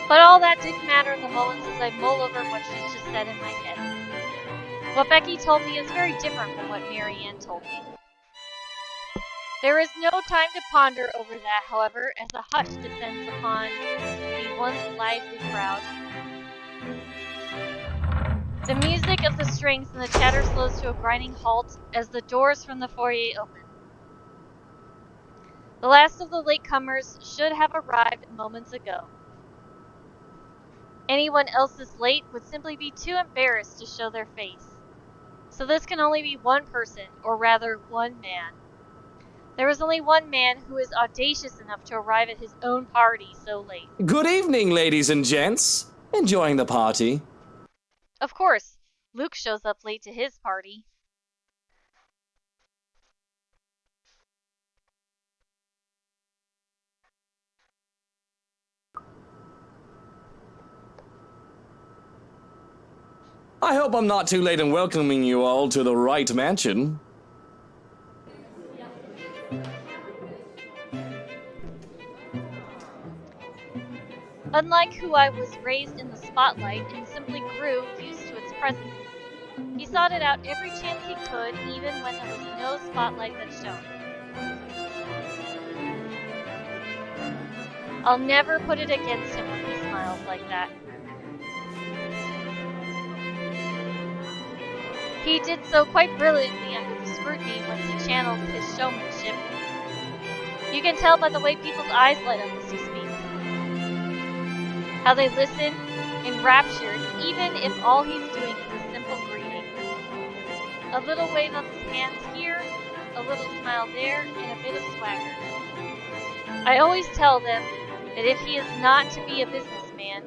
But all that didn't matter in the moments as I mull over what she's just said in my head. What Becky told me is very different from what Mary Ann told me. There is no time to ponder over that, however, as a hush descends upon the once lively crowd. The music of the strings and the chatter slows to a grinding halt as the doors from the foyer open. The last of the latecomers should have arrived moments ago. Anyone else this late would simply be too embarrassed to show their face. So this can only be one person, or rather one man. There is only one man who is audacious enough to arrive at his own party so late. Good evening, ladies and gents. Enjoying the party? Of course, Luke shows up late to his party. I hope I'm not too late in welcoming you all to the right mansion. Unlike who I was raised in the spotlight and simply grew used to its presence, he sought it out every chance he could, even when there was no spotlight that shone. I'll never put it against him when he smiles like that. He did so quite brilliantly under the scrutiny once he channeled his showmanship. You can tell by the way people's eyes light up as he speaks. How they listen, enraptured, even if all he's doing is a simple greeting. A little wave of his hands here, a little smile there, and a bit of swagger. I always tell them that if he is not to be a businessman,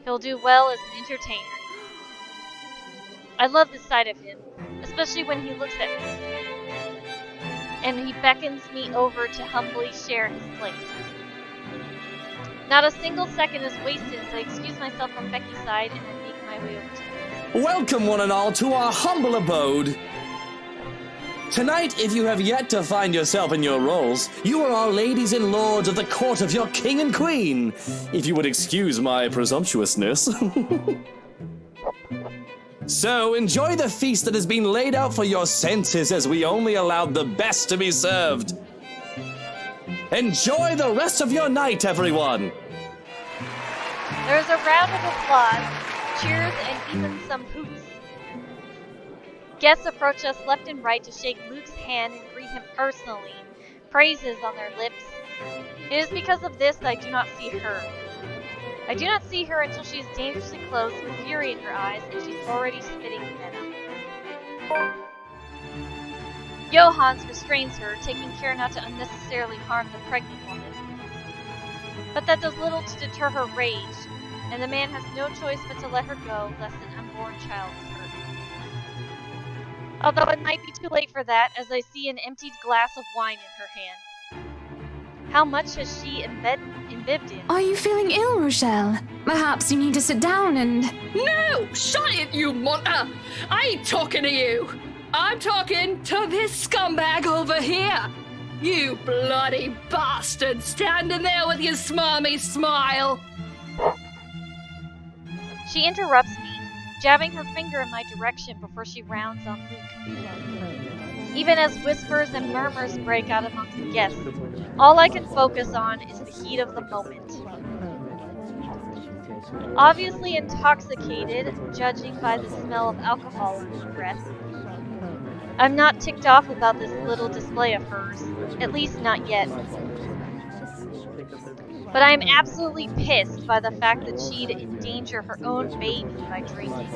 he'll do well as an entertainer. I love this side of him, especially when he looks at me, and he beckons me over to humbly share his place. Not a single second is wasted as I excuse myself from Becky's side and then make my way over to him. Welcome one and all to our humble abode. Tonight, if you have yet to find yourself in your roles, you are our ladies and lords of the court of your king and queen, if you would excuse my presumptuousness. So, enjoy the feast that has been laid out for your senses as we only allowed the best to be served. Enjoy the rest of your night, everyone! There is a round of applause, cheers, and even some hoots. Guests approach us left and right to shake Luke's hand and greet him personally, praises on their lips. It is because of this that I do not see her. I do not see her until she is dangerously close with fury in her eyes and she's already spitting venom. Johannes restrains her, taking care not to unnecessarily harm the pregnant woman. But that does little to deter her rage, and the man has no choice but to let her go, lest an unborn child is hurt. Although it might be too late for that, as I see an emptied glass of wine in her hand. How much has she imbibed in? Are you feeling ill, Rochelle? Perhaps you need to sit down and... No! Shut it, you munter! I ain't talking to you! I'm talking to this scumbag over here! You bloody bastard standing there with your smarmy smile! She interrupts me, jabbing her finger in my direction before she rounds on Luke. Even as whispers and murmurs break out amongst the guests, all I can focus on is the heat of the moment. Obviously intoxicated, judging by the smell of alcohol on her breath, I'm not ticked off about this little display of hers, at least not yet. But I am absolutely pissed by the fact that she'd endanger her own baby by drinking.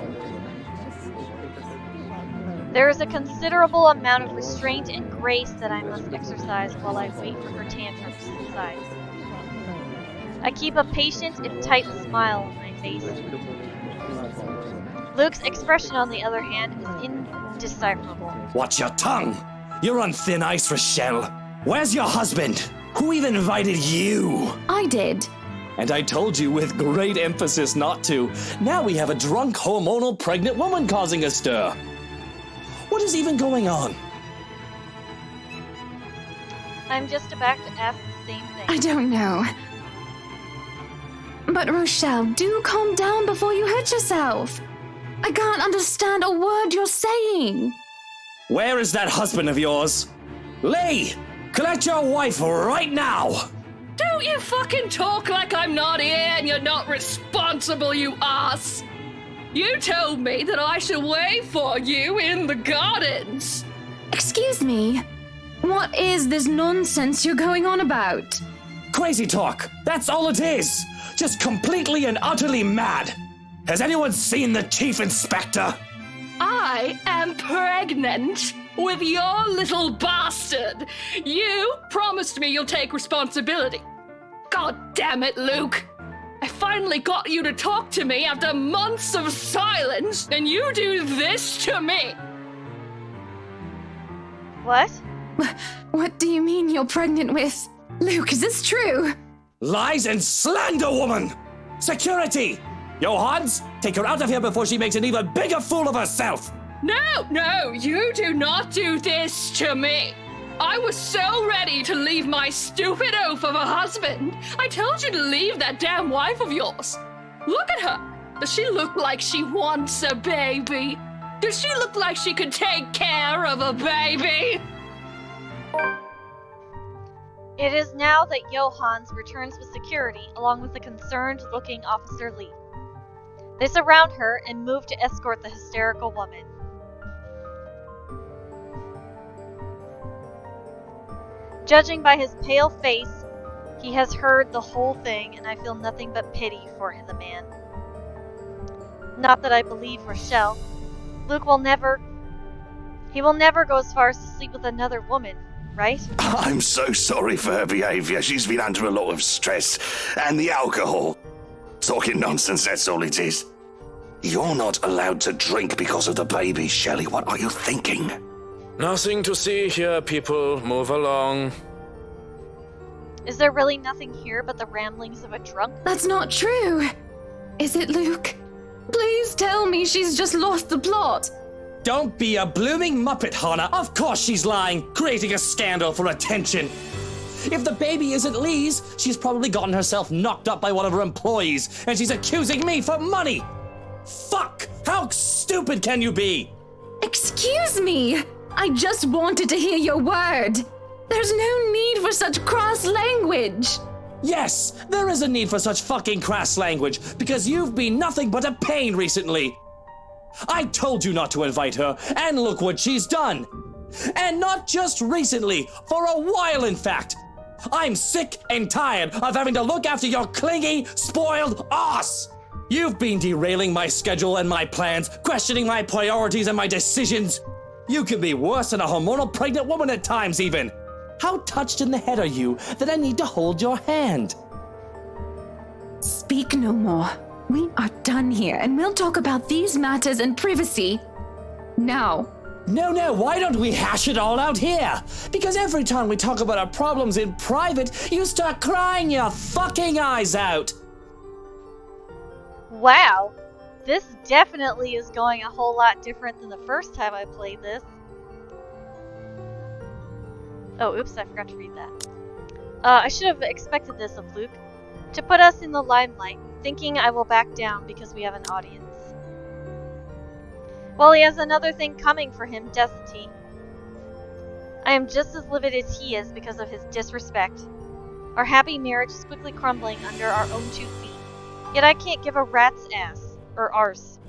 There is a considerable amount of restraint and grace that I must exercise while I wait for her tantrums to subside. I keep a patient if tight smile on my face. Luke's expression, on the other hand, is indecipherable. Watch your tongue! You're on thin ice, Rochelle. Where's your husband? Who even invited you? I did. And I told you with great emphasis not to. Now we have a drunk, hormonal, pregnant woman causing a stir. What is even going on? I'm just about to ask the same thing. I don't know. But Rochelle, do calm down before you hurt yourself. I can't understand a word you're saying. Where is that husband of yours? Lee! Collect your wife right now! Don't you fucking talk like I'm not here and you're not responsible, you ass! You told me that I should wait for you in the gardens! Excuse me. What is this nonsense you're going on about? Crazy talk! That's all it is! Just completely and utterly mad! Has anyone seen the Chief Inspector? I am pregnant with your little bastard. You promised me you'll take responsibility. God damn it, Luke. I finally got you to talk to me after months of silence, and you do this to me. What? What do you mean you're pregnant with? Luke, is this true? Lies and slander, woman! Security! Johans, take her out of here before she makes an even bigger fool of herself! No, you do not do this to me. I was so ready to leave my stupid oaf of a husband. I told you to leave that damn wife of yours. Look at her. Does she look like she wants a baby? Does she look like she could take care of a baby? It is now that Johans returns with security, along with the concerned-looking Officer Lee. They surround her and move to escort the hysterical woman. Judging by his pale face, he has heard the whole thing, and I feel nothing but pity for the man. Not that I believe Rochelle. Luke will never... He will never go as far as to sleep with another woman, right? I'm so sorry for her behavior. She's been under a lot of stress. And the alcohol. Talking nonsense, that's all it is. You're not allowed to drink because of the baby, Shelley. What are you thinking? Nothing to see here, people. Move along. Is there really nothing here but the ramblings of a drunk? That's not true. Is it, Luke? Please tell me she's just lost the plot. Don't be a blooming muppet, Hannah. Of course she's lying, creating a scandal for attention. If the baby isn't Lee's, she's probably gotten herself knocked up by one of her employees, and she's accusing me for money. Fuck! How stupid can you be? Excuse me. I just wanted to hear your word. There's no need for such crass language. Yes, there is a need for such fucking crass language, because you've been nothing but a pain recently. I told you not to invite her, and look what she's done. And not just recently, for a while in fact. I'm sick and tired of having to look after your clingy, spoiled ass. You've been derailing my schedule and my plans, questioning my priorities and my decisions. You can be worse than a hormonal pregnant woman at times even. How touched in the head are you that I need to hold your hand? Speak no more. We are done here, and we'll talk about these matters in privacy. Now, No, why don't we hash it all out here? Because every time we talk about our problems in private, you start crying your fucking eyes out. Wow, this definitely is going a whole lot different than the first time I played this. Oh, oops, I forgot to read that. I should have expected this of Luke. To put us in the limelight, thinking I will back down because we have an audience. Well, he has another thing coming for him, doesn't he? I am just as livid as he is because of his disrespect. Our happy marriage is quickly crumbling under our own 2 feet. Yet I can't give a rat's ass, or arse.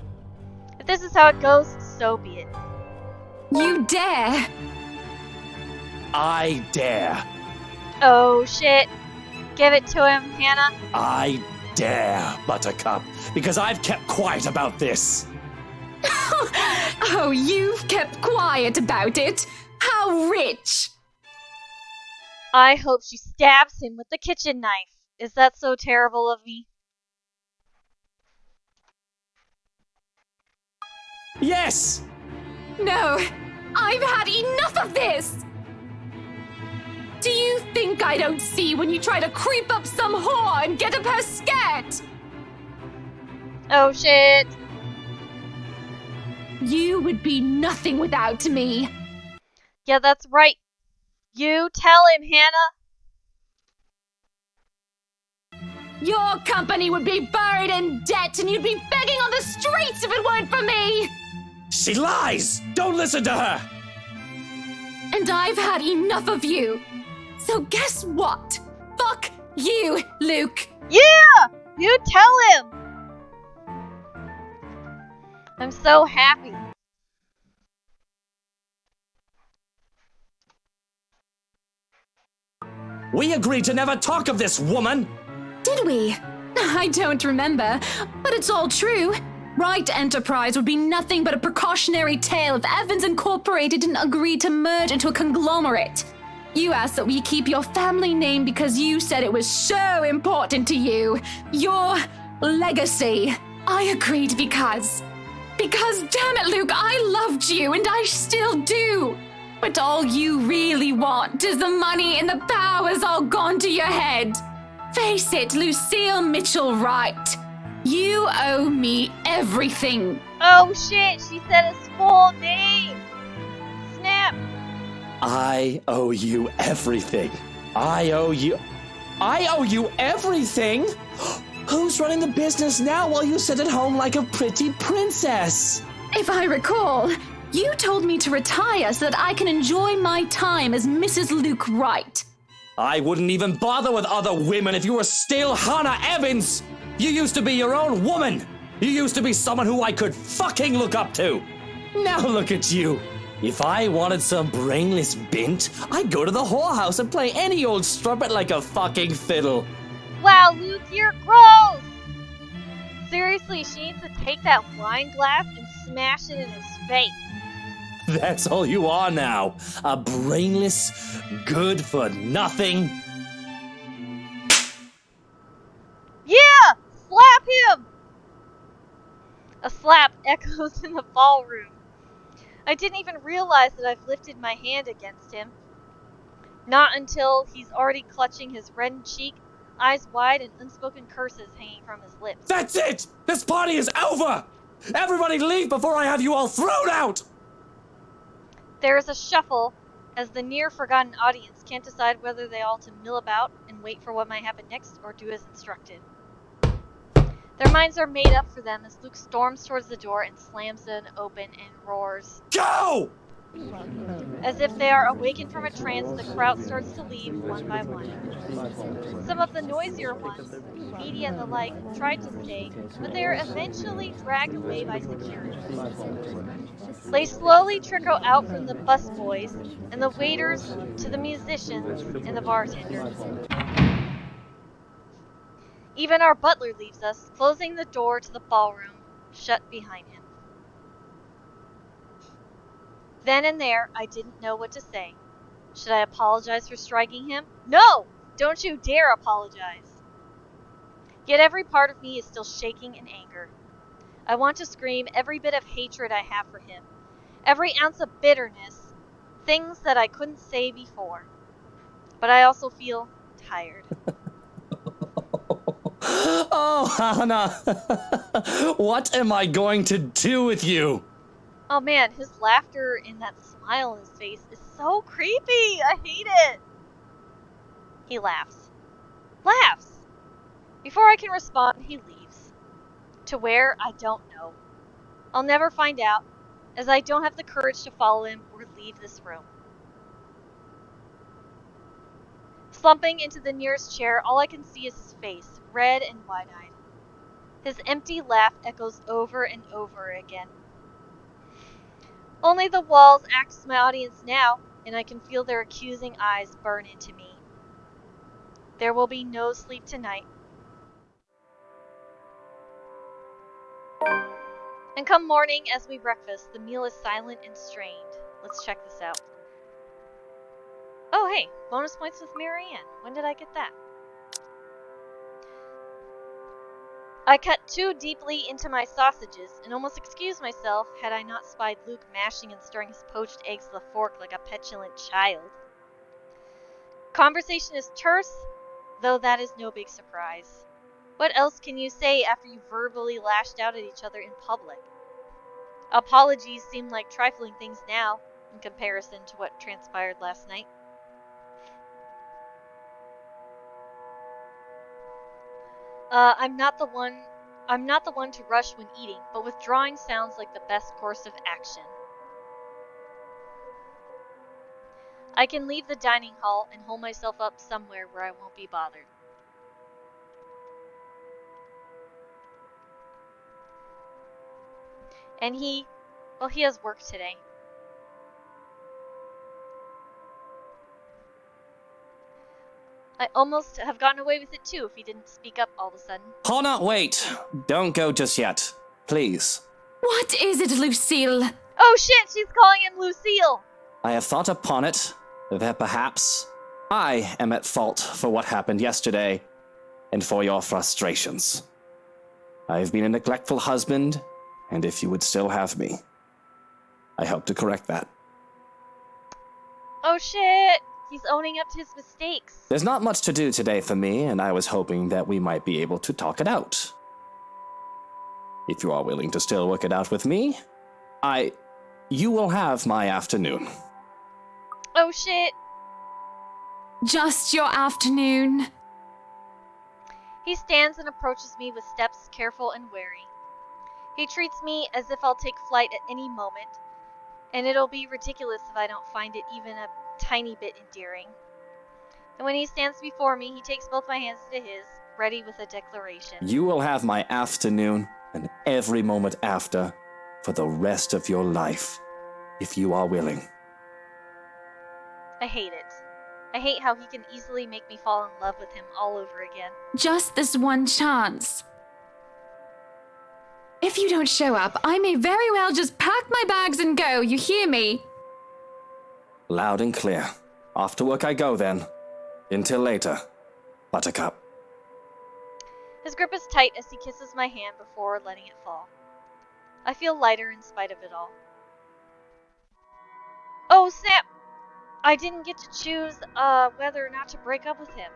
If this is how it goes, so be it. You dare! I dare. Oh shit. Give it to him, Hannah. I dare, Buttercup, because I've kept quiet about this. Oh, you've kept quiet about it? How rich! I hope she stabs him with the kitchen knife. Is that so terrible of me? Yes! No, I've had enough of this! Do you think I don't see when you try to creep up some whore and get up her skirt? Oh shit. You would be nothing without me. Yeah, that's right. You tell him, Hannah. Your company would be buried in debt and you'd be begging on the streets if it weren't for me! She lies! Don't listen to her! And I've had enough of you. So guess what? Fuck you, Luke. Yeah! You tell him! I'm so happy. We agreed to never talk of this, woman! Did we? I don't remember, but it's all true. Wright Enterprise would be nothing but a precautionary tale if Evans Incorporated didn't agree to merge into a conglomerate. You asked that we keep your family name because you said it was so important to you. Your legacy. I agreed because, damn it, Luke, I loved you and I still do. But all you really want is the money and the power's all gone to your head. Face it, Lucille Mitchell Wright. You owe me everything. Oh shit, she said his full name. Snap. I owe you everything. I owe you everything? Who's running the business now while you sit at home like a pretty princess? If I recall, you told me to retire so that I can enjoy my time as Mrs. Luke Wright. I wouldn't even bother with other women if you were still Hannah Evans! You used to be your own woman! You used to be someone who I could fucking look up to! Now look at you! If I wanted some brainless bint, I'd go to the whorehouse and play any old strumpet like a fucking fiddle. Wow, Luke, you're gross! Seriously, she needs to take that wine glass and smash it in his face. That's all you are now. A brainless, good-for-nothing... Yeah! Slap him! A slap echoes in the ballroom. I didn't even realize that I've lifted my hand against him. Not until he's already clutching his reddened cheek, eyes wide and unspoken curses hanging from his lips. That's it! This party is over! Everybody leave before I have you all thrown out! There is a shuffle as the near-forgotten audience can't decide whether they ought to mill about and wait for what might happen next or do as instructed. Their minds are made up for them as Luke storms towards the door and slams it open and roars. Go! As if they are awakened from a trance, the crowd starts to leave one by one. Some of the noisier ones, media and the like, tried to stay, but they are eventually dragged away by security. They slowly trickle out from the busboys and the waiters to the musicians and the bartenders. Even our butler leaves us, closing the door to the ballroom, shut behind him. Then and there, I didn't know what to say. Should I apologize for striking him? No! Don't you dare apologize! Yet every part of me is still shaking in anger. I want to scream every bit of hatred I have for him, Every ounce of bitterness, things that I couldn't say before. But I also feel tired. Oh, Hannah! What am I going to do with you? Oh man, his laughter and that smile on his face is so creepy. I hate it. He laughs. Laughs! Before I can respond, he leaves. To where, I don't know. I'll never find out, as I don't have the courage to follow him or leave this room. Slumping into the nearest chair, all I can see is his face, red and wide-eyed. His empty laugh echoes over and over again. Only the walls act as my audience now, and I can feel their accusing eyes burn into me. There will be no sleep tonight. And come morning, as we breakfast, the meal is silent and strained. Let's check this out. Oh, hey, bonus points with Marianne. When did I get that? I cut too deeply into my sausages and almost excused myself had I not spied Luke mashing and stirring his poached eggs with a fork like a petulant child. Conversation is terse, though that is no big surprise. What else can you say after you verbally lashed out at each other in public? Apologies seem like trifling things now, in comparison to what transpired last night. I'm not the one to rush when eating, but withdrawing sounds like the best course of action. I can leave the dining hall and hold myself up somewhere where I won't be bothered. And he has work today. I almost have gotten away with it too if he didn't speak up all of a sudden. Hannah, wait! Don't go just yet. Please. What is it, Lucille? Oh shit, she's calling him Lucille! I have thought upon it that perhaps I am at fault for what happened yesterday and for your frustrations. I have been a neglectful husband, and if you would still have me, I hope to correct that. Oh shit! He's owning up to his mistakes. There's not much to do today for me, and I was hoping that we might be able to talk it out. If you are willing to still work it out with me, you will have my afternoon. Oh shit! Just your afternoon. He stands and approaches me with steps careful and wary. He treats me as if I'll take flight at any moment, and it'll be ridiculous if I don't find it even a tiny bit endearing. And when he stands before me, he takes both my hands into his, ready with a declaration. You will have my afternoon and every moment after for the rest of your life, if you are willing. I hate it. I hate how he can easily make me fall in love with him all over again. Just this one chance. If you don't show up, I may very well just pack my bags and go, you hear me? Loud and clear. Off to work I go then. Until later, Buttercup. His grip is tight as he kisses my hand before letting it fall. I feel lighter in spite of it all. Oh, snap! I didn't get to choose whether or not to break up with him.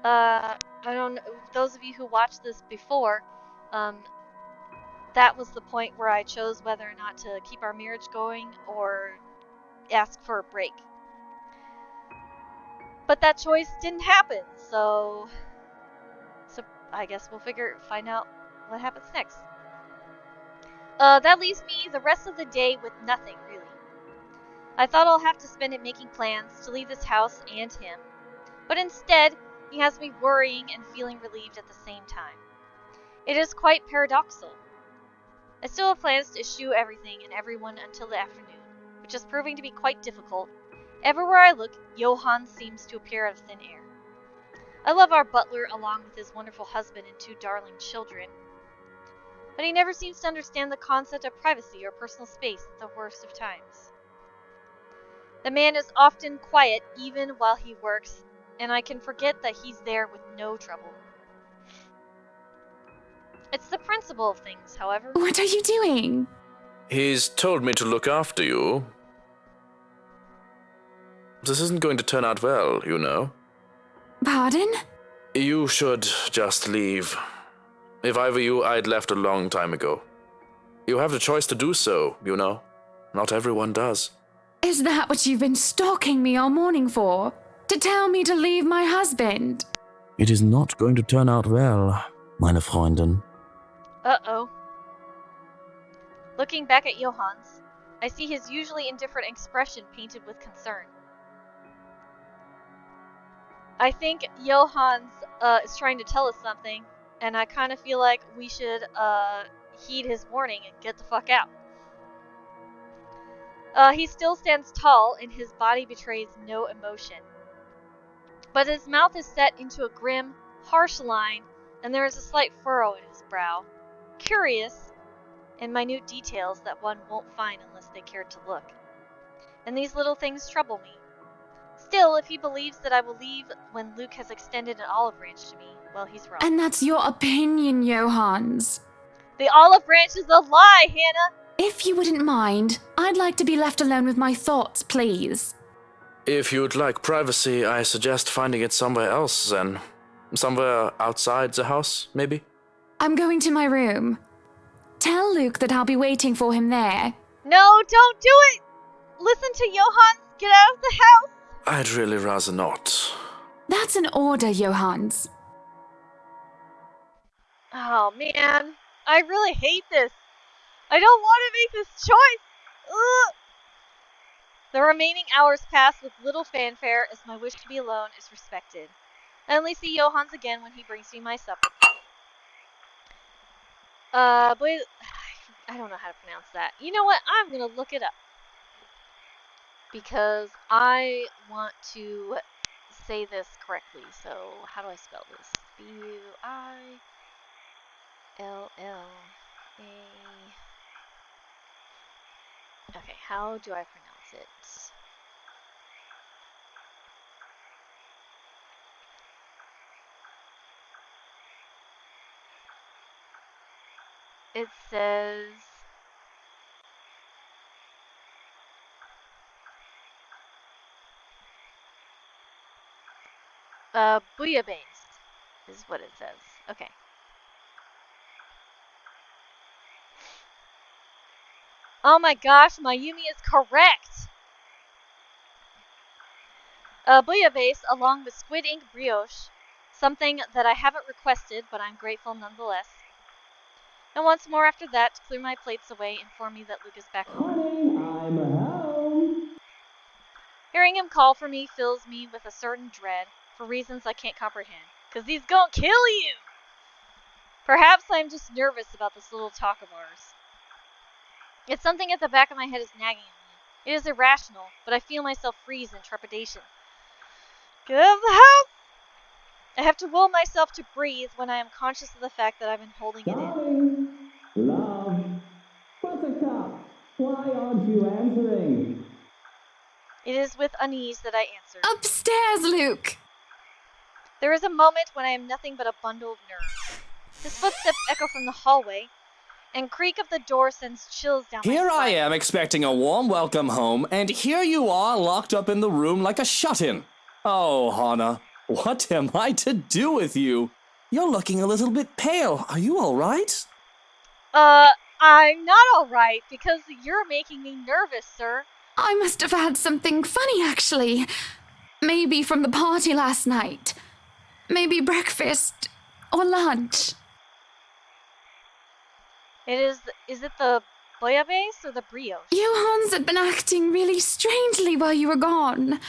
I don't know, those of you who watched this before, that was the point where I chose whether or not to keep our marriage going or ask for a break. But that choice didn't happen, so I guess we'll find out what happens next. That leaves me the rest of the day with nothing, really. I thought I'll have to spend it making plans to leave this house and him, but instead, he has me worrying and feeling relieved at the same time. It is quite paradoxical. I still have plans to eschew everything and everyone until the afternoon, which is proving to be quite difficult. Everywhere I look, Johann seems to appear out of thin air. I love our butler along with his wonderful husband and 2 darling children, but he never seems to understand the concept of privacy or personal space at the worst of times. The man is often quiet even while he works, and I can forget that he's there with no trouble. It's the principle of things, however. What are you doing? He's told me to look after you. This isn't going to turn out well, you know. Pardon? You should just leave. If I were you, I'd left a long time ago. You have the choice to do so, you know. Not everyone does. Is that what you've been stalking me all morning for? To tell me to leave my husband? It is not going to turn out well, meine Freundin. Uh-oh. Looking back at Johannes, I see his usually indifferent expression painted with concern. I think Johannes is trying to tell us something, and I kind of feel like we should heed his warning and get the fuck out. He still stands tall, and his body betrays no emotion. But his mouth is set into a grim, harsh line, and there is a slight furrow in his brow. Curious and minute details that one won't find unless they care to look. And these little things trouble me. Still, if he believes that I will leave when Luke has extended an olive branch to me, well, he's wrong. And that's your opinion, Johannes. The olive branch is a lie, Hannah! If you wouldn't mind, I'd like to be left alone with my thoughts, please. If you'd like privacy, I suggest finding it somewhere else then. Somewhere outside the house, maybe? I'm going to my room. Tell Luke that I'll be waiting for him there. No, don't do it! Listen to Johannes! Get out of the house! I'd really rather not. That's an order, Johannes. Oh, man. I really hate this. I don't want to make this choice! Ugh. The remaining hours pass with little fanfare as my wish to be alone is respected. I only see Johannes again when he brings me my supper. But I don't know how to pronounce that. You know what? I'm gonna look it up. Because I want to say this correctly. So, how do I spell this? B-U-I-L-L-A... Okay, how do I pronounce it? It says... bouillabaisse is what it says. Okay. Oh my gosh, Mayumi is correct! Bouillabaisse along with squid ink brioche, something that I haven't requested, but I'm grateful nonetheless. And once more after that, to clear my plates away, inform me that Luke is back home. Honey, I'm home. Hearing him call for me fills me with a certain dread, for reasons I can't comprehend. 'Cause he's gonna kill you! Perhaps I'm just nervous about this little talk of ours. It's something at the back of my head is nagging at me. It is irrational, but I feel myself freeze in trepidation. Get out of the house! I have to will myself to breathe when I am conscious of the fact that I've been holding it in. Darling, love, Buttercup, why aren't you answering? It is with unease that I answer. Upstairs, Luke! There is a moment when I am nothing but a bundle of nerves. His footsteps echo from the hallway, and creak of the door sends chills down my Here spine. I am expecting a warm welcome home, and here you are locked up in the room like a shut-in. Oh, Hannah, what am I to do with you? You're looking a little bit pale. Are you all right? I'm not alright, because you're making me nervous, sir. I must have had something funny, actually. Maybe from the party last night. Maybe breakfast or lunch. Is it the bouillabaisse or the brioche? Johannes had been acting really strangely while you were gone.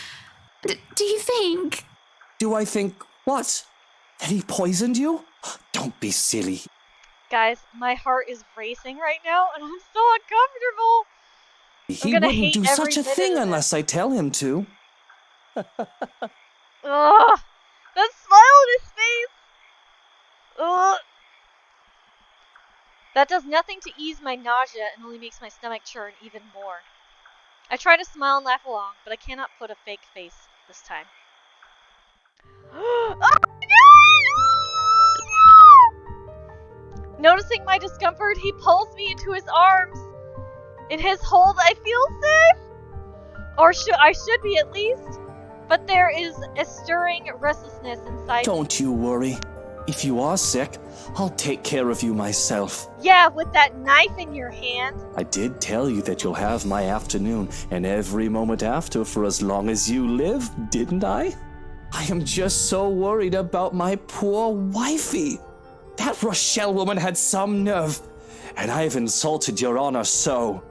Do you think? Do I think what? That he poisoned you? Don't be silly. Guys, my heart is racing right now, and I'm so uncomfortable. He gonna wouldn't hate do every such a minute thing of it. unless I tell him to. Ugh! That smile on his face! Ugh! That does nothing to ease my nausea and only makes my stomach churn even more. I try to smile and laugh along, but I cannot put a fake face this time. Oh, no! Sensing my discomfort, he pulls me into his arms. In his hold, I feel safe. Or I should be at least. But there is a stirring restlessness inside. Don't you worry. If you are sick, I'll take care of you myself. Yeah, with that knife in your hand. I did tell you that you'll have my afternoon and every moment after for as long as you live, didn't I? I am just so worried about my poor wifey. That Rochelle woman had some nerve, and I've insulted your honor so.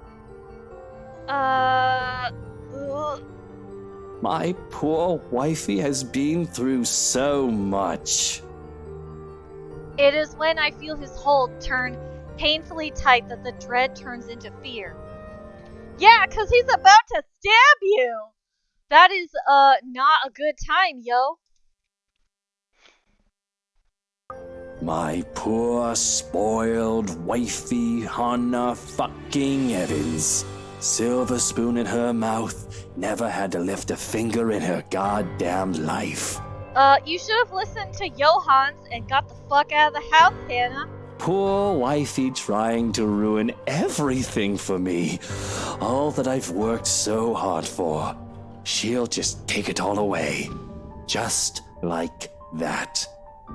My poor wifey has been through so much. It is when I feel his hold turn painfully tight that the dread turns into fear. Yeah, 'cause he's about to stab you! That is, not a good time, yo. My poor, spoiled wifey, Hannah fucking Evans. Silver spoon in her mouth, never had to lift a finger in her goddamn life. You should have listened to Johans and got the fuck out of the house, Hannah. Poor wifey trying to ruin everything for me. All that I've worked so hard for. She'll just take it all away. Just like that.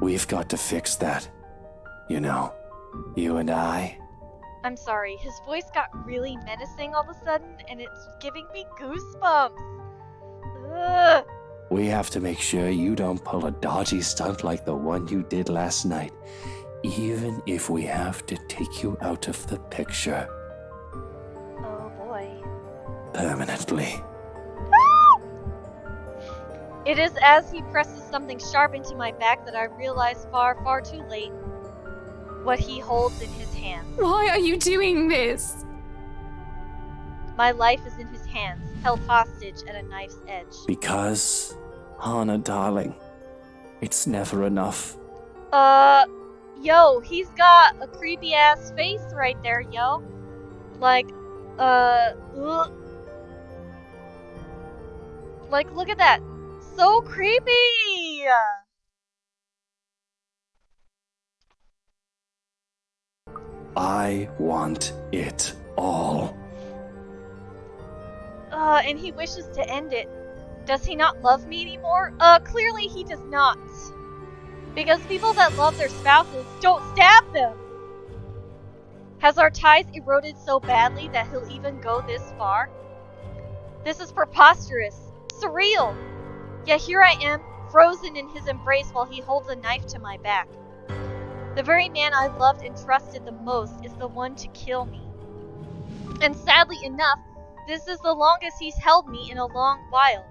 We've got to fix that. You know, you and I. I'm sorry, his voice got really menacing all of a sudden, and it's giving me goosebumps. Ugh. We have to make sure you don't pull a dodgy stunt like the one you did last night, even if we have to take you out of the picture. Oh boy. Permanently. It is as he presses something sharp into my back that I realize far, far too late what he holds in his hand. Why are you doing this? My life is in his hands, held hostage at a knife's edge. Because, Hannah, darling, it's never enough. Yo, he's got a creepy ass face right there, yo. Like, like, look at that. So creepy! I want it all. And he wishes to end it. Does he not love me anymore? Clearly he does not. Because people that love their spouses don't stab them. Has our ties eroded so badly that he'll even go this far? This is preposterous. Surreal. Yet here I am, frozen in his embrace while he holds a knife to my back. The very man I loved and trusted the most is the one to kill me. And sadly enough, this is the longest he's held me in a long while.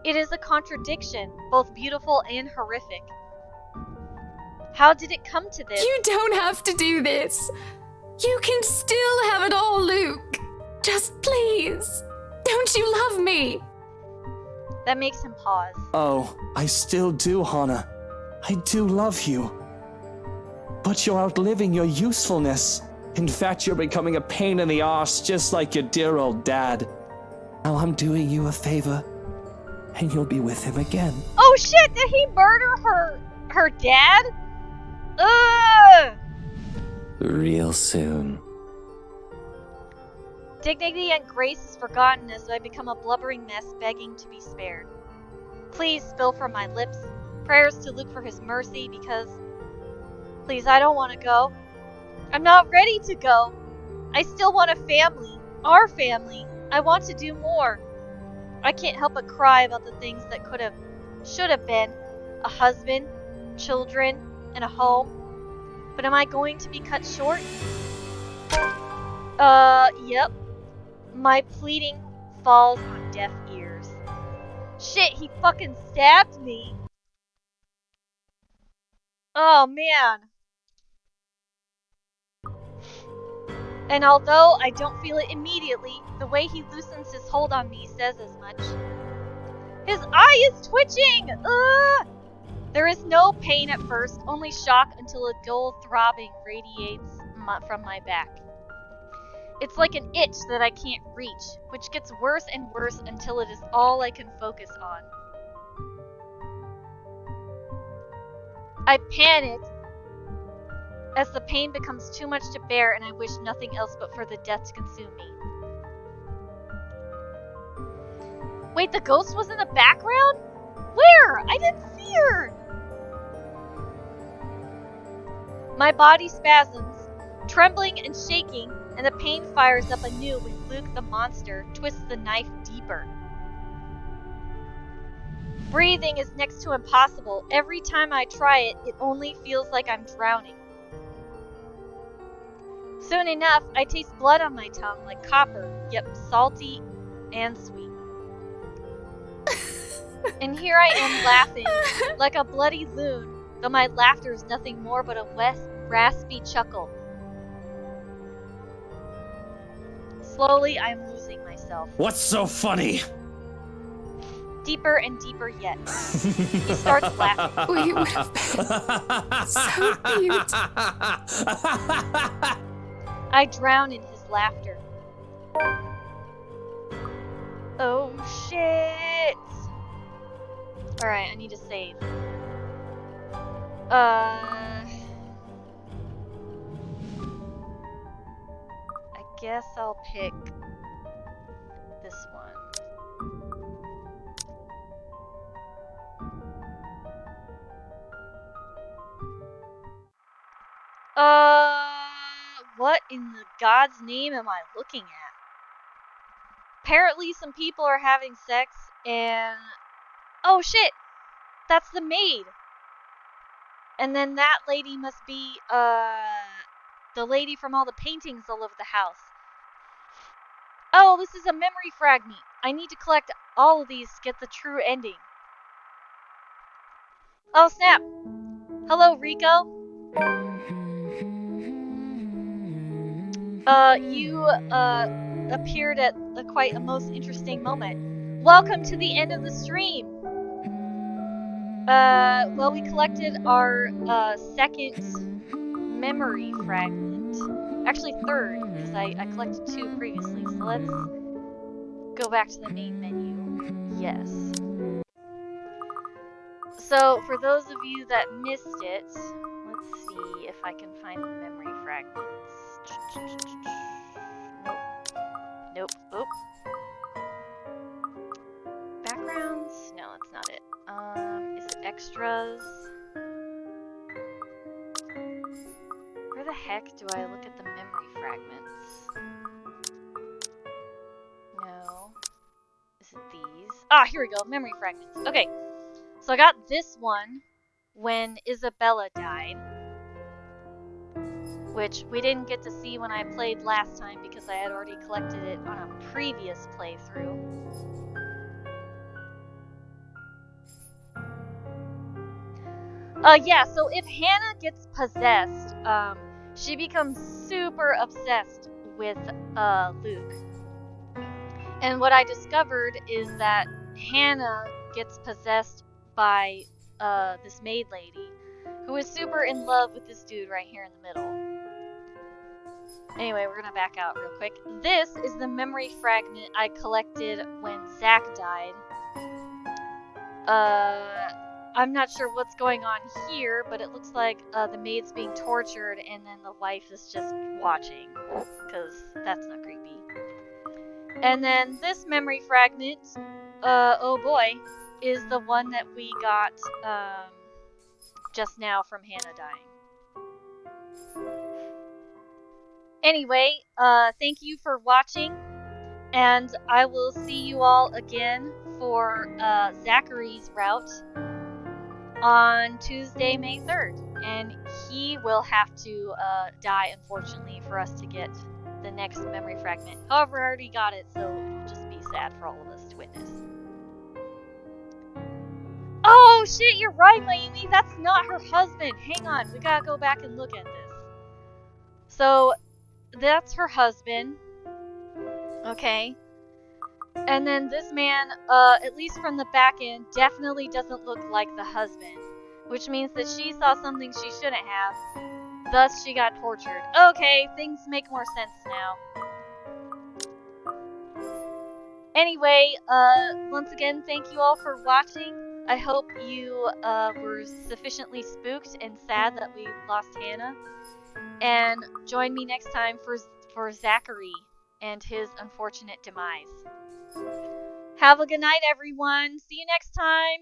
It is a contradiction, both beautiful and horrific. How did it come to this? You don't have to do this. You can still have it all, Luke. Just please. Don't you love me? That makes him pause. Oh, I still do, Hannah. I do love you. But you're outliving your usefulness. In fact, you're becoming a pain in the arse, just like your dear old dad. Now I'm doing you a favor, and you'll be with him again. Oh shit, did he murder her dad? Ugh! Real soon. Dignity and grace is forgotten as I become a blubbering mess begging to be spared. Please spill from my lips prayers to Luke for his mercy because... Please, I don't want to go. I'm not ready to go. I still want a family. Our family. I want to do more. I can't help but cry about the things that could have, should have been. A husband, children, and a home. But am I going to be cut short? Yep. My pleading falls on deaf ears. Shit, he fucking stabbed me. Oh, man. And although I don't feel it immediately, the way he loosens his hold on me says as much. His eye is twitching! Ugh! There is no pain at first, only shock until a dull throbbing radiates from my back. It's like an itch that I can't reach, which gets worse and worse until it is all I can focus on. I panic as the pain becomes too much to bear and I wish nothing else but for the death to consume me. Wait, the ghost was in the background? Where? I didn't see her! My body spasms, trembling and shaking, and the pain fires up anew when Luke the monster twists the knife deeper. Breathing is next to impossible. Every time I try it, it only feels like I'm drowning. Soon enough, I taste blood on my tongue like copper, yet salty and sweet. And here I am laughing, like a bloody loon, though my laughter is nothing more but a raspy chuckle. Slowly, I'm losing myself. What's so funny? Deeper and deeper yet. He starts laughing. We would have been so cute. I drown in his laughter. Oh shit! Alright, I need to save. I guess I'll pick this one. What in the God's name am I looking at? Apparently some people are having sex and... Oh shit! That's the maid! And then that lady must be, the lady from all the paintings all over the house. Oh, this is a memory fragment. I need to collect all of these to get the true ending. Oh snap! Hello, Rico. You appeared at quite a most interesting moment. Welcome to the end of the stream. Well, we collected our second memory fragment. Actually, third, because I collected 2 previously. So let's go back to the main menu. Yes. So, for those of you that missed it, let's see if I can find the memory fragments. Nope. Nope. Backgrounds? No, that's not it. Is it extras? Where the heck do I look at the memory fragments? No. Is it these? Ah, here we go. Memory fragments. Okay. So I got this one when Isabella died, which we didn't get to see when I played last time because I had already collected it on a previous playthrough. Yeah, so if Hannah gets possessed, she becomes super obsessed with Luke. And what I discovered is that Hannah gets possessed by this maid lady, who is super in love with this dude right here in the middle. Anyway, we're gonna back out real quick. This is the memory fragment I collected when Zach died. I'm not sure what's going on here, but it looks like the maid's being tortured and then the wife is just watching, because that's not creepy. And then this memory fragment, oh boy, is the one that we got just now from Hannah dying. Anyway, thank you for watching, and I will see you all again for Zachary's route on Tuesday, May 3rd. And he will have to die, unfortunately, for us to get the next memory fragment. However, I already got it, so it'll just be sad for all of us to witness. Oh shit, you're right, Mayumi, that's not her husband. Hang on, we gotta go back and look at this. So, that's her husband. Okay. And then this man, at least from the back end, definitely doesn't look like the husband. Which means that she saw something she shouldn't have. Thus, she got tortured. Okay, things make more sense now. Anyway, once again, thank you all for watching. I hope you were sufficiently spooked and sad that we lost Hannah. And join me next time for Zachary and his unfortunate demise. Have a good night, everyone. See you next time.